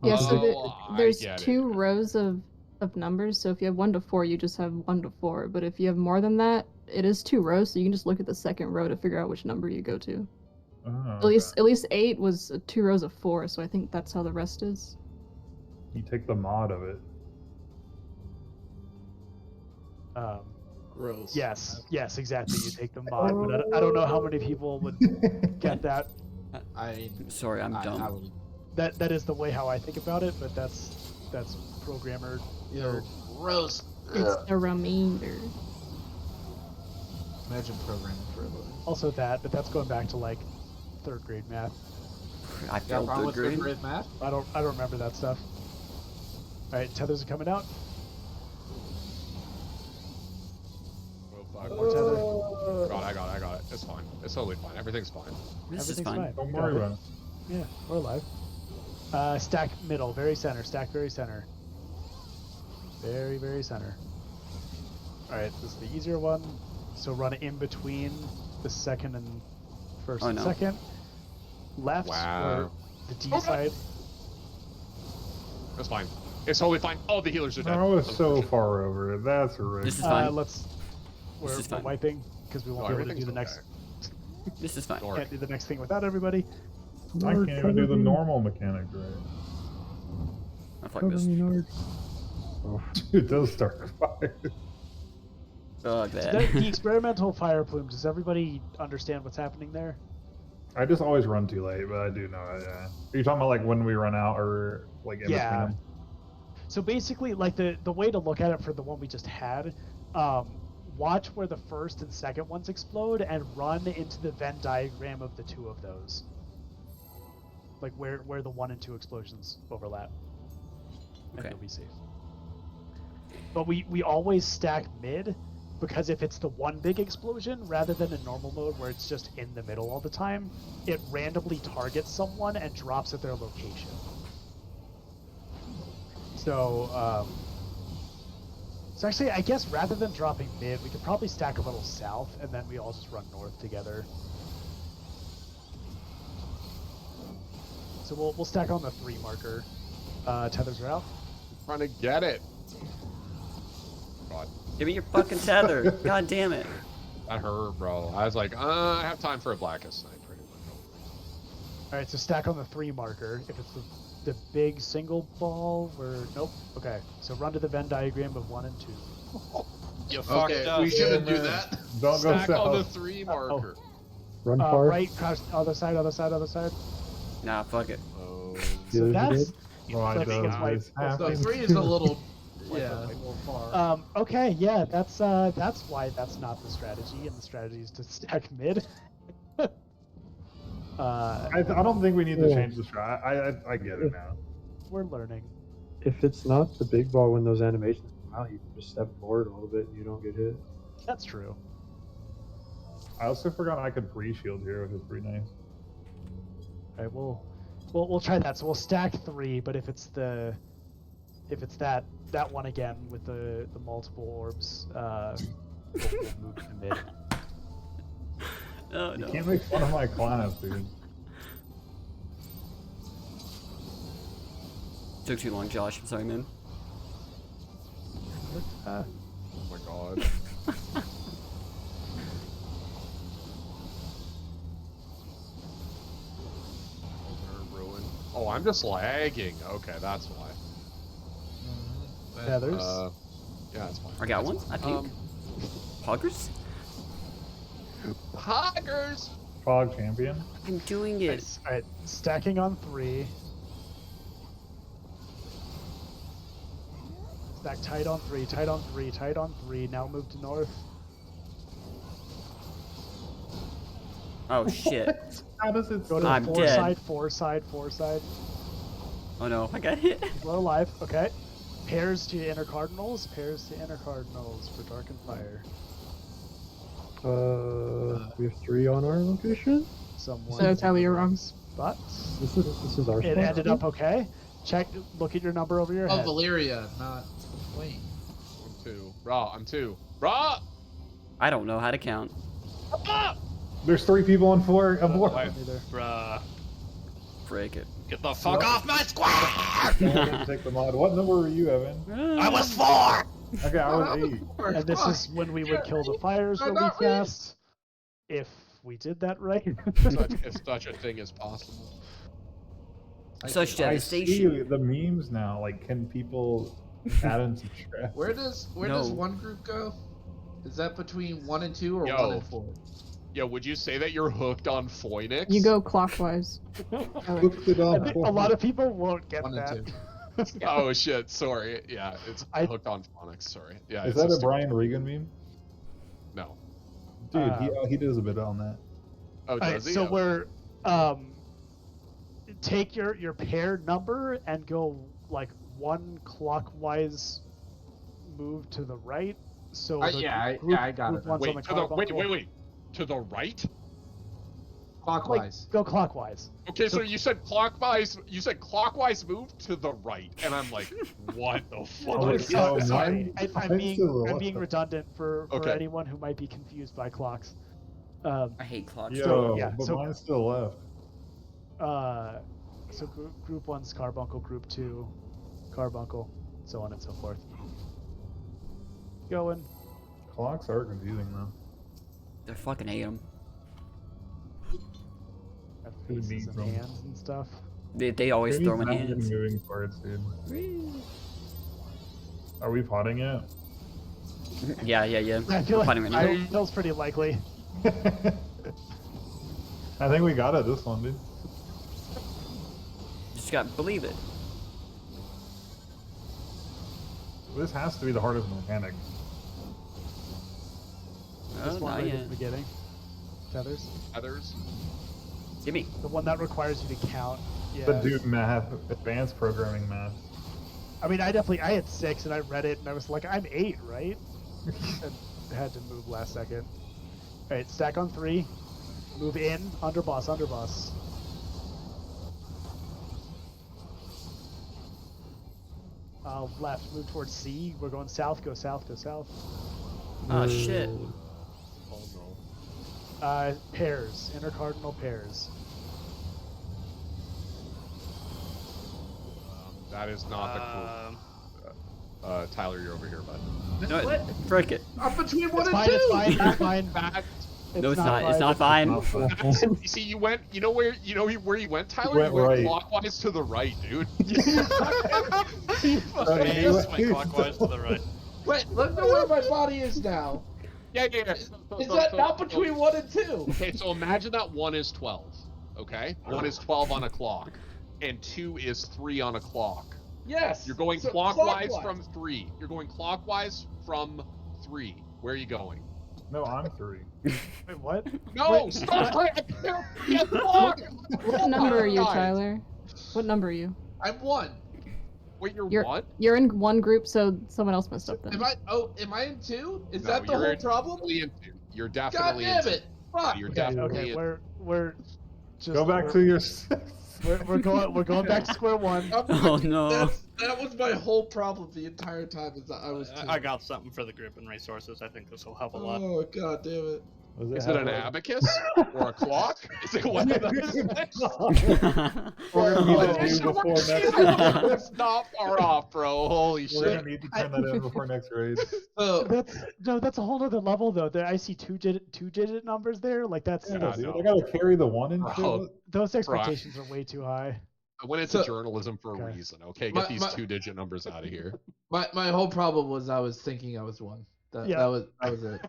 Yeah, so Oh, I there's get it. 2 rows of numbers. So if you have 1 to 4, you just have 1 to 4. But if you have more than that, it is 2 rows. So you can just look at the second row to figure out which number you go to. Oh, At least 8 was 2 rows of 4. So I think that's how the rest is. You take the mod of it. Gross. Yes, exactly. You take the mod, but I don't know how many people would get that. Sorry, I'm dumb. I would, That is the way how I think about it, but that's programmer. gross. It's a remainder. Imagine programming for a living. Also that, but that's going back to like 3rd grade math. I Yeah, failed problem 3rd with grade. grid math. I don't remember that stuff. All right, tethers are coming out. Oh, fuck. More tether. I got it. It's fine. It's totally fine. Everything's fine. This is Everything's fine. Don't Got worry it. about it. Yeah, we're alive. Stack middle, very center. Stack very center. Very, very center. Alright, this is the easier one. So run in between the second and first and no. second. Left Wow. for the D side. It's fine. It's totally fine. All the healers are dead. I was so far over. That's ridiculous. This is fine. We're is fine. wiping because we won't be able to do the everything's next. This is fine. Don't worry. Can't do the next thing without everybody. I can't even do the normal mechanic right. I fuck this. Oh, dude, those start fire. Fuck So that. the experimental fire plume. Does everybody understand what's happening there? I just always run too late, but I do know it. Yeah. Are you talking about like when we run out or like in Yeah. between? So basically, like the way to look at it for the one we just had, watch where the first and second ones explode and run into the Venn diagram of the 2 of those. Like where the 1 and 2 explosions overlap. And Okay. you'll be safe. But we always stack mid, because if it's the one big explosion rather than in normal mode where it's just in the middle all the time, it randomly targets someone and drops at their location. So, so actually, I guess rather than dropping mid, we could probably stack a little south, and then we all just run north together. So we'll stack on the 3 marker. Tethers are out. Trying to get it. God, Give me your fucking tether. God damn it. that hurt, bro. I was like, I have time for a blackest snipe pretty much. All right, so stack on the 3 marker. If it's the big single ball, nope. Okay, so run to the Venn diagram of 1 and 2. You fucked up. we shouldn't do that. Don't go Stack on the south. 3 marker. Run far. Right, crouch, other side. Nah, fuck it. Oh, So Yeah, that's Oh, I flipping know is white. this So happens. 3 is a little, yeah. a little far. Okay, yeah, that's why that's not the strategy, and the strategy is to stack mid. I don't think we need to Yeah. change the strat. I get it now. We're learning. If it's not the big ball when those animations come out, you can just step forward a little bit and you don't get hit. That's true. I also forgot I could pre-shield here, which is pretty nice. All right, we'll try that. So we'll stack 3, but if it's that one again with the multiple orbs, we'll move to mid. Oh You no. can't make fun of my class, dude. Took too long, Josh. I'm sorry, man. oh my god. Ruin. Oh, I'm just lagging. Okay, that's why. Feathers. Yeah, that's fine. I got That's one. I fine. think. Poggers? Poggers! Fog champion. I'm doing it. Nice. All right, stacking on 3. Stack tight on 3, tight on 3, tight on 3. Now move to north. Oh shit. How does it Go to I'm 4 dead. side, 4 side, 4 side. Oh no, I got hit. We're alive. Okay. Pairs to inner cardinals. Pairs to inner cardinals for dark and fire. We have 3 on our location. Someone. So Tyler, you're wrong. But This is our it spot, ended right? up okay. Check. Look at your number over your Oh, head. Valeria, not Wayne. I'm 2. Raw, I'm 2. Raw! I don't know how to count. Ah! There's 3 people on 4 aboard. Neither. Bruh. Frick it. Get the fuck off my square! I didn't take the mod. What number were you, Evan? I was 4! Okay, I was 8. And this is when we would kill the fires really not reading. fast. If we did that right. If such a thing is possible. Such I see devastation. the memes now. Like, can people add and subtract? Where does No. one group go? Is that between 1 and 2 or Yo. 1 and 4? Yeah, would you say that you're hooked on Phoenix? You go clockwise. Hooked it I up. think a lot of people won't get 1 that. and 2. Oh shit, sorry. Yeah, it's I- hooked on Phonics, sorry. Yeah, Is it's that a just Brian Regan meme? No. Dude, he does a bit on that. Oh, Alright, does he? so Oh. we're take your paired number and go like 1 clockwise move to the right. So the I got group it. one's on Wait, the to the wait, carbuncle. wait, wait. To the right? Clockwise. Go clockwise. Okay, so you said clockwise move to the right. And I'm like, what the fuck? Oh, wait, so Sorry, mine- I'm mine's to the I'm being left. redundant for Okay. anyone who might be confused by clocks. I hate clocks. Yo, yeah, but so- mine's still left. So group 1's carbuncle, group 2 carbuncle, so on and so forth. Going. Clocks are confusing though. They're fucking hate 'em. Have Who faces needs and them? hands and stuff. They always Who throw needs in that many hands. moving parts, dude? Are we potting yet? Yeah. I feel We're fighting right now. feels pretty likely. I think we got it this one, dude. Just got believe it. This has to be the hardest mechanic. This Oh, one not right yet. at the beginning. Tethers. Others? Gimme. The one that requires you to count. Yeah. But dude, math, advanced programming math. I mean, I had 6 and I read it and I was like, I'm 8, right? And had to move last second. Alright, stack on 3. Move in, underboss. Left, move towards C. We're going south, go south. Oh shit. Oh no. Pairs, intercardinal pairs. That is not the cool. Tyler, you're over here, bud. No, frick it. I'm between 1 It's and fine, 2! it's fine. No, it's not. It's not fine. You see, you went. You know where you went, Tyler? Went you went right. clockwise to the right, dude. Yes, my clockwise to the right. Wait, look at where my body is now. Yeah. Is that not between 1 and 2? Okay, so imagine that 1 is 12. Okay, 1 is 12 on a clock, and 2 is 3 on a clock. Yes. You're going so clockwise from 3. You're going clockwise from 3. Where are you going? No, I'm 3. Wait, what? No, Wait, stop! Get clock! What number are you, Guys, Tyler? What number are you? I'm 1. Wait, you're You're- what? You're in one group, so someone else messed up then. Am I in 2? Is No, that the you're whole problem? definitely in 2. You're God definitely damn in 2. it! Fuck. You're Okay, definitely okay, in. we're just Go back to your. we're going back to square one. Oh no. That was my whole problem the entire time. Is that I was. I got something for the group and resources. I think this will help a lot. Oh god damn it! Is it an abacus or a clock? Is it what? We're gonna need to do before next raid. It's not far off, bro. Holy We're gonna shit. need to turn that in before next raid. That's a whole other level though. There I see two digit numbers there. Like that's Yeah, Yeah, dude, no. I gotta carry the 1 and Bro. shit. those expectations are way too high. I went into So- journalism for a Okay. reason. Okay, My- get these my- 2-digit numbers out of here. My whole problem was I was thinking I was 1. That Yeah. that was it.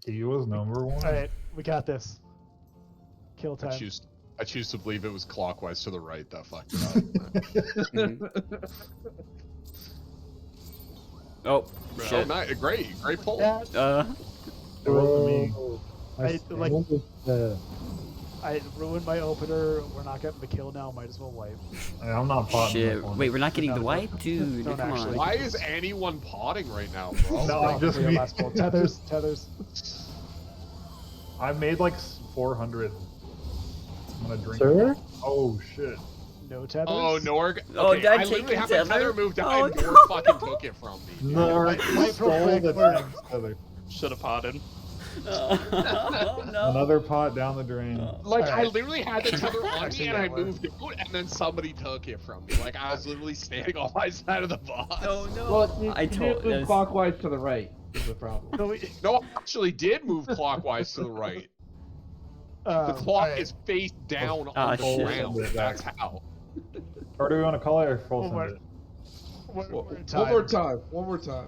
He was number 1. All right, we got this. Kill I time. choose to believe it was clockwise to the right. That fucked it up. Oh Oh, shit. great pull. Yeah, It wasn't me. I ruined my opener. We're not getting the kill now. Might as well wipe. I'm not potting Shit. this one. Wait, we're not getting the wipe, dude. Don't Come actually. on. Why is anyone potting right now, bro? No, just Probably our me. last goal. Tethers. I've made like 400. I'm gonna drink. Sir? Oh shit. No tethers. Oh, Norg. Oh, Okay, did I I take literally the have my tether? tether moved out Oh, and no. Norg fucking took it from me. No, Wait, real stole quick, the we're- tanks, Tyler. Should have potted. Oh, no. Another pot down the drain. Like, I Alright. literally had the tether on me Actually, and yeah, I we're- moved it, and then somebody took it from me. Like, I was literally standing on my side of the boss. Oh no. Well, you, I you told didn't move this. clockwise to the right is the problem. So we, No, I actually did move clockwise to the right. The clock alright. is face down Ah, on the shit. ground. That's how. Or do we want to call it or full Well, send we're- it? We're in One more time. One more time.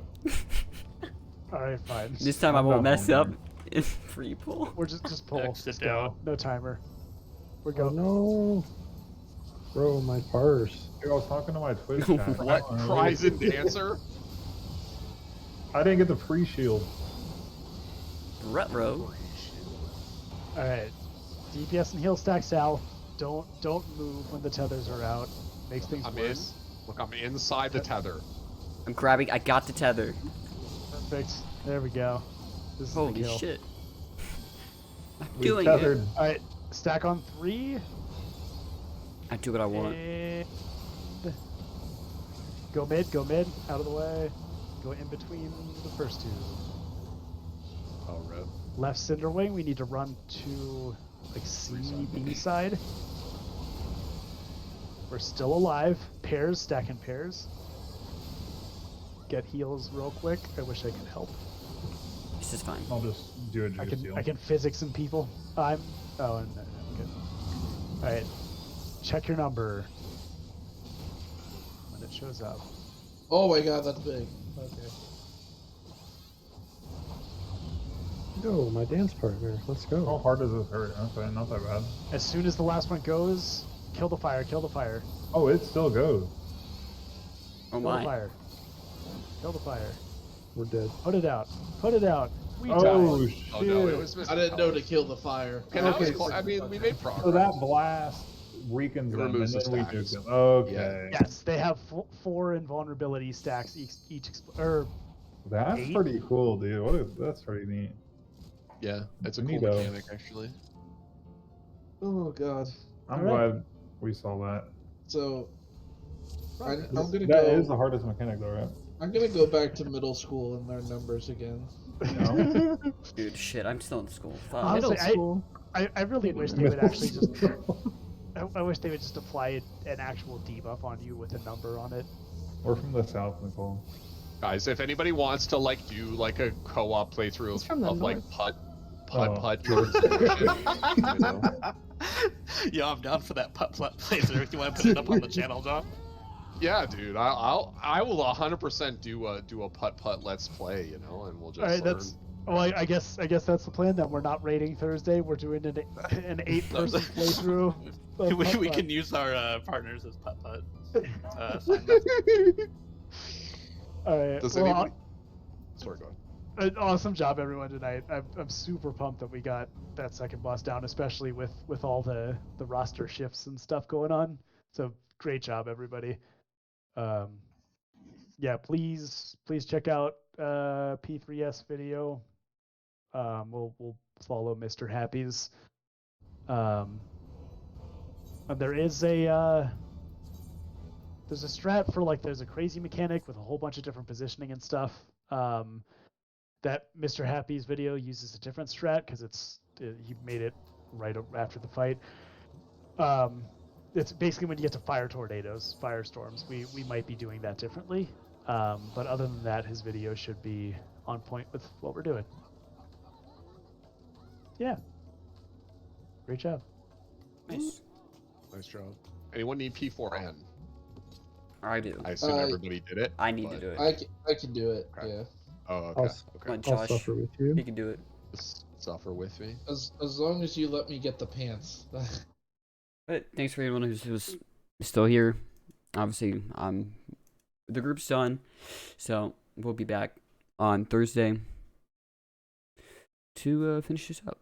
Alright, fine. This time I I'm won't not mess home, up. man. It's free pull. We're just pull. Exit Just down. go. No timer. We're Oh going. no. Bro, my purse. Dude, I was talking to my Twitch chat. What? Cries and dancer? I didn't get the free shield. Retro. Alright. DPS and heal stack south. Don't move when the tethers are out. Makes things I'm worse. in. Look, I'm inside the tether. I'm grabbing. I got the tether. Perfect. There we go. This is the Holy kill. shit. I'm We doing tethered. it. Alright, stack on 3. I do what I want. And go mid, out of the way. Go in between the first two. Oh, rip. Left cinder wing, we need to run to like C, B side. We're still alive. Pairs, stacking pairs. Get heals real quick. I wish I could help. This is fine. I'll just do a juice heal. I can physics some people. Oh, no, good. Alright. Check your number. When it shows up. Oh my god, that's big. Okay. Yo, my dance partner. Let's How go. hard does this hurt? Okay, not that bad. As soon as the last one goes, kill the fire, kill the fire. Oh, it still goes. Oh Kill the my. fire. Kill the fire. We're dead. Put it out. Put it out. We Oh, died. shit. Oh, no, it was I didn't know to kill the fire. Okay, that was Okay, cool. I mean, we made progress. So that blast weakens It them, and removes then the we stacks. juke them. Okay. Yes, they have 4 invulnerability stacks each That's 8? pretty cool, dude. That's pretty neat. Yeah, it's a cool Neato. mechanic, actually. Oh god. I'm Alright. glad we saw that. So I'm That gonna is go. the hardest mechanic, though, right? I'm gonna go back to middle school and learn numbers again. No. Dude, shit. I'm still in school. Fuck. Honestly, I really wish they would Middle actually just. school. I wish they would just apply an actual debuff on you with a number on it. We're from the south, Nicole. Guys, if anybody wants to like do like a co-op playthrough He's from the of like north. putt Oh. North Solution, you know? Yeah, I'm down for that putt playthrough. If you want to put it up on the channel, John. Yeah, dude, I will 100% do a putt let's play, you know, and we'll just All right, learn. that's. Well, I guess that's the plan. Then we're not raiding Thursday. We're doing an 8-person playthrough. of we Putt-Putt. can use our partners as putt. All right. Does well, anybody? Sorry, go ahead. an awesome job, everyone, tonight. I'm super pumped that we got that second boss down, especially with all the roster shifts and stuff going on. So great job, everybody. Yeah, please check out P3S video. We'll follow Mr. Happy's. And there's a strat for like there's a crazy mechanic with a whole bunch of different positioning and stuff. That Mr. Happy's video uses a different strat because he made it right after the fight. It's basically when you get to fire tornadoes, firestorms. We might be doing that differently. But other than that, his video should be on point with what we're doing. Yeah. Great job. Nice. Nice job. Anyone need P4N? I do. I assume everybody did it. I need but- to do it. I can do it. Okay. Yeah. Oh, I'll, okay. s- Come on, Okay. I'll Josh. suffer with you. You can do it. Just suffer with me. As long as you let me get the pants. But thanks for everyone who's still here. Obviously, the group's done, so we'll be back on Thursday to finish this up.